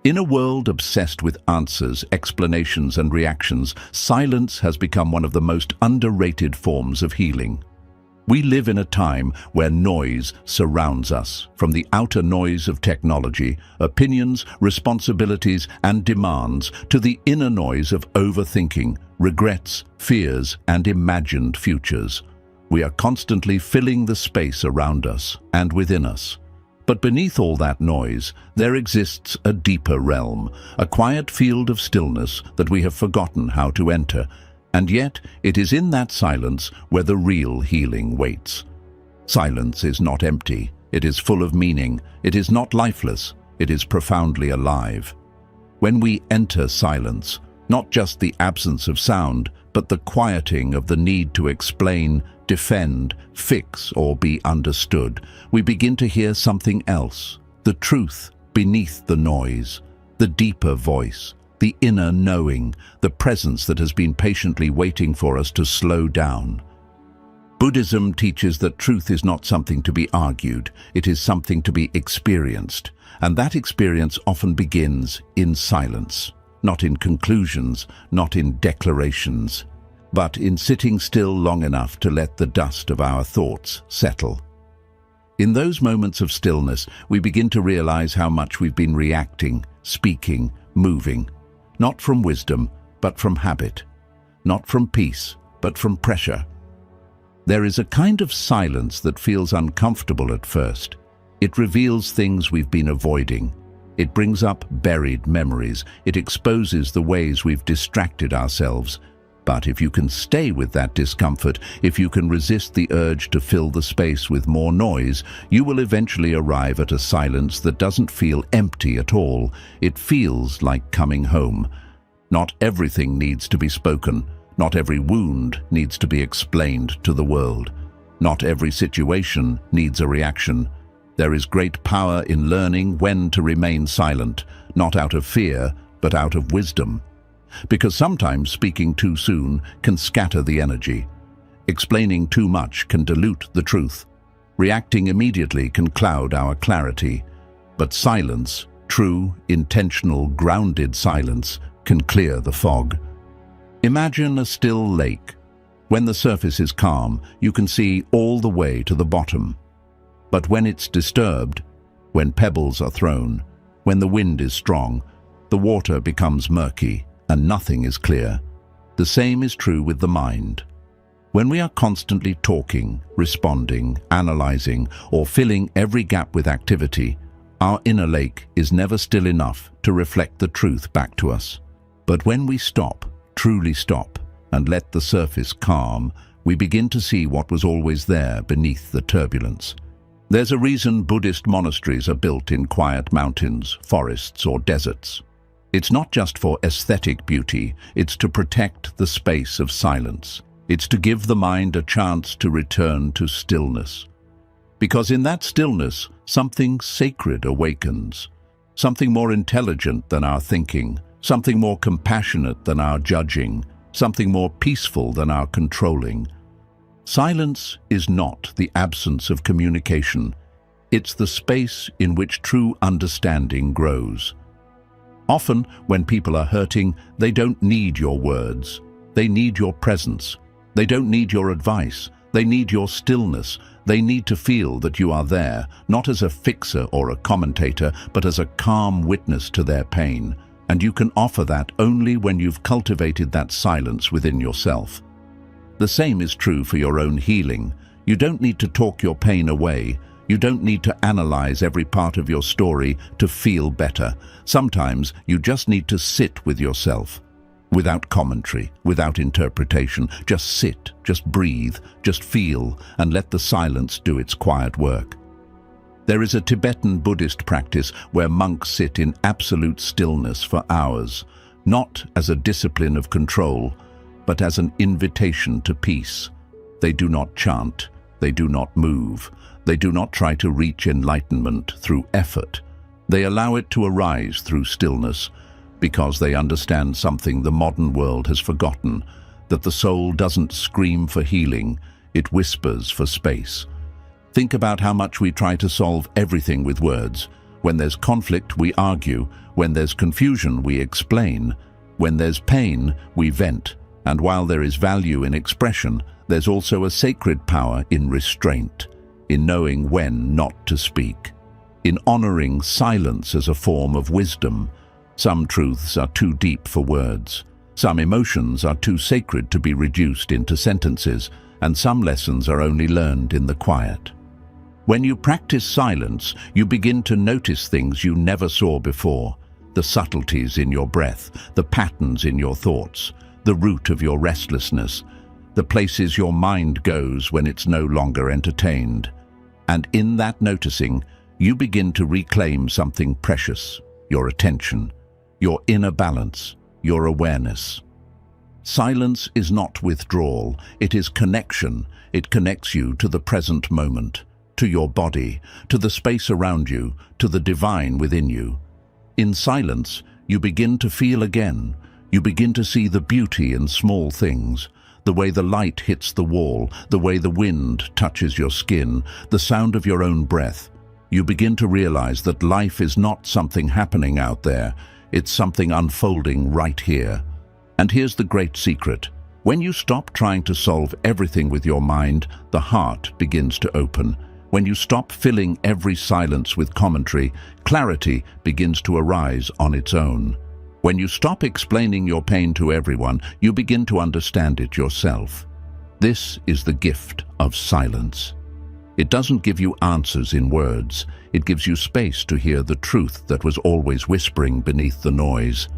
In a world obsessed with answers, explanations, and reactions, silence has become one of the most underrated forms of healing. We live in a time where noise surrounds us, from the outer noise of technology, opinions, responsibilities, and demands, to the inner noise of overthinking, regrets, fears, and imagined futures. We are constantly filling the space around us and within us. But beneath all that noise, there exists a deeper realm, a quiet field of stillness that we have forgotten how to enter. And yet, it is in that silence where the real healing waits. Silence is not empty. It is full of meaning. It is not lifeless. It is profoundly alive. When we enter silence, not just the absence of sound, but the quieting of the need to explain, defend, fix, or be understood, we begin to hear something else, the truth beneath the noise, the deeper voice, the inner knowing, the presence that has been patiently waiting for us to slow down. Buddhism teaches that truth is not something to be argued, it is something to be experienced, and that experience often begins in silence, not in conclusions, not in declarations, but in sitting still long enough to let the dust of our thoughts settle. In those moments of stillness, we begin to realize how much we've been reacting, speaking, moving, not from wisdom, but from habit, not from peace, but from pressure. There is a kind of silence that feels uncomfortable at first. It reveals things we've been avoiding. It brings up buried memories. It exposes the ways we've distracted ourselves. But if you can stay with that discomfort, if you can resist the urge to fill the space with more noise, you will eventually arrive at a silence that doesn't feel empty at all. It feels like coming home. Not everything needs to be spoken. Not every wound needs to be explained to the world. Not every situation needs a reaction. There is great power in learning when to remain silent, not out of fear, but out of wisdom. Because sometimes speaking too soon can scatter the energy. Explaining too much can dilute the truth. Reacting immediately can cloud our clarity. But silence, true, intentional, grounded silence, can clear the fog. Imagine a still lake. When the surface is calm, you can see all the way to the bottom. But when it's disturbed, when pebbles are thrown, when the wind is strong, the water becomes murky and nothing is clear. The same is true with the mind. When we are constantly talking, responding, analyzing, or filling every gap with activity, Our inner lake is never still enough to reflect the truth back to us. But when we stop, truly stop, and let the surface calm, we begin to see what was always there beneath the turbulence. There's a reason Buddhist monasteries are built in quiet mountains, forests, or deserts. It's not just for aesthetic beauty, it's to protect the space of silence. It's to give the mind a chance to return to stillness. Because in that stillness, something sacred awakens, something more intelligent than our thinking, something more compassionate than our judging, something more peaceful than our controlling. Silence is not the absence of communication. It's the space in which true understanding grows. Often, when people are hurting, they don't need your words. They need your presence. They don't need your advice. They need your stillness. They need to feel that you are there, not as a fixer or a commentator, but as a calm witness to their pain. And you can offer that only when you've cultivated that silence within yourself. The same is true for your own healing. You don't need to talk your pain away. You don't need to analyze every part of your story to feel better. Sometimes you just need to sit with yourself. Without commentary, without interpretation, just sit, just breathe, just feel, and let the silence do its quiet work. There is a Tibetan Buddhist practice where monks sit in absolute stillness for hours, not as a discipline of control, but as an invitation to peace. They do not chant, they do not move, they do not try to reach enlightenment through effort. They allow it to arise through stillness, because they understand something the modern world has forgotten, that the soul doesn't scream for healing, it whispers for space. Think about how much we try to solve everything with words. When there's conflict, we argue. When there's confusion, we explain. When there's pain, we vent. And while there is value in expression, there's also a sacred power in restraint, in knowing when not to speak, in honoring silence as a form of wisdom. Some truths are too deep for words. Some emotions are too sacred to be reduced into sentences, and some lessons are only learned in the quiet. When you practice silence, you begin to notice things you never saw before, the subtleties in your breath, the patterns in your thoughts, the root of your restlessness, the places your mind goes when it's no longer entertained. And in that noticing, you begin to reclaim something precious, your attention, your inner balance, your awareness. Silence is not withdrawal, it is connection. It connects you to the present moment, to your body, to the space around you, to the divine within you. In silence, you begin to feel again. You begin to see the beauty in small things, the way the light hits the wall, the way the wind touches your skin, the sound of your own breath. You begin to realize that life is not something happening out there, it's something unfolding right here. And here's the great secret. When you stop trying to solve everything with your mind, the heart begins to open. When you stop filling every silence with commentary, clarity begins to arise on its own. When you stop explaining your pain to everyone, you begin to understand it yourself. This is the gift of silence. It doesn't give you answers in words. It gives you space to hear the truth that was always whispering beneath the noise.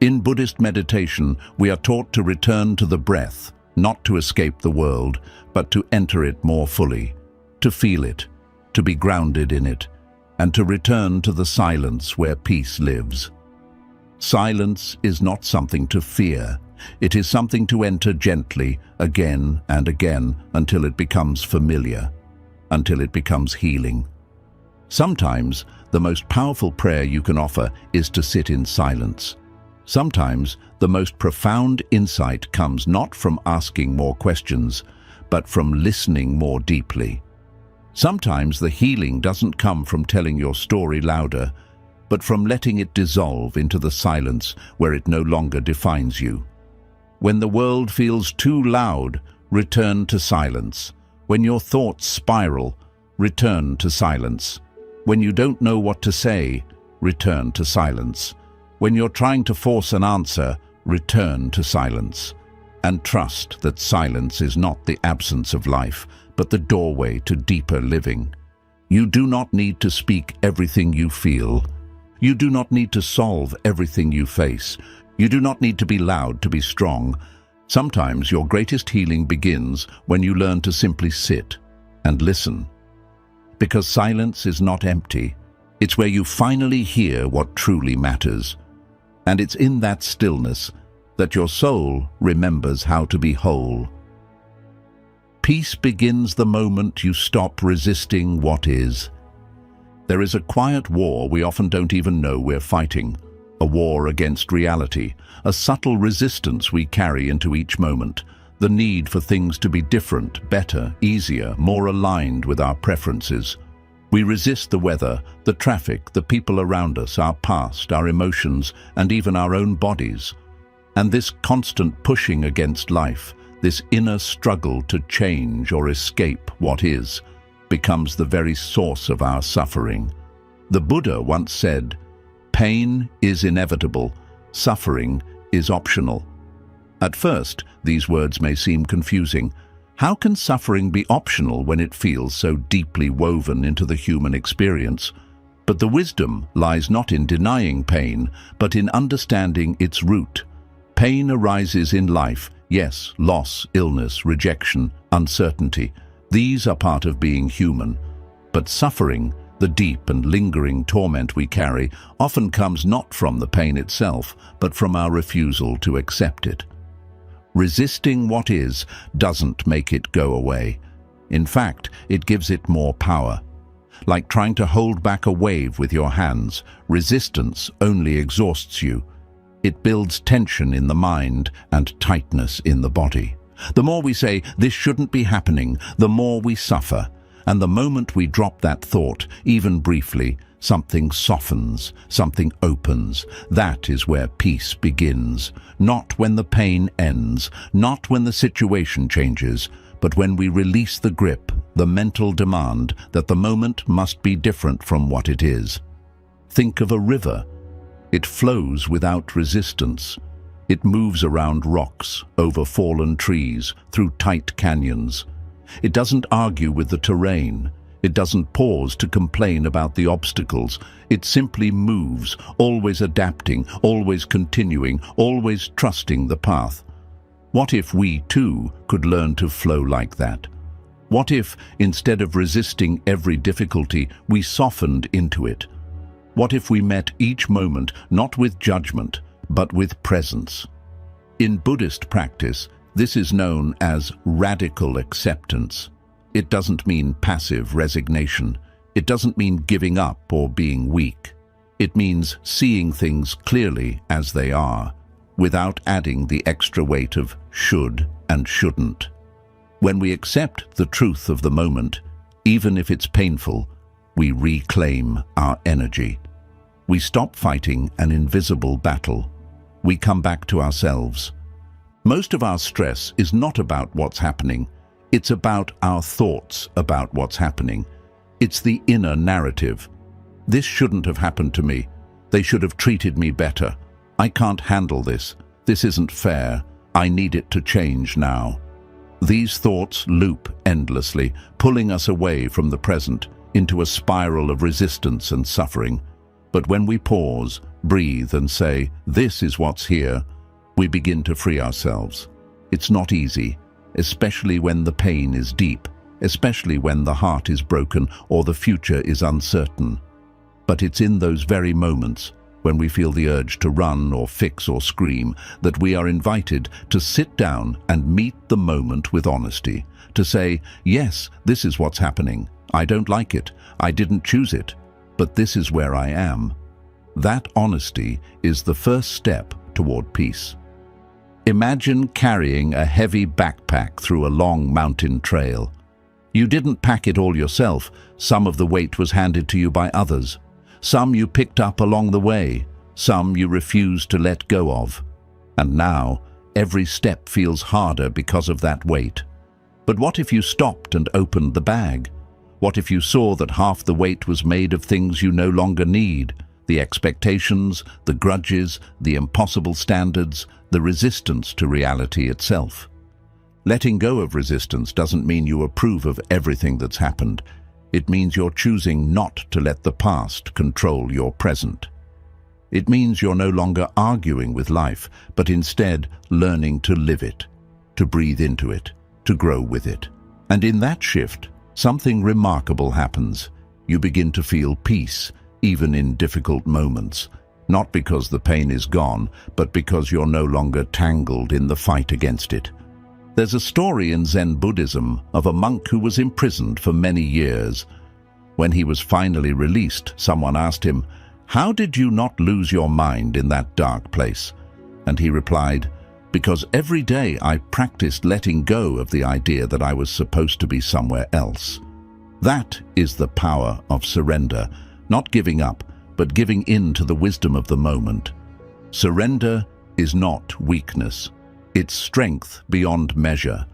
In Buddhist meditation, we are taught to return to the breath, not to escape the world, but to enter it more fully, to feel it, to be grounded in it, and to return to the silence where peace lives. Silence is not something to fear. It is something to enter gently, again and again, until it becomes familiar, until it becomes healing. Sometimes, the most powerful prayer you can offer is to sit in silence. Sometimes, the most profound insight comes not from asking more questions, but from listening more deeply. Sometimes the healing doesn't come from telling your story louder, but from letting it dissolve into the silence where it no longer defines you. When the world feels too loud, return to silence. When your thoughts spiral, return to silence. When you don't know what to say, return to silence. When you're trying to force an answer, return to silence. And trust that silence is not the absence of life, but the doorway to deeper living. You do not need to speak everything you feel. You do not need to solve everything you face. You do not need to be loud to be strong. Sometimes your greatest healing begins when you learn to simply sit and listen. Because silence is not empty. It's where you finally hear what truly matters. And it's in that stillness that your soul remembers how to be whole. Peace begins the moment you stop resisting what is. There is a quiet war we often don't even know we're fighting. A war against reality, a subtle resistance we carry into each moment, the need for things to be different, better, easier, more aligned with our preferences. We resist the weather, the traffic, the people around us, our past, our emotions, and even our own bodies. And this constant pushing against life, this inner struggle to change or escape what is, becomes the very source of our suffering. The Buddha once said, "Pain is inevitable, suffering is optional." At first, these words may seem confusing. How can suffering be optional when it feels so deeply woven into the human experience? But the wisdom lies not in denying pain, but in understanding its root. Pain arises in life, yes, loss, illness, rejection, uncertainty. These are part of being human. But suffering, the deep and lingering torment we carry, often comes not from the pain itself, but from our refusal to accept it. Resisting what is doesn't make it go away. In fact, it gives it more power. Like trying to hold back a wave with your hands, resistance only exhausts you. It builds tension in the mind and tightness in the body. The more we say, "This shouldn't be happening," the more we suffer. And the moment we drop that thought, even briefly, something softens, something opens. That is where peace begins. Not when the pain ends, not when the situation changes, but when we release the grip, the mental demand that the moment must be different from what it is. Think of a river. It flows without resistance. It moves around rocks, over fallen trees, through tight canyons. It doesn't argue with the terrain. It doesn't pause to complain about the obstacles. It simply moves, always adapting, always continuing, always trusting the path. What if we, too, could learn to flow like that? What if, instead of resisting every difficulty, we softened into it? What if we met each moment not with judgment, but with presence? In Buddhist practice, this is known as radical acceptance. It doesn't mean passive resignation. It doesn't mean giving up or being weak. It means seeing things clearly as they are, without adding the extra weight of should and shouldn't. When we accept the truth of the moment, even if it's painful, we reclaim our energy. We stop fighting an invisible battle. We come back to ourselves. Most of our stress is not about what's happening. It's about our thoughts about what's happening. It's the inner narrative. This shouldn't have happened to me. They should have treated me better. I can't handle this. This isn't fair. I need it to change now. These thoughts loop endlessly, pulling us away from the present, into a spiral of resistance and suffering. But when we pause, breathe and say, "This is what's here," we begin to free ourselves. It's not easy, especially when the pain is deep, especially when the heart is broken or the future is uncertain. But it's in those very moments, when we feel the urge to run or fix or scream, that we are invited to sit down and meet the moment with honesty, to say, "Yes, this is what's happening. I don't like it. I didn't choose it. But this is where I am." That honesty is the first step toward peace. Imagine carrying a heavy backpack through a long mountain trail. You didn't pack it all yourself. Some of the weight was handed to you by others. Some you picked up along the way. Some you refused to let go of. And now, every step feels harder because of that weight. But what if you stopped and opened the bag? What if you saw that half the weight was made of things you no longer need? The expectations, the grudges, the impossible standards, the resistance to reality itself. Letting go of resistance doesn't mean you approve of everything that's happened. It means you're choosing not to let the past control your present. It means you're no longer arguing with life, but instead learning to live it, to breathe into it, to grow with it. And in that shift, something remarkable happens. You begin to feel peace, even in difficult moments, not because the pain is gone, but because you're no longer tangled in the fight against it. There's a story in Zen Buddhism of a monk who was imprisoned for many years. When he was finally released, someone asked him, "How did you not lose your mind in that dark place?" And he replied, "Because every day I practiced letting go of the idea that I was supposed to be somewhere else." That is the power of surrender, not giving up, but giving in to the wisdom of the moment. Surrender is not weakness. It's strength beyond measure.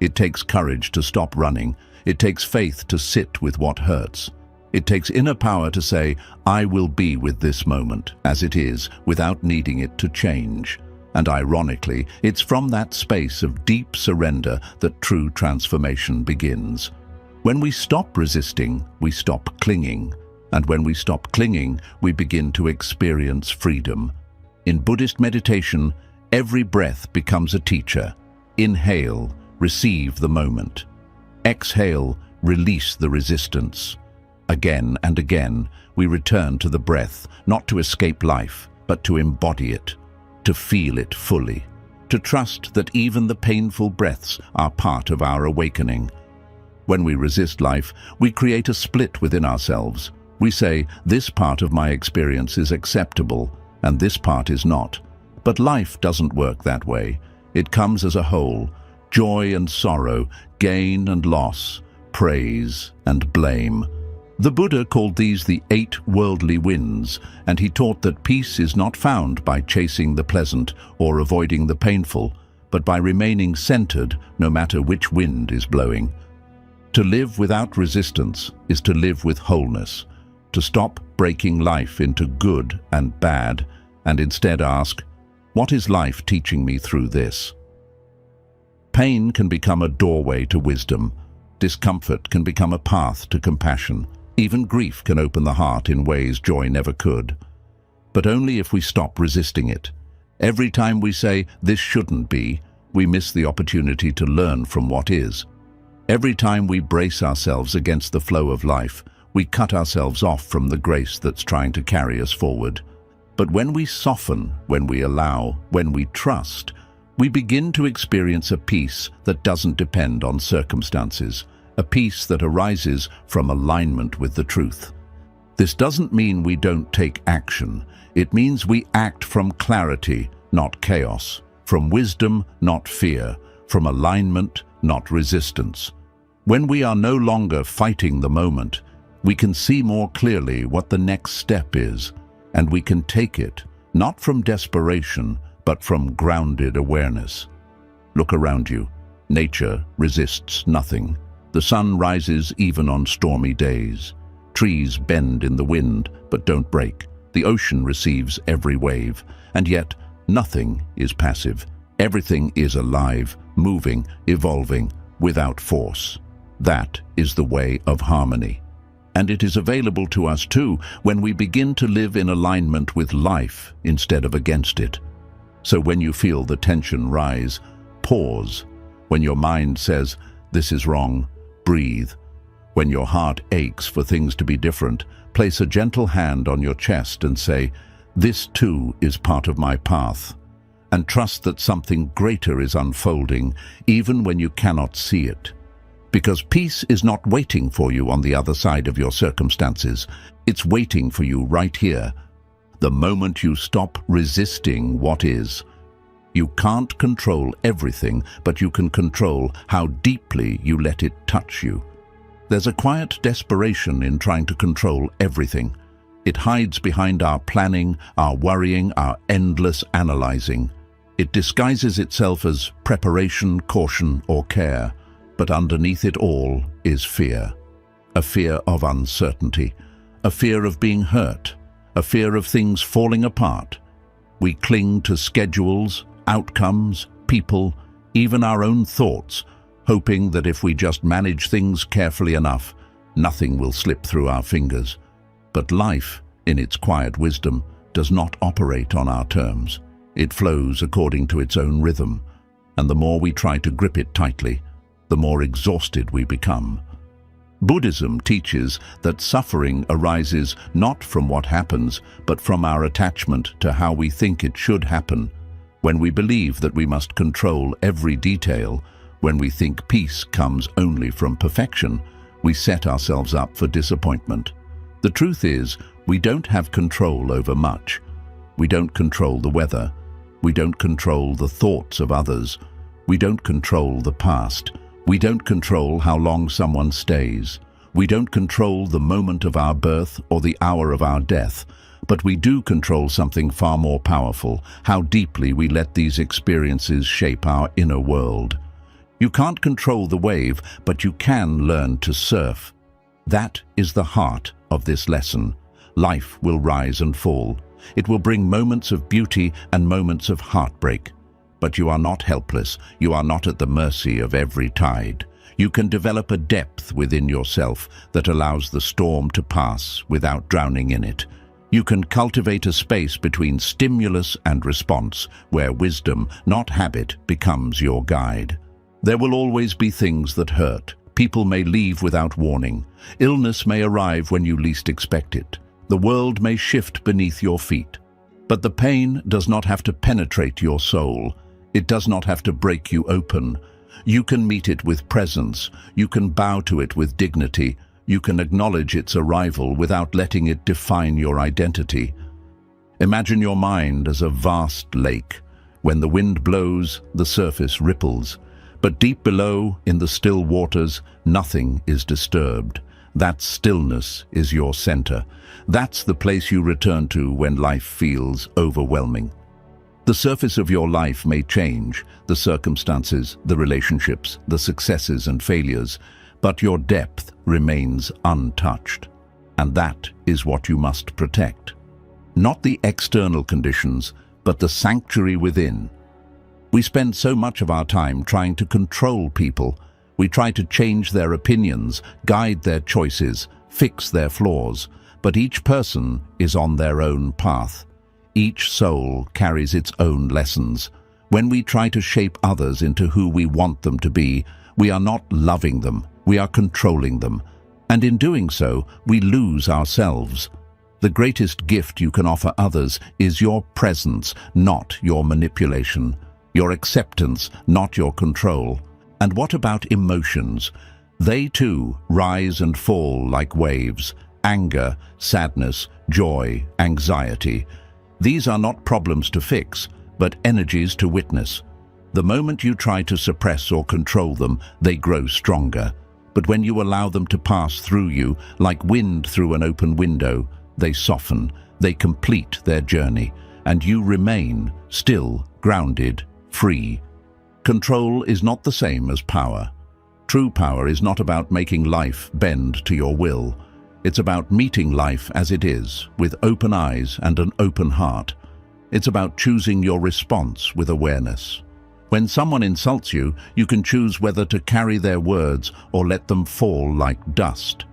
It takes courage to stop running. It takes faith to sit with what hurts. It takes inner power to say, "I will be with this moment as it is, without needing it to change." And ironically, it's from that space of deep surrender that true transformation begins. When we stop resisting, we stop clinging. And when we stop clinging, we begin to experience freedom. In Buddhist meditation, every breath becomes a teacher. Inhale, receive the moment. Exhale, release the resistance. Again and again, we return to the breath, not to escape life, but to embody it, to feel it fully, to trust that even the painful breaths are part of our awakening. When we resist life, we create a split within ourselves. We say, "This part of my experience is acceptable, and this part is not." But life doesn't work that way. It comes as a whole, joy and sorrow, gain and loss, praise and blame. The Buddha called these the 8 worldly winds, and he taught that peace is not found by chasing the pleasant or avoiding the painful, but by remaining centered no matter which wind is blowing. To live without resistance is to live with wholeness, to stop breaking life into good and bad, and instead ask, "What is life teaching me through this?" Pain can become a doorway to wisdom. Discomfort can become a path to compassion. Even grief can open the heart in ways joy never could. But only if we stop resisting it. Every time we say, "This shouldn't be," we miss the opportunity to learn from what is. Every time we brace ourselves against the flow of life, we cut ourselves off from the grace that's trying to carry us forward. But when we soften, when we allow, when we trust, we begin to experience a peace that doesn't depend on circumstances, a peace that arises from alignment with the truth. This doesn't mean we don't take action. It means we act from clarity, not chaos, from wisdom, not fear, from alignment, not resistance. When we are no longer fighting the moment, we can see more clearly what the next step is, and we can take it, not from desperation, but from grounded awareness. Look around you. Nature resists nothing. The sun rises even on stormy days. Trees bend in the wind, but don't break. The ocean receives every wave, and yet nothing is passive. Everything is alive, moving, evolving, without force. That is the way of harmony. And it is available to us too when we begin to live in alignment with life instead of against it. So when you feel the tension rise, pause. When your mind says, "This is wrong," breathe. When your heart aches for things to be different, place a gentle hand on your chest and say, "This too is part of my path." And trust that something greater is unfolding, even when you cannot see it. Because peace is not waiting for you on the other side of your circumstances. It's waiting for you right here. The moment you stop resisting what is. You can't control everything, but you can control how deeply you let it touch you. There's a quiet desperation in trying to control everything. It hides behind our planning, our worrying, our endless analyzing. It disguises itself as preparation, caution, or care. But underneath it all is fear. A fear of uncertainty, a fear of being hurt, a fear of things falling apart. We cling to schedules, outcomes, people, even our own thoughts, hoping that if we just manage things carefully enough, Nothing will slip through our fingers. But life, in its quiet wisdom, does not operate on our terms. It flows according to its own rhythm, and the more we try to grip it tightly, the more exhausted we become. Buddhism teaches that suffering arises not from what happens, but from our attachment to how we think it should happen. When we believe that we must control every detail, when we think peace comes only from perfection, we set ourselves up for disappointment. The truth is, we don't have control over much. We don't control the weather. We don't control the thoughts of others. We don't control the past. We don't control how long someone stays. We don't control the moment of our birth or the hour of our death. But we do control something far more powerful, how deeply we let these experiences shape our inner world. You can't control the wave, but you can learn to surf. That is the heart of this lesson. Life will rise and fall. It will bring moments of beauty and moments of heartbreak. But you are not helpless. You are not at the mercy of every tide. You can develop a depth within yourself that allows the storm to pass without drowning in it. You can cultivate a space between stimulus and response, where wisdom, not habit, becomes your guide. There will always be things that hurt. People may leave without warning. Illness may arrive when you least expect it. The world may shift beneath your feet. But the pain does not have to penetrate your soul. It does not have to break you open. You can meet it with presence. You can bow to it with dignity. You can acknowledge its arrival without letting it define your identity. Imagine your mind as a vast lake. When the wind blows, the surface ripples. But deep below, in the still waters, nothing is disturbed. That stillness is your center. That's the place you return to when life feels overwhelming. The surface of your life may change, the circumstances, the relationships, the successes and failures, but your depth remains untouched. And that is what you must protect. Not the external conditions, but the sanctuary within. We spend so much of our time trying to control people. We try to change their opinions, guide their choices, fix their flaws. But each person is on their own path. Each soul carries its own lessons. When we try to shape others into who we want them to be, we are not loving them, we are controlling them. And in doing so, we lose ourselves. The greatest gift you can offer others is your presence, not your manipulation. Your acceptance, not your control. And what about emotions? They too rise and fall like waves. Anger, sadness, joy, anxiety. These are not problems to fix, but energies to witness. The moment you try to suppress or control them, they grow stronger. But when you allow them to pass through you, like wind through an open window, they soften, they complete their journey, and you remain still, grounded, free. Control is not the same as power. True power is not about making life bend to your will. It's about meeting life as it is, with open eyes and an open heart. It's about choosing your response with awareness. When someone insults you, you can choose whether to carry their words or let them fall like dust.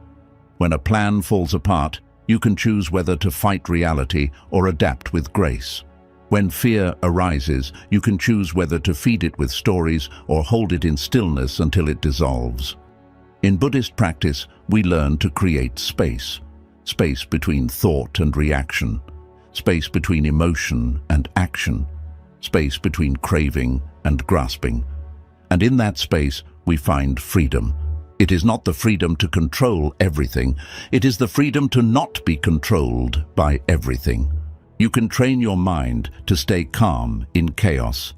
When a plan falls apart, you can choose whether to fight reality or adapt with grace. When fear arises, you can choose whether to feed it with stories or hold it in stillness until it dissolves. In Buddhist practice, we learn to create space. Space between thought and reaction. Space between emotion and action. Space between craving and grasping. And in that space, we find freedom. It is not the freedom to control everything. It is the freedom to not be controlled by everything. You can train your mind to stay calm in chaos.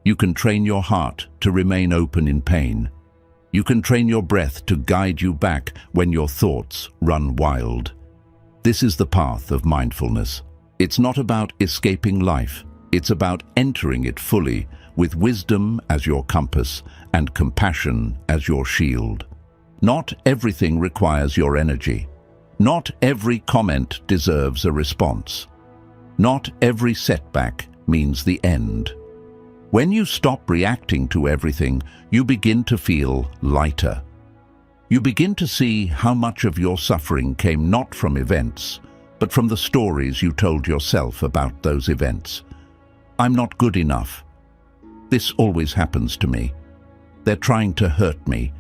You can train your heart to remain open in pain. You can train your breath to guide you back when your thoughts run wild. This is the path of mindfulness. It's not about escaping life. It's about entering it fully, with wisdom as your compass and compassion as your shield. Not everything requires your energy. Not every comment deserves a response. Not every setback means the end. When you stop reacting to everything, you begin to feel lighter. You begin to see how much of your suffering came not from events, but from the stories you told yourself about those events. I'm not good enough. This always happens to me. They're trying to hurt me.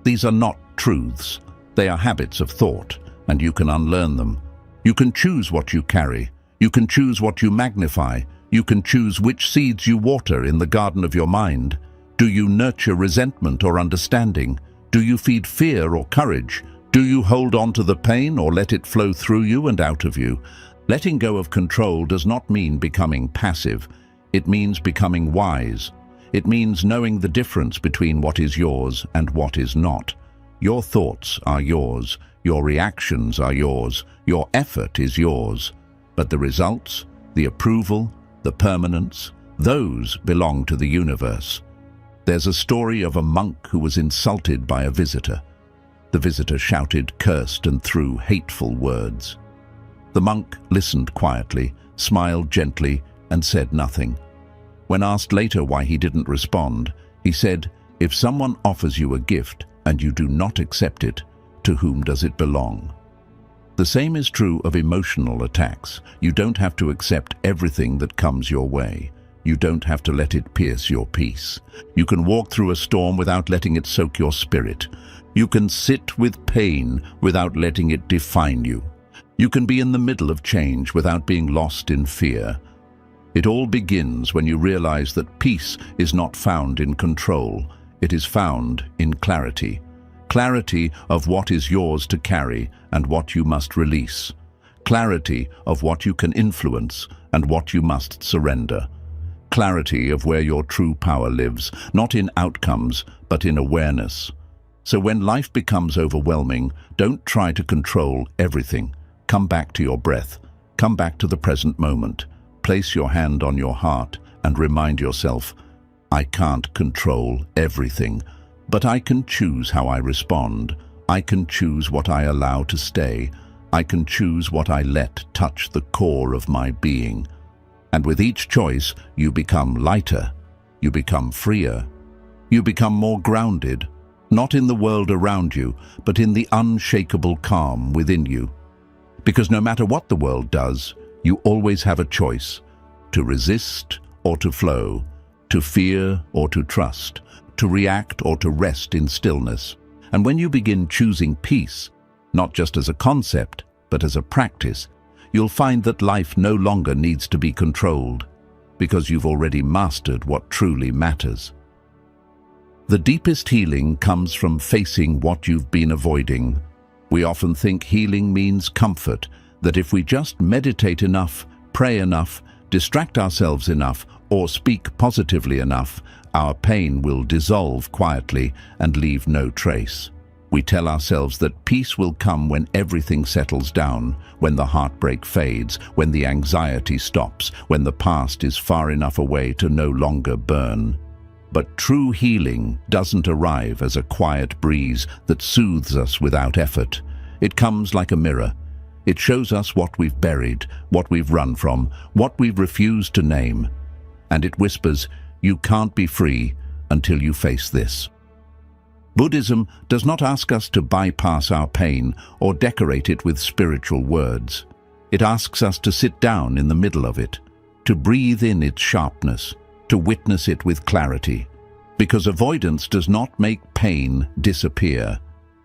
These are not truths. They are habits of thought, and you can unlearn them. You can choose what you carry. You can choose what you magnify. You can choose which seeds you water in the garden of your mind. Do you nurture resentment or understanding? Do you feed fear or courage? Do you hold on to the pain or let it flow through you and out of you? Letting go of control does not mean becoming passive. It means becoming wise. It means knowing the difference between what is yours and what is not. Your thoughts are yours. Your reactions are yours. Your effort is yours. But the results, the approval, the permanence, those belong to the universe. There's a story of a monk who was insulted by a visitor. The visitor shouted, cursed, and threw hateful words. The monk listened quietly, smiled gently, and said nothing. When asked later why he didn't respond, he said, "If someone offers you a gift and you do not accept it, to whom does it belong?" The same is true of emotional attacks. You don't have to accept everything that comes your way. You don't have to let it pierce your peace. You can walk through a storm without letting it soak your spirit. You can sit with pain without letting it define you. You can be in the middle of change without being lost in fear. It all begins when you realize that peace is not found in control. It is found in clarity. Clarity of what is yours to carry and what you must release. Clarity of what you can influence and what you must surrender. Clarity of where your true power lives, not in outcomes, but in awareness. So when life becomes overwhelming, don't try to control everything. Come back to your breath. Come back to the present moment. Place your hand on your heart and remind yourself, I can't control everything, but I can choose how I respond. I can choose what I allow to stay. I can choose what I let touch the core of my being. And with each choice, you become lighter. You become freer. You become more grounded, not in the world around you, but in the unshakable calm within you. Because no matter what the world does, you always have a choice: to resist or to flow, to fear or to trust, to react or to rest in stillness. And when you begin choosing peace, not just as a concept, but as a practice, you'll find that life no longer needs to be controlled, because you've already mastered what truly matters. The deepest healing comes from facing what you've been avoiding. We often think healing means comfort, that if we just meditate enough, pray enough, distract ourselves enough, or speak positively enough, our pain will dissolve quietly and leave no trace. We tell ourselves that peace will come when everything settles down, when the heartbreak fades, when the anxiety stops, when the past is far enough away to no longer burn. But true healing doesn't arrive as a quiet breeze that soothes us without effort. It comes like a mirror. It shows us what we've buried, what we've run from, what we've refused to name. And it whispers, you can't be free until you face this. Buddhism does not ask us to bypass our pain or decorate it with spiritual words. It asks us to sit down in the middle of it, to breathe in its sharpness, to witness it with clarity. Because avoidance does not make pain disappear.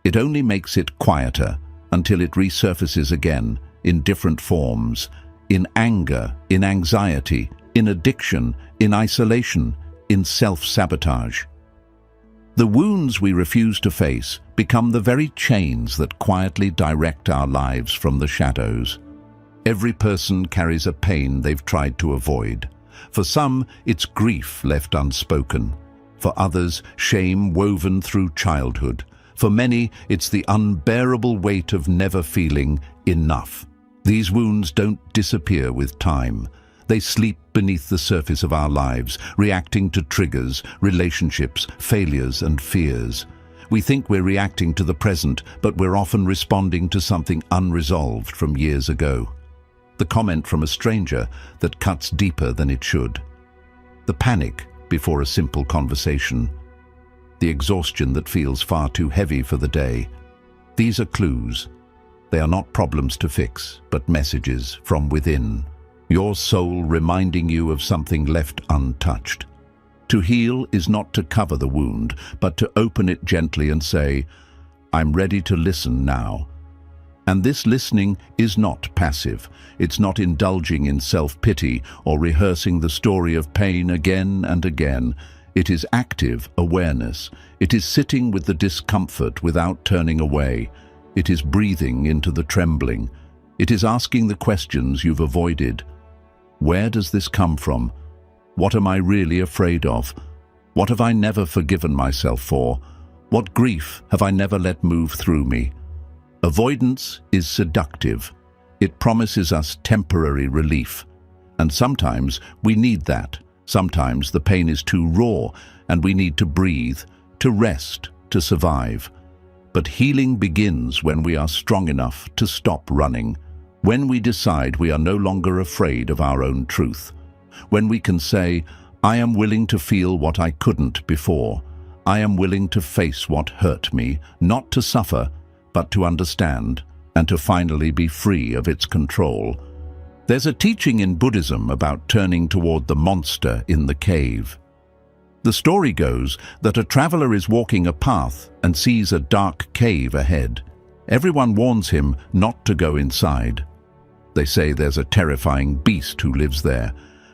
It only makes it quieter until it resurfaces again in different forms, in anger, in anxiety, in addiction, in isolation, in self-sabotage. The wounds we refuse to face become the very chains that quietly direct our lives from the shadows. Every person carries a pain they've tried to avoid. For some, it's grief left unspoken. For others, shame woven through childhood. For many, it's the unbearable weight of never feeling enough. These wounds don't disappear with time. They sleep beneath the surface of our lives, reacting to triggers, relationships, failures, and fears. We think we're reacting to the present, but we're often responding to something unresolved from years ago. The comment from a stranger that cuts deeper than it should. The panic before a simple conversation. the exhaustion that feels far too heavy for the day. These are clues. They are not problems to fix, but messages from within. Your soul reminding you of something left untouched. To heal is not to cover the wound, but to open it gently and say, "I'm ready to listen now." And this listening is not passive. It's not indulging in self-pity or rehearsing the story of pain again and again. It is active awareness. It is sitting with the discomfort without turning away. It is breathing into the trembling. It is asking the questions you've avoided. Where does this come from? What am I really afraid of? What have I never forgiven myself for? What grief have I never let move through me? Avoidance is seductive. It promises us temporary relief. And sometimes we need that. Sometimes the pain is too raw and we need to breathe, to rest, to survive. But healing begins when we are strong enough to stop running, when we decide we are no longer afraid of our own truth, when we can say, "I am willing to feel what I couldn't before. I am willing to face what hurt me, not to suffer, but to understand, and to finally be free of its control." There's a teaching in Buddhism about turning toward the monster in the cave. The story goes that a traveler is walking a path and sees a dark cave ahead. Everyone warns him not to go inside. They say there's a terrifying beast who lives there,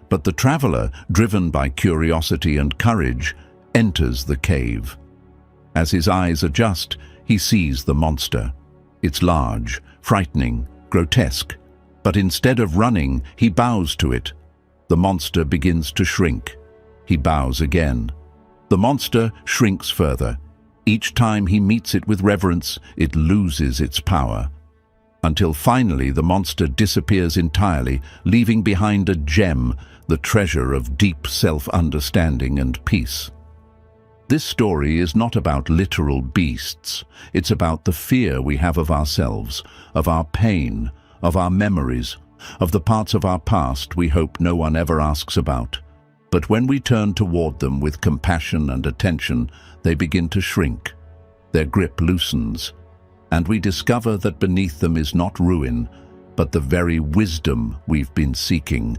but the traveler, driven by curiosity and courage, enters the cave. As his eyes adjust, he sees the monster. It's large, frightening, grotesque, but instead of running, he bows to it. The monster begins to shrink. He bows again. The monster shrinks further. Each time he meets it with reverence, it loses its power. Until finally the monster disappears entirely, leaving behind a gem, the treasure of deep self-understanding and peace. This story is not about literal beasts. It's about the fear we have of ourselves, of our pain, of our memories, of the parts of our past we hope no one ever asks about. But when we turn toward them with compassion and attention, they begin to shrink. Their grip loosens, and we discover that beneath them is not ruin, but the very wisdom we've been seeking.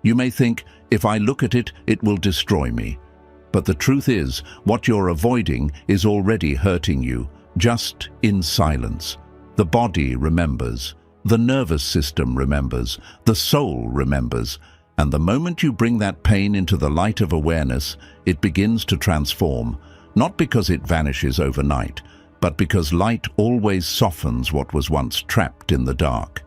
You may think, if I look at it, it will destroy me. But the truth is, what you're avoiding is already hurting you, just in silence. The body remembers, the nervous system remembers, the soul remembers, and the moment you bring that pain into the light of awareness, it begins to transform, not because it vanishes overnight, but because light always softens what was once trapped in the dark.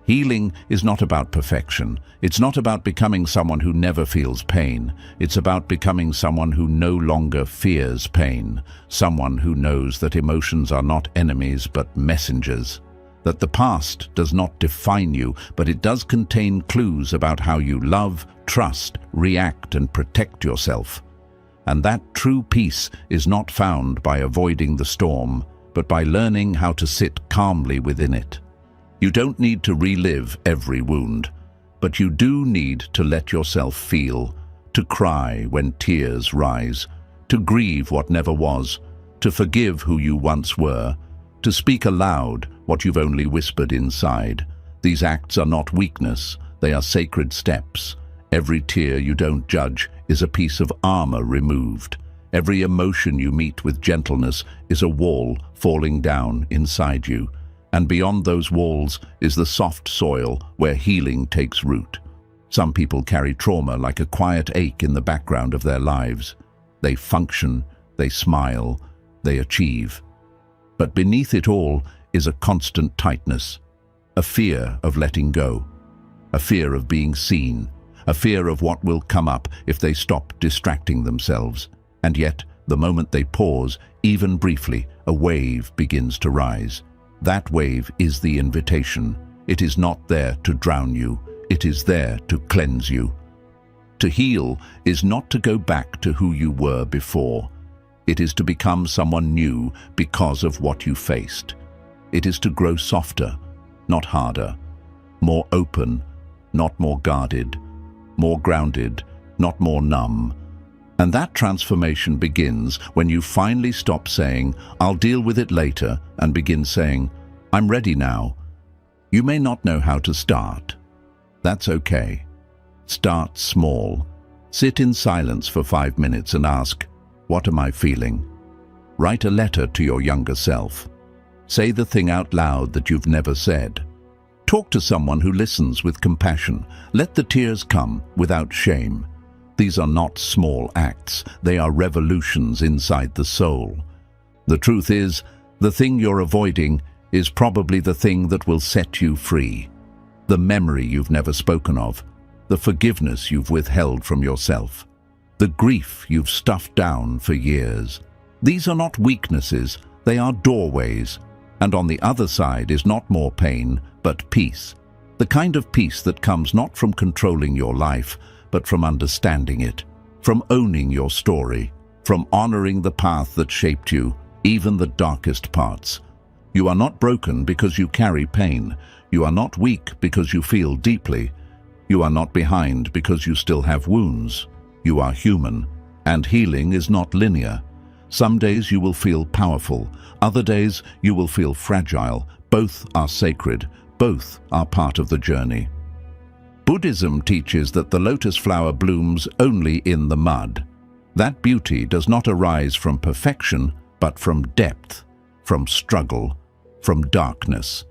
Healing is not about perfection. It's not about becoming someone who never feels pain. It's about becoming someone who no longer fears pain, someone who knows that emotions are not enemies but messengers, that the past does not define you, but it does contain clues about how you love, trust, react, and protect yourself. And that true peace is not found by avoiding the storm, but by learning how to sit calmly within it. You don't need to relive every wound, but you do need to let yourself feel, to cry when tears rise, to grieve what never was, to forgive who you once were, to speak aloud what you've only whispered inside. These acts are not weakness, they are sacred steps. Every tear you don't judge is a piece of armor removed. Every emotion you meet with gentleness is a wall falling down inside you. And beyond those walls is the soft soil where healing takes root. Some people carry trauma like a quiet ache in the background of their lives. They function, they smile, they achieve. But beneath it all is a constant tightness, a fear of letting go, a fear of being seen, a fear of what will come up if they stop distracting themselves. And yet, the moment they pause, even briefly, a wave begins to rise. That wave is the invitation. It is not there to drown you. It is there to cleanse you. To heal is not to go back to who you were before. It is to become someone new because of what you faced. It is to grow softer, not harder, more open, not more guarded, more grounded, not more numb. And that transformation begins when you finally stop saying, "I'll deal with it later," and begin saying, "I'm ready now." You may not know how to start. That's okay. Start small. Sit in silence for 5 minutes and ask, "What am I feeling?" Write a letter to your younger self. Say the thing out loud that you've never said. Talk to someone who listens with compassion. Let the tears come without shame. These are not small acts. They are revolutions inside the soul. The truth is, the thing you're avoiding is probably the thing that will set you free. The memory you've never spoken of. The forgiveness you've withheld from yourself. The grief you've stuffed down for years. These are not weaknesses, they are doorways. And on the other side is not more pain, but peace. The kind of peace that comes not from controlling your life, but from understanding it, from owning your story, from honoring the path that shaped you, even the darkest parts. You are not broken because you carry pain. You are not weak because you feel deeply. You are not behind because you still have wounds. You are human, and healing is not linear. Some days you will feel powerful, other days you will feel fragile. Both are sacred, both are part of the journey. Buddhism teaches that the lotus flower blooms only in the mud. That beauty does not arise from perfection, but from depth, from struggle, from darkness.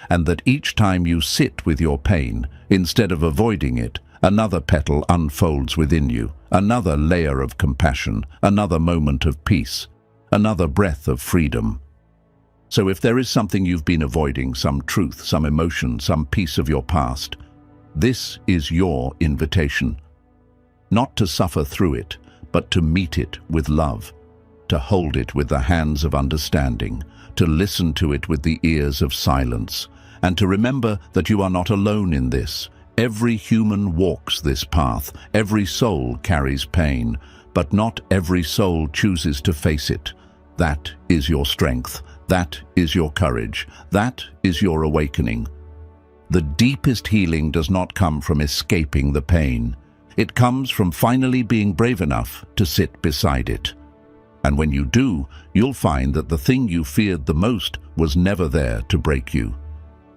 And that each time you sit with your pain, instead of avoiding it, another petal unfolds within you, another layer of compassion, another moment of peace, another breath of freedom. So if there is something you've been avoiding, some truth, some emotion, some piece of your past, this is your invitation. Not to suffer through it, but to meet it with love, to hold it with the hands of understanding, to listen to it with the ears of silence, and to remember that you are not alone in this. Every human walks this path, every soul carries pain, but not every soul chooses to face it. That is your strength, that is your courage, that is your awakening. The deepest healing does not come from escaping the pain. It comes from finally being brave enough to sit beside it. And when you do, you'll find that the thing you feared the most was never there to break you.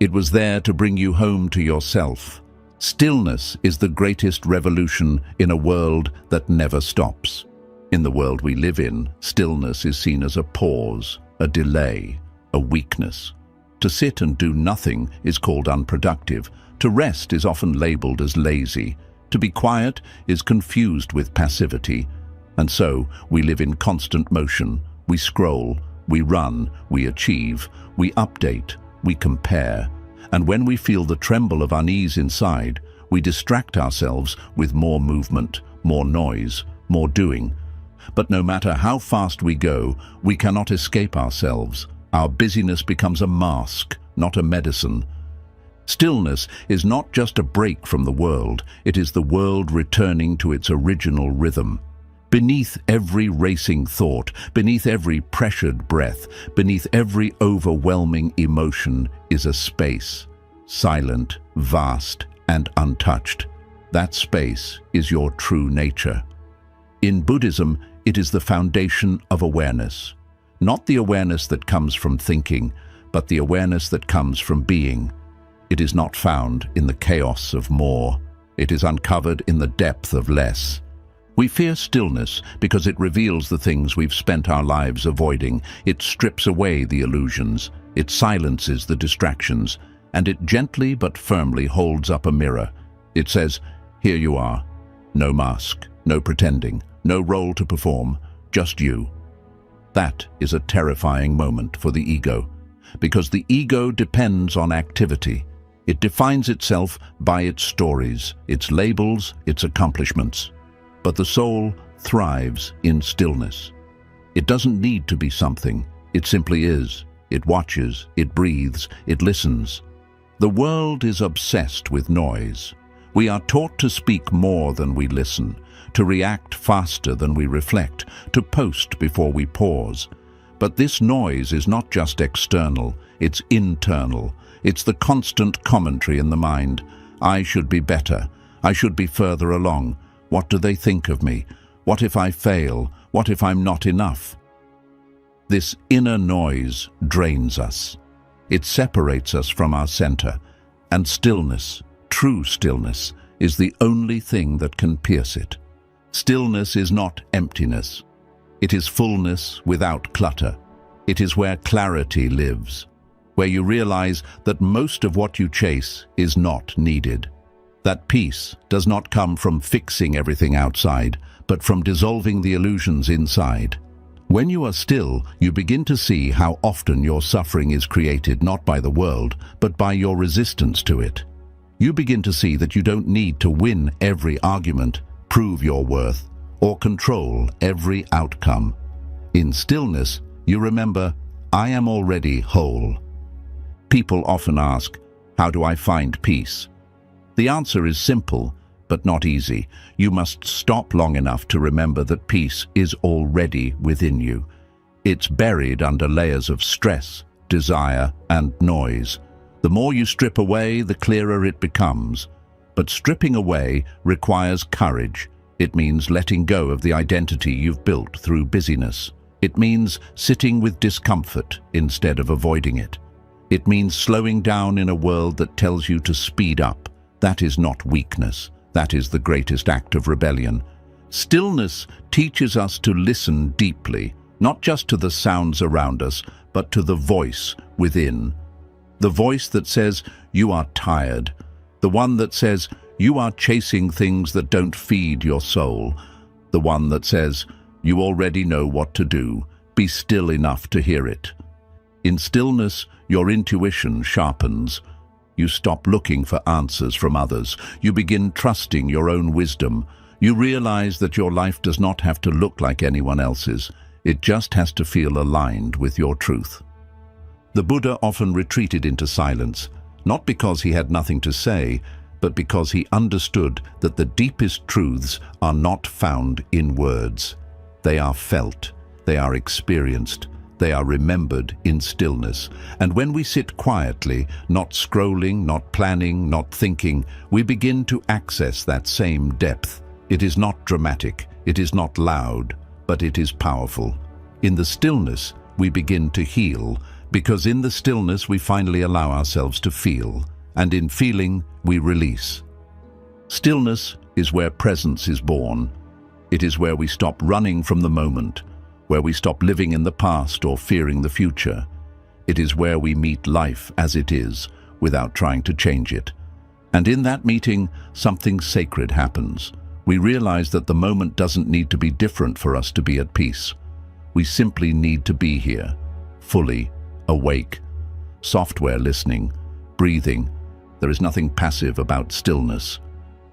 It was there to bring you home to yourself. Stillness is the greatest revolution in a world that never stops. In the world we live in, stillness is seen as a pause, a delay, a weakness. To sit and do nothing is called unproductive. To rest is often labeled as lazy. To be quiet is confused with passivity. And so we live in constant motion. We scroll, we run, we achieve, we update, we compare. And when we feel the tremble of unease inside, we distract ourselves with more movement, more noise, more doing. But no matter how fast we go, we cannot escape ourselves. Our busyness becomes a mask, not a medicine. Stillness is not just a break from the world, it is the world returning to its original rhythm. Beneath every racing thought, beneath every pressured breath, beneath every overwhelming emotion is a space, silent, vast, and untouched. That space is your true nature. In Buddhism, it is the foundation of awareness. Not the awareness that comes from thinking, but the awareness that comes from being. It is not found in the chaos of more. It is uncovered in the depth of less. We fear stillness because it reveals the things we've spent our lives avoiding. It strips away the illusions. It silences the distractions. And it gently but firmly holds up a mirror. It says, "Here you are. No mask, no pretending, no role to perform, just you." That is a terrifying moment for the ego, because the ego depends on activity. It defines itself by its stories, its labels, its accomplishments. But the soul thrives in stillness. It doesn't need to be something. It simply is. It watches, it breathes, it listens. The world is obsessed with noise. We are taught to speak more than we listen, to react faster than we reflect, to post before we pause. But this noise is not just external, it's internal. It's the constant commentary in the mind. I should be better. I should be further along. What do they think of me? What if I fail? What if I'm not enough? This inner noise drains us. It separates us from our center, and stillness, true stillness, is the only thing that can pierce it. Stillness is not emptiness. It is fullness without clutter. It is where clarity lives, where you realize that most of what you chase is not needed. That peace does not come from fixing everything outside, but from dissolving the illusions inside. When you are still, you begin to see how often your suffering is created not by the world, but by your resistance to it. You begin to see that you don't need to win every argument, prove your worth, or control every outcome. In stillness, you remember, I am already whole. People often ask, how do I find peace? The answer is simple, but not easy. You must stop long enough to remember that peace is already within you. It's buried under layers of stress, desire, and noise. The more you strip away, the clearer it becomes. But stripping away requires courage. It means letting go of the identity you've built through busyness. It means sitting with discomfort instead of avoiding it. It means slowing down in a world that tells you to speed up. That is not weakness. That is the greatest act of rebellion. Stillness teaches us to listen deeply, not just to the sounds around us, but to the voice within. The voice that says, you are tired. The one that says, you are chasing things that don't feed your soul. The one that says, you already know what to do. Be still enough to hear it. In stillness, your intuition sharpens. You stop looking for answers from others. You begin trusting your own wisdom. You realize that your life does not have to look like anyone else's. It just has to feel aligned with your truth. The Buddha often retreated into silence, not because he had nothing to say, but because he understood that the deepest truths are not found in words. They are felt, they are experienced, they are remembered in stillness. And when we sit quietly, not scrolling, not planning, not thinking, we begin to access that same depth. It is not dramatic, it is not loud, but it is powerful. In the stillness, we begin to heal, because in the stillness we finally allow ourselves to feel, and in feeling, we release. Stillness is where presence is born. It is where we stop running from the moment, where we stop living in the past or fearing the future. It is where we meet life as it is, without trying to change it. And in that meeting, something sacred happens. We realize that the moment doesn't need to be different for us to be at peace. We simply need to be here, fully, awake, software listening, breathing. There is nothing passive about stillness.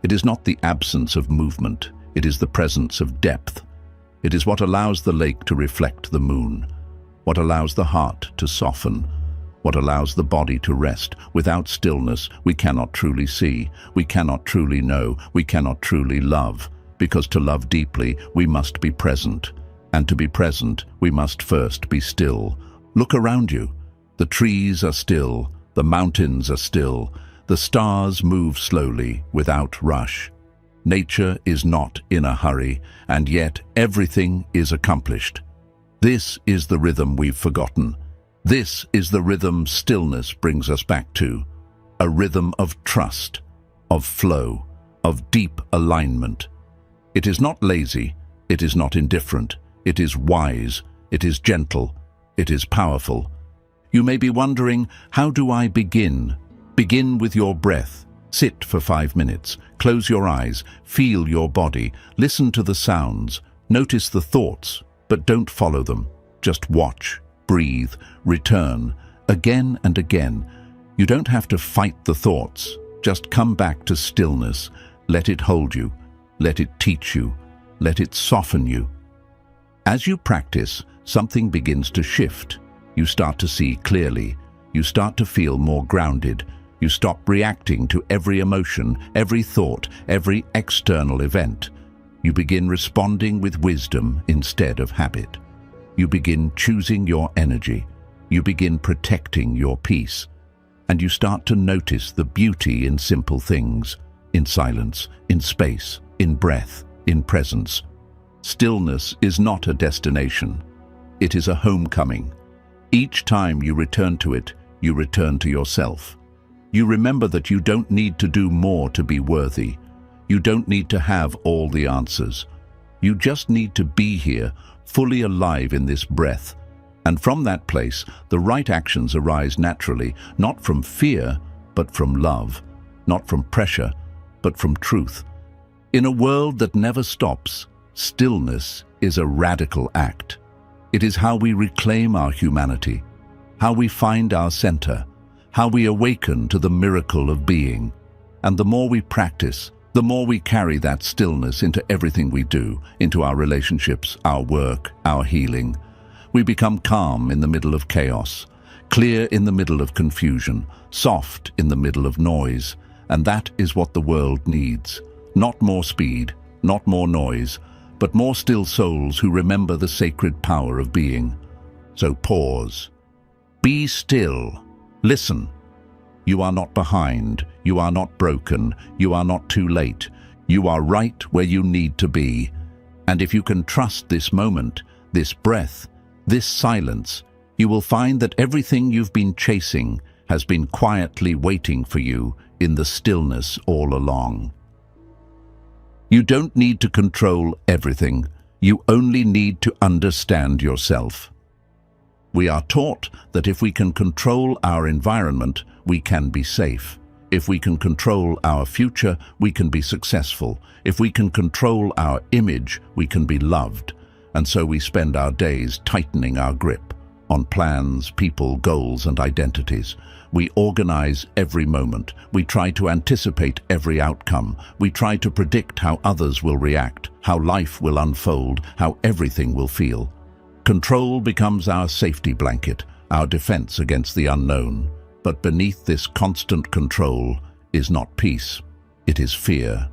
It is not the absence of movement. It is the presence of depth. It is what allows the lake to reflect the moon, what allows the heart to soften, what allows the body to rest. Without stillness, we cannot truly see, we cannot truly know, we cannot truly love, because to love deeply, we must be present. And to be present, we must first be still. Look around you. The trees are still, the mountains are still, the stars move slowly, without rush. Nature is not in a hurry, and yet everything is accomplished. This is the rhythm we've forgotten. This is the rhythm stillness brings us back to. A rhythm of trust, of flow, of deep alignment. It is not lazy, it is not indifferent, it is wise, it is gentle, it is powerful. You may be wondering, how do I begin? Begin with your breath. Sit for 5 minutes. Close your eyes. Feel your body. Listen to the sounds. Notice the thoughts, but don't follow them. Just watch, breathe, return, again and again. You don't have to fight the thoughts. Just come back to stillness. Let it hold you. Let it teach you. Let it soften you. As you practice, something begins to shift. You start to see clearly. You start to feel more grounded. You stop reacting to every emotion, every thought, every external event. You begin responding with wisdom instead of habit. You begin choosing your energy. You begin protecting your peace. And you start to notice the beauty in simple things, in silence, in space, in breath, in presence. Stillness is not a destination. It is a homecoming. Each time you return to it, you return to yourself. You remember that you don't need to do more to be worthy. You don't need to have all the answers. You just need to be here, fully alive in this breath. And from that place, the right actions arise naturally, not from fear, but from love, not from pressure, but from truth. In a world that never stops, stillness is a radical act. It is how we reclaim our humanity, how we find our center, how we awaken to the miracle of being. And the more we practice, the more we carry that stillness into everything we do, into our relationships, our work, our healing. We become calm in the middle of chaos, clear in the middle of confusion, soft in the middle of noise. And that is what the world needs. Not more speed, not more noise, but more still souls who remember the sacred power of being. So pause. Be still. Listen. You are not behind. You are not broken. You are not too late. You are right where you need to be. And if you can trust this moment, this breath, this silence, you will find that everything you've been chasing has been quietly waiting for you in the stillness all along. You don't need to control everything. You only need to understand yourself. We are taught that if we can control our environment, we can be safe. If we can control our future, we can be successful. If we can control our image, we can be loved. And so we spend our days tightening our grip on plans, people, goals, and identities. We organize every moment. We try to anticipate every outcome. We try to predict how others will react, how life will unfold, how everything will feel. Control becomes our safety blanket, our defense against the unknown. But beneath this constant control is not peace, it is fear.